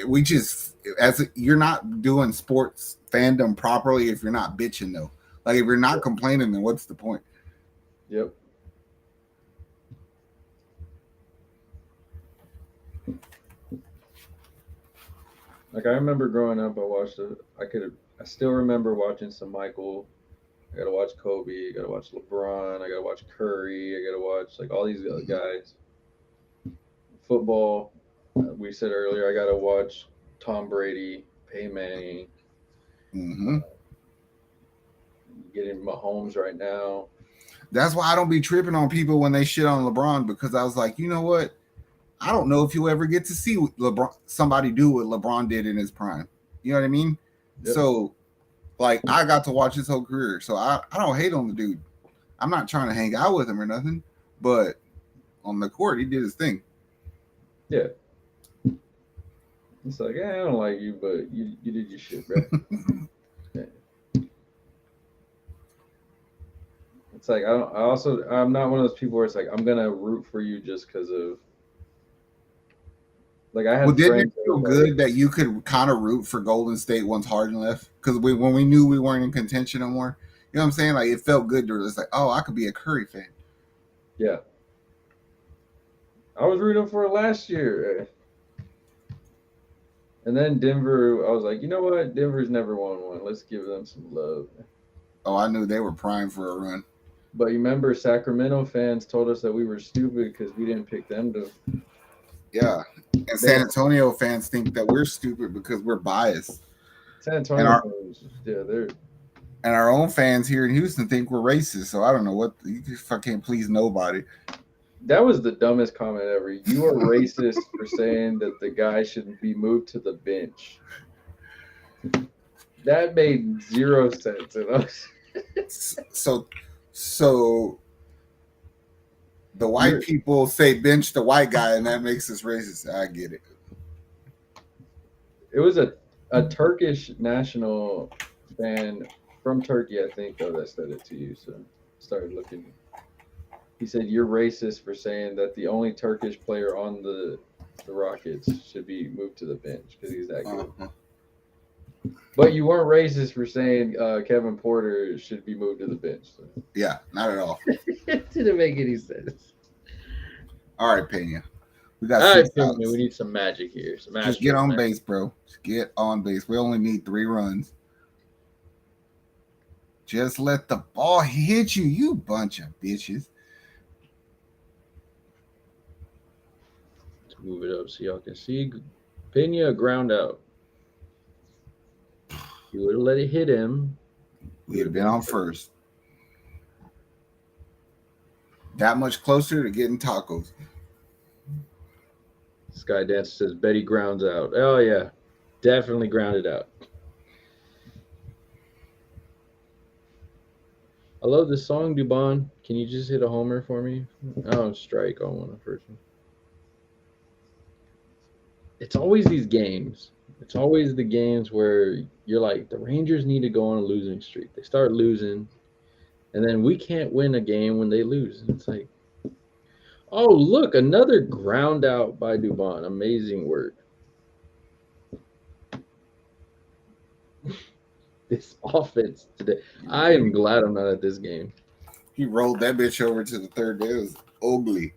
We just, you're not doing sports fandom properly if you're not bitching though. Like if you're not complaining, then what's the point? Yep. Like I remember growing up, I still remember watching some Michael. I gotta watch Kobe. I gotta watch LeBron. I gotta watch Curry. I gotta watch like all these other guys. Football. We said earlier, I gotta watch Tom Brady, Peyton Manning. Mm-hmm. Getting Mahomes right now. That's why I don't be tripping on people when they shit on LeBron, because I was like, you know what? I don't know if you'll ever get to see what somebody do what LeBron did in his prime. You know what I mean? Yep. So, like, I got to watch his whole career, so I don't hate on the dude. I'm not trying to hang out with him or nothing, but on the court, he did his thing. Yeah. It's like, I don't like you, but you did your shit, bro. It's like I'm not one of those people where it's like I'm gonna root for you just because of like I had Well, didn't it friends that feel were good like, that you could kind of root for Golden State once Harden left? Because when we knew we weren't in contention no more, you know what I'm saying? Like, it felt good to it's like, oh, I could be a Curry fan. yeah. I was rooting for it last year. And then Denver, I was like, you know what? Denver's never won one. Let's give them some love. Oh, I knew they were primed for a run. But you remember Sacramento fans told us that we were stupid because we didn't pick them to. Yeah. And San Antonio fans think that we're stupid because we're biased. San Antonio fans, yeah, they're. And our own fans here in Houston think we're racist. So I don't know what you just fucking please nobody. That was the dumbest comment ever. You are racist for saying that the guy should be moved to the bench. That made zero sense. So the white people say bench the white guy, and that makes us racist. I get it. It was a Turkish national fan from Turkey, I think, though, that said it to you. So started looking. He said you're racist for saying that the only Turkish player on the Rockets should be moved to the bench because he's that good. Uh-huh. But you weren't racist for saying Kevin Porter should be moved to the bench. So. Yeah, not at all. It didn't make any sense. All right, Pena. We got. All right, Pena. We need some magic here. Some Just get on base, bro. Just get on base. We only need 3 runs. Just let the ball hit you, you bunch of bitches. Let's move it up so y'all can see. Pena ground out. He would have let it hit him. We'd have been on first. That much closer to getting tacos. Sky Dancer says Betty grounds out. Oh yeah, definitely grounded out. I love this song, Dubon. Can you just hit a homer for me? Oh, strike on one of the first one. It's always these games. It's always the games where you're like, the Rangers need to go on a losing streak. They start losing, and then we can't win a game when they lose. And it's like, oh, look, another ground out by Dubon. Amazing work. This offense today. I am glad I'm not at this game. He rolled that bitch over to the third day. It was ugly.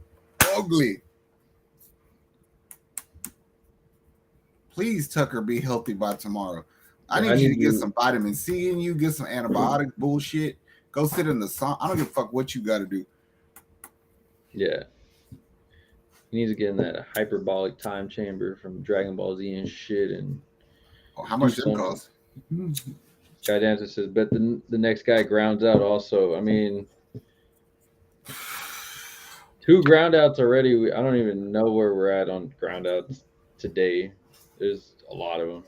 Ugly. Please, Tucker, be healthy by tomorrow. I need you to get some vitamin C in you, get some antibiotic bullshit. Go sit in the sun. I don't give a fuck what you got to do. Yeah. He needs to get in that hyperbolic time chamber from Dragon Ball Z and shit. And how much does it cost? Sky Dancer says, bet the next guy grounds out also. I mean, 2 ground outs already. I don't even know where we're at on ground outs today. There's a lot of them.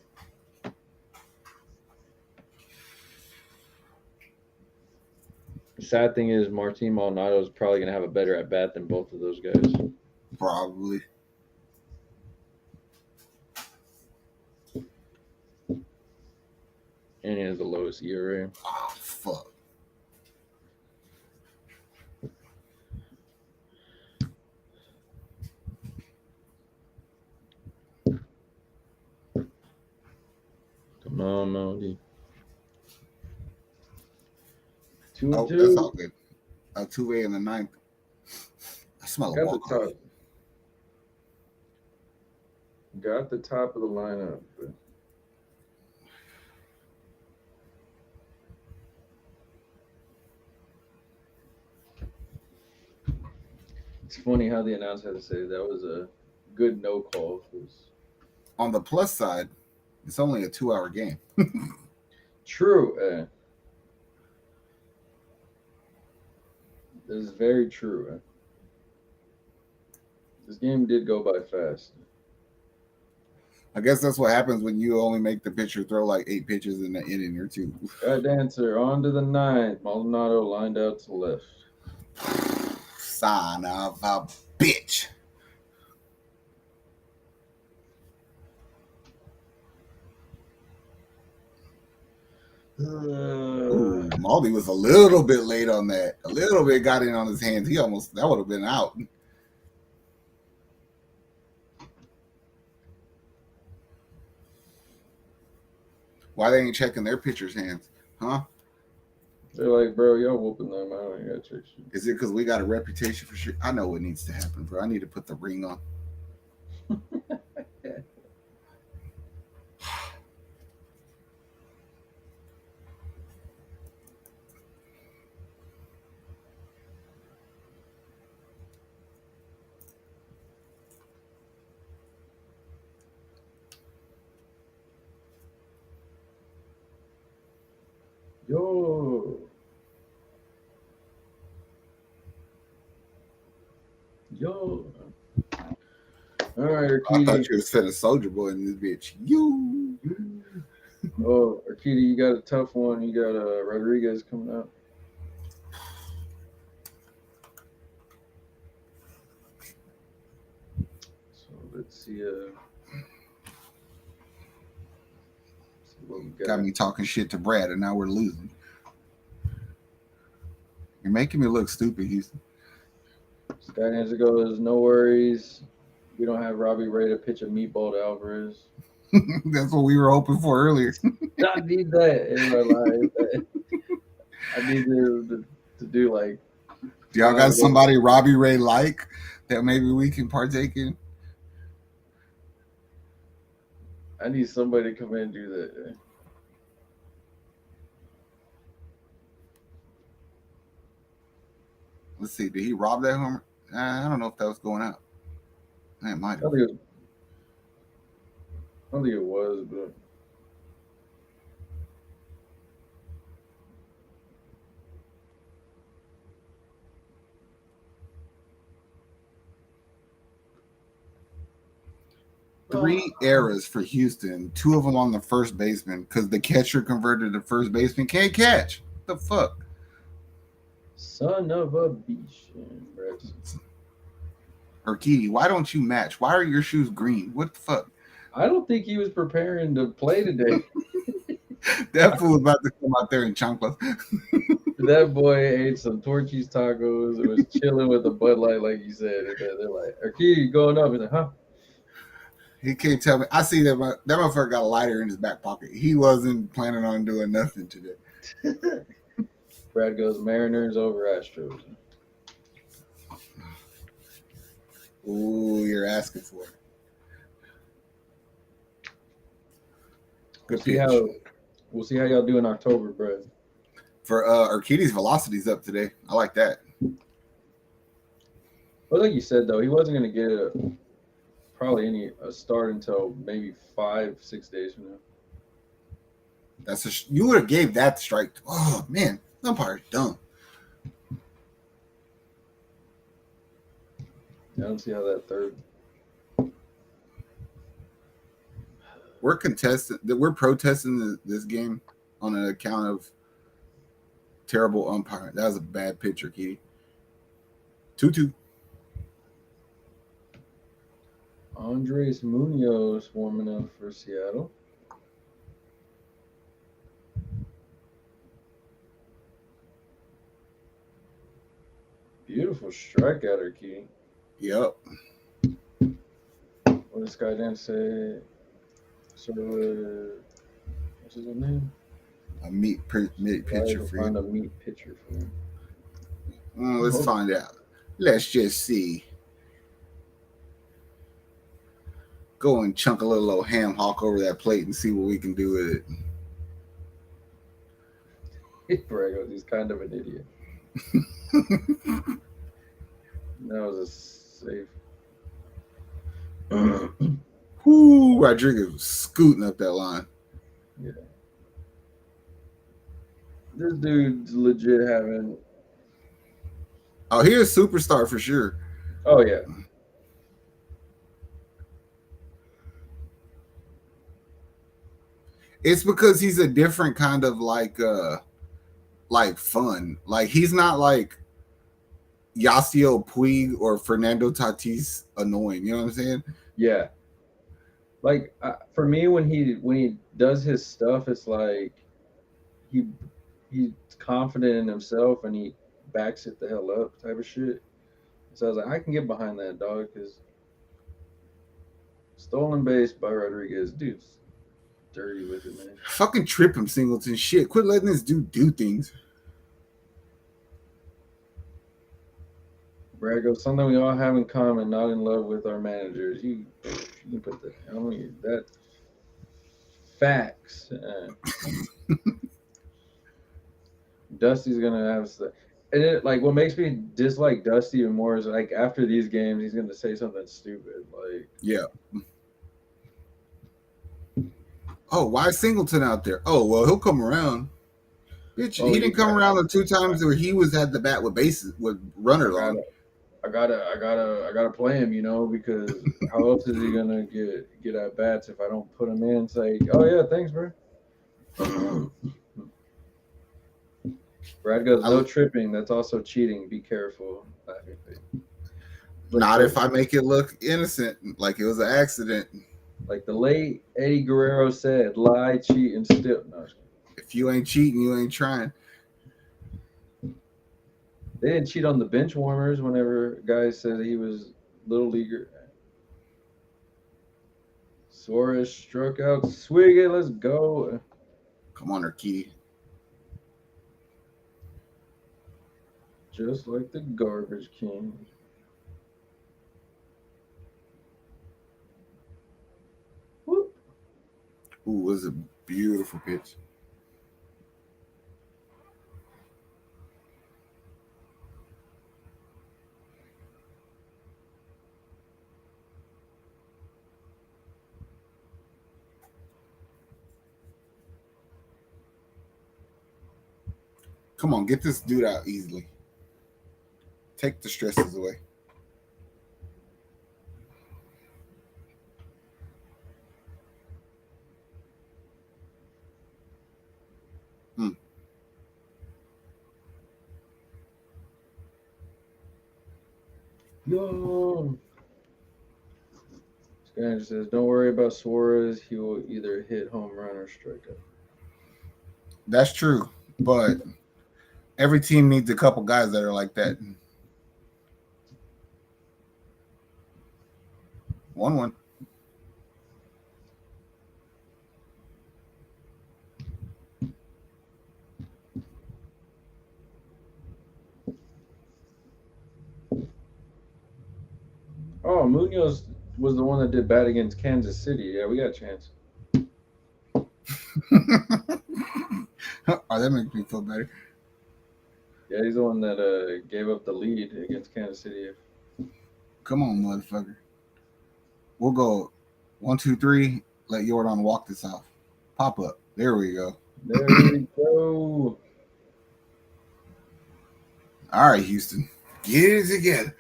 The sad thing is Martin Maldonado is probably going to have a better at bat than both of those guys. Probably. And he has the lowest ERA. Oh, fuck. Come on, Melody. 2-2. Oh, that's all good. 2-8 in the 9th. I smell a walk. Got the top of the lineup. But... It's funny how the announcer had to say that was a good no call. On the plus side, it's only a 2-hour game. True. This is very true. This game did go by fast. I guess that's what happens when you only make the pitcher throw like 8 pitches in the inning or two. Right dancer on to the ninth. Maldonado lined out to left. Son of a bitch. Ooh, Maldi was a little bit late on that. A little bit got in on his hands. That would have been out. Why they ain't checking their pitcher's hands? Huh? They're like, bro, y'all whooping them. I don't got check shit. Is it because we got a reputation for sure? I know what needs to happen, bro. I need to put the ring on. Yo. All right, I thought Arcady. you was finna Soldier Boy in this bitch. You. Oh, Arcady, you got a tough one. You got Rodriguez coming up. So let's see. What we Got me talking shit to Brad, and now we're losing. You're making me look stupid, Houston. Sky Dancer goes, no worries. We don't have Robbie Ray to pitch a meatball to Alvarez. That's what we were hoping for earlier. I need that in my life. I need to do like. Do y'all got somebody Robbie Ray like that maybe we can partake in? I need somebody to come in and do that. Let's see. Did he rob that homer? I don't know if that was going out. It might I have. don't think it was, but. Three errors for Houston. 2 of them on the first baseman because the catcher converted to first baseman. Can't catch. What the fuck? Son of a bitch. Urquidy, why don't you match? Why are your shoes green? What the fuck? I don't think he was preparing to play today. That fool was about to come out there in chanclas. That boy ate some Torchy's tacos and was chilling with a Bud Light, like you said. And they're like, Arcady, going up. He's like, huh? He can't tell me. I see that motherfucker got a lighter in his back pocket. He wasn't planning on doing nothing today. Brad goes, Mariners over Astros. Ooh, you're asking for it. Good pitch. We'll see how y'all do in October, Brad. For Urquidy's velocity's up today. I like that. But like you said, though, he wasn't going to get probably a start until maybe 5-6 days from now. You would have gave that strike. Oh man, umpire's dumb. I don't see how that third. We're protesting this game on an account of terrible umpiring. That was a bad pitcher, Kitty. 2-2. Andres Munoz warming up for Seattle. Beautiful strikeout, Arcady. Yep. What does Sky Dan say? Sort of what's his name? A meat pitcher for find you. a meat pitcher for him. Let's find out. Let's just see. Go and chunk a little old ham hock over that plate and see what we can do with it. Brago, he's kind of an idiot. That was a safe. Whoo, Rodriguez was scooting up that line. Yeah. This dude's legit having Oh, he is a superstar for sure. Oh yeah, It's because he's a different kind of like fun. Like he's not like Yasiel Puig or Fernando Tatis annoying. You know what I'm saying? yeah. Like for me, when he does his stuff, it's like he he's confident in himself and he backs it the hell up type of shit. So I was like, I can get behind that dog because stolen base by Rodriguez, dude's dirty with it, man. Fucking trip him, Singleton. Shit, quit letting this dude do things. Brad goes, something we all have in common, not in love with our managers. You can put that. I mean, that facts. Dusty's gonna have stuff. And it like what makes me dislike Dusty even more is like after these games he's gonna say something stupid. Like Yeah. Oh, why is Singleton out there? Oh, well, he'll come around. Bitch, oh he you didn't come got around the two times where he was at the bat with bases with I runners on. gotta I gotta play him, because how else is he gonna get at bats if I don't put him in? It's like, oh yeah, thanks, bro. Brad goes, no tripping. That's also cheating. Be careful. Laughing face. Not if I make it look innocent, like it was an accident. Like the late Eddie Guerrero said, lie, cheat, and steal. No, If you ain't cheating, you ain't trying. they didn't cheat on the bench warmers whenever guys said he was little leaguer. Suarez struck out. Swig it. Let's go. Come on, Urquidy. Just like the garbage king. Whoop. Ooh, was a beautiful pitch. Come on, get this dude out easily. Take the stresses away. Hmm. Yo. Skyner says, don't worry about Suarez. He will either hit home run or strike out. That's true, but every team needs a couple guys that are like that. 1-1. Oh, Munoz was the one that did bad against Kansas City. Yeah, we got a chance. Oh, that makes me feel better. Yeah, he's the one that gave up the lead against Kansas City. Come on, motherfucker. We'll go 1, 2, 3. Let Jordan walk this off. Pop up. There we go. There we go. All right, Houston. Get it together.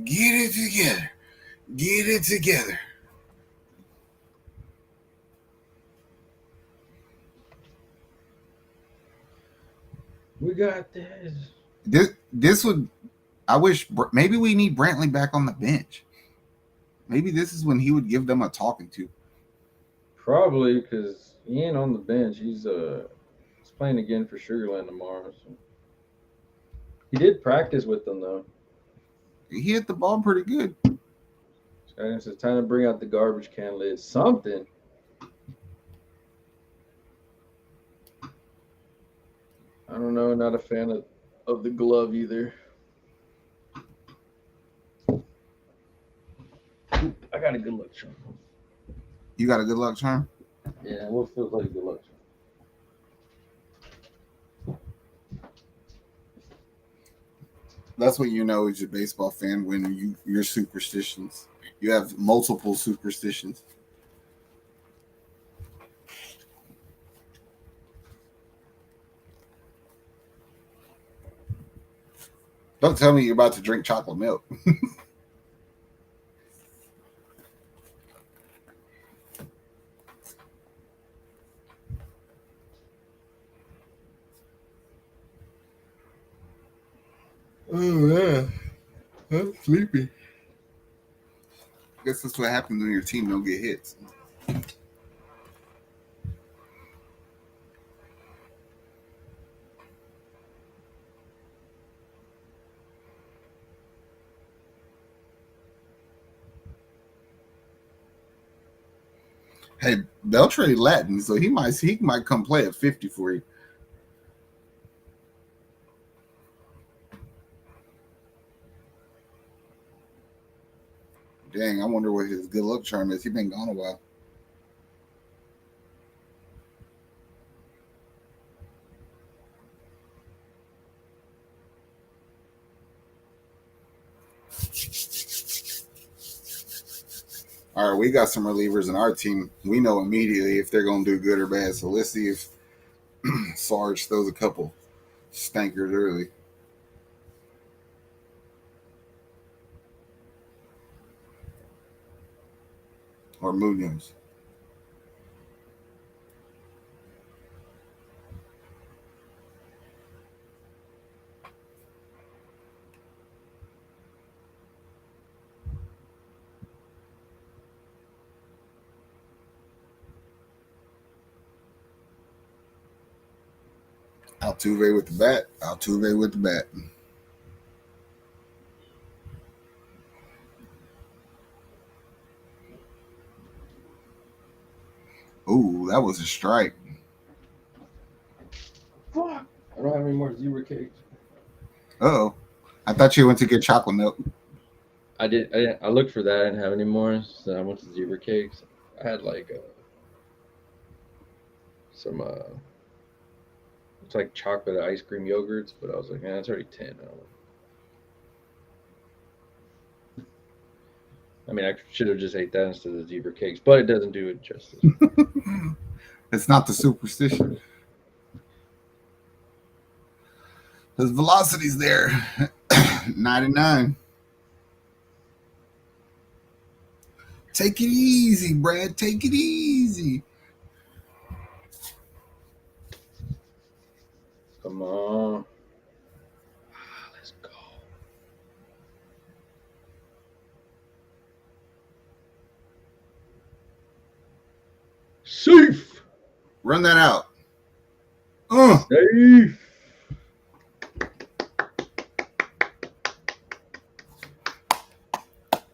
Get it together. Get it together. We got this. This would. I wish maybe we need Brantley back on the bench. Maybe this is when he would give them a talking to. Probably because he ain't on the bench. He's playing again for Sugarland tomorrow. So. He did practice with them though. He hit the ball pretty good. Skyrim says time to bring out the garbage can lid. Something. I don't know. Not a fan of the glove either. I got a good luck charm. You got a good luck charm? Yeah, what feels like a good luck charm? That's what you know as a baseball fan when your superstitions. You have multiple superstitions. Don't tell me you're about to drink chocolate milk. Oh yeah, I'm sleepy. I guess that's what happens when your team don't get hits. Hey, they'll trade Latin, so he might come play at 50 for you. Dang, I wonder what his good luck charm is. He's been gone a while. All right, we got some relievers in our team. We know immediately if they're going to do good or bad. So let's see if Sarge throws a couple stankers early. Or Munoz. Altuve with the bat. Altuve with the bat. Ooh, that was a strike. Fuck. I don't have any more zebra cakes. Oh, I thought you went to get chocolate milk. I looked for that. I didn't have any more, so I went to zebra cakes. I had like some it's like chocolate ice cream yogurts, but I was like, that's already 10. I mean, I should have just ate that instead of zebra cakes, but it doesn't do it justice. It's not the superstition. His velocity's there. 99. Take it easy, Brad. Take it easy. Come on. Let's go. Safe. Run that out. Safe.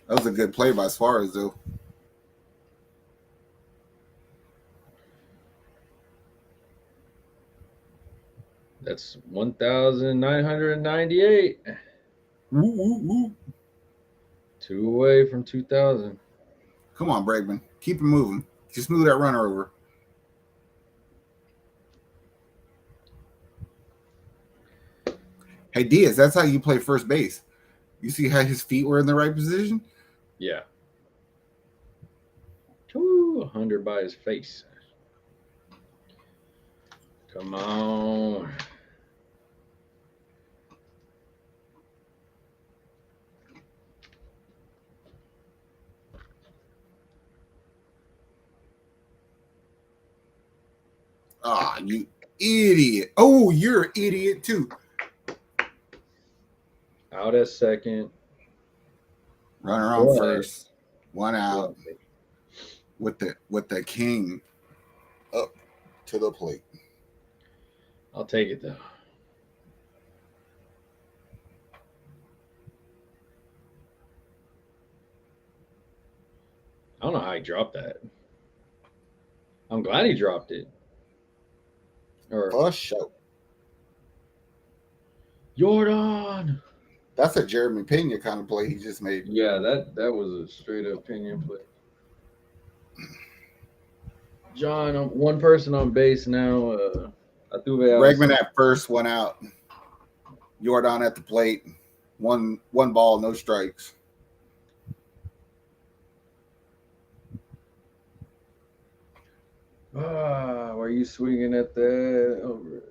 That was a good play by Suarez, though. That's 1,998. Woo, woo, woo. 2 away from 2,000. Come on, Bregman. Keep it moving. Just move that runner over. Hey, Diaz, that's how you play first base. You see how his feet were in the right position? Yeah. 100 by his face. Come on. Ah, you idiot. Oh, you're an idiot, too. Out at second. Runner on What? first. One out. With the king up to the plate. I'll take it, though. I don't know how he dropped that. I'm glad he dropped it. Or For sure. Jordan. That's a Jeremy Pena kind of play he just made. Yeah, that was a straight up opinion play. John, one person on base now. Bregman at first, one out. Jordan at the plate. One ball, no strikes. Why are you swinging at that? Over.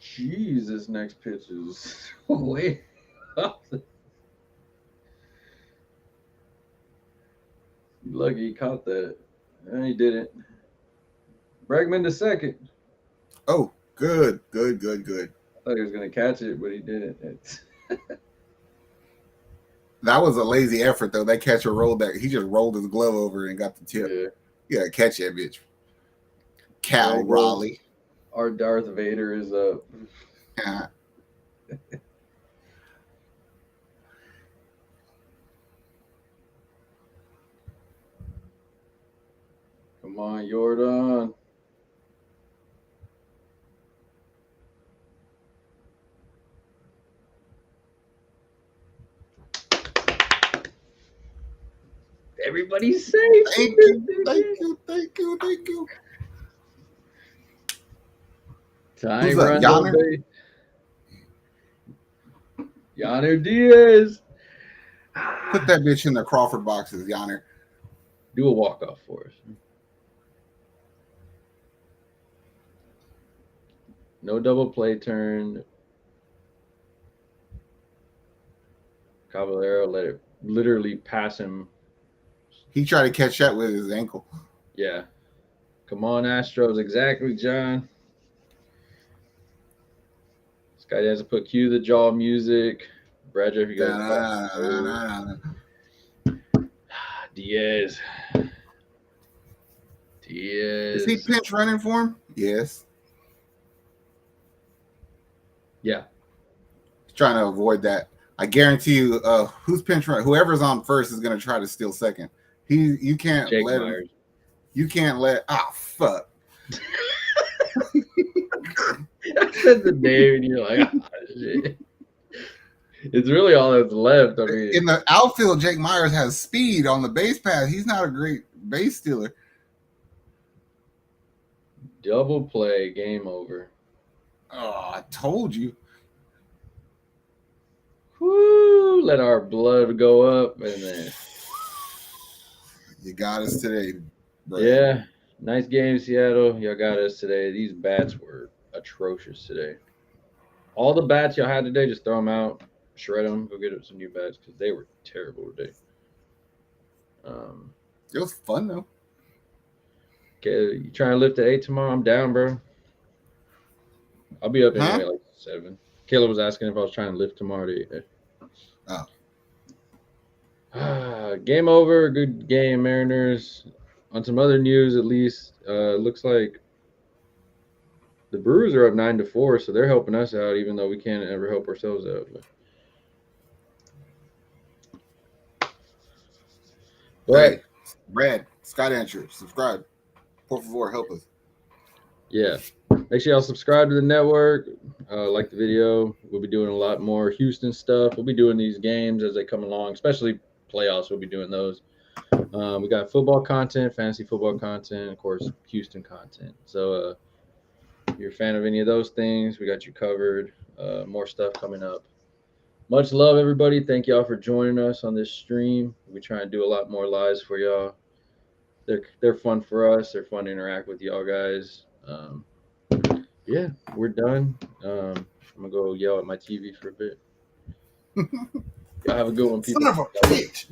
Jesus. believes this next pitch is way up. Lucky he caught that. And he didn't. Bregman to second. Oh, good. I thought he was going to catch it, but he didn't. That was a lazy effort, though. That catcher rolled that. He just rolled his glove over and got the tip. Yeah. You gotta catch that bitch. Cal There he goes. Raleigh. Our Darth Vader is up. Yeah. Come on, Jordan. Everybody's safe. Thank you. Ty Who's that, Rondo, Yonner? baby. Yonner Diaz. Put that bitch in the Crawford boxes, Yonner. Do a walk-off for us. No double play turn. Caballero let it literally pass him. He tried to catch that with his ankle. Yeah. Come on, Astros. Exactly, John. This guy has to put cue the jaw music. Bradger, if you guys. Diaz. Is he pinch running for him? Yes. Yeah. He's trying to avoid that. I guarantee you, who's pinch running? Whoever's on first is going to try to steal second. You can't Jake let Myers. him. You can't let. Fuck. I said the name, and you're like, shit. It's really all that's left. I mean, In the outfield, Jake Myers has speed on the base pass. He's not a great base stealer. double play, game over. Oh, I told you. Woo! Let our blood go up, and then You got us today, bro. yeah, nice game, Seattle. Y'all got us today. These bats were atrocious today. All the bats y'all had today, just throw them out, shred them, go get some new bats because they were terrible today. It was fun though. Okay, you trying to lift at 8 tomorrow? I'm down, bro. I'll be up Huh? anyway, like 7. Caleb was asking if I was trying to lift tomorrow to 8. Oh. Game over. Good game, Mariners. On some other news, at least, looks like the Brewers are up 9-4, so they're helping us out, even though we can't ever help ourselves out. But Hey, Brad, Scott Answer, subscribe. Por favor, help us. yeah, make sure y'all subscribe to the network. Like the video. We'll be doing a lot more Houston stuff. We'll be doing these games as they come along, especially playoffs. We'll be doing those. We got football content, fantasy football content, of course, Houston content. So if you're a fan of any of those things, we got you covered. More stuff coming up. Much love, everybody. Thank y'all for joining us on this stream. We try and do a lot more lives for y'all. They're fun for us. They're fun to interact with y'all guys. Yeah, we're done. I'm gonna go yell at my TV for a bit. Y'all have a good one, people. Son of a bitch.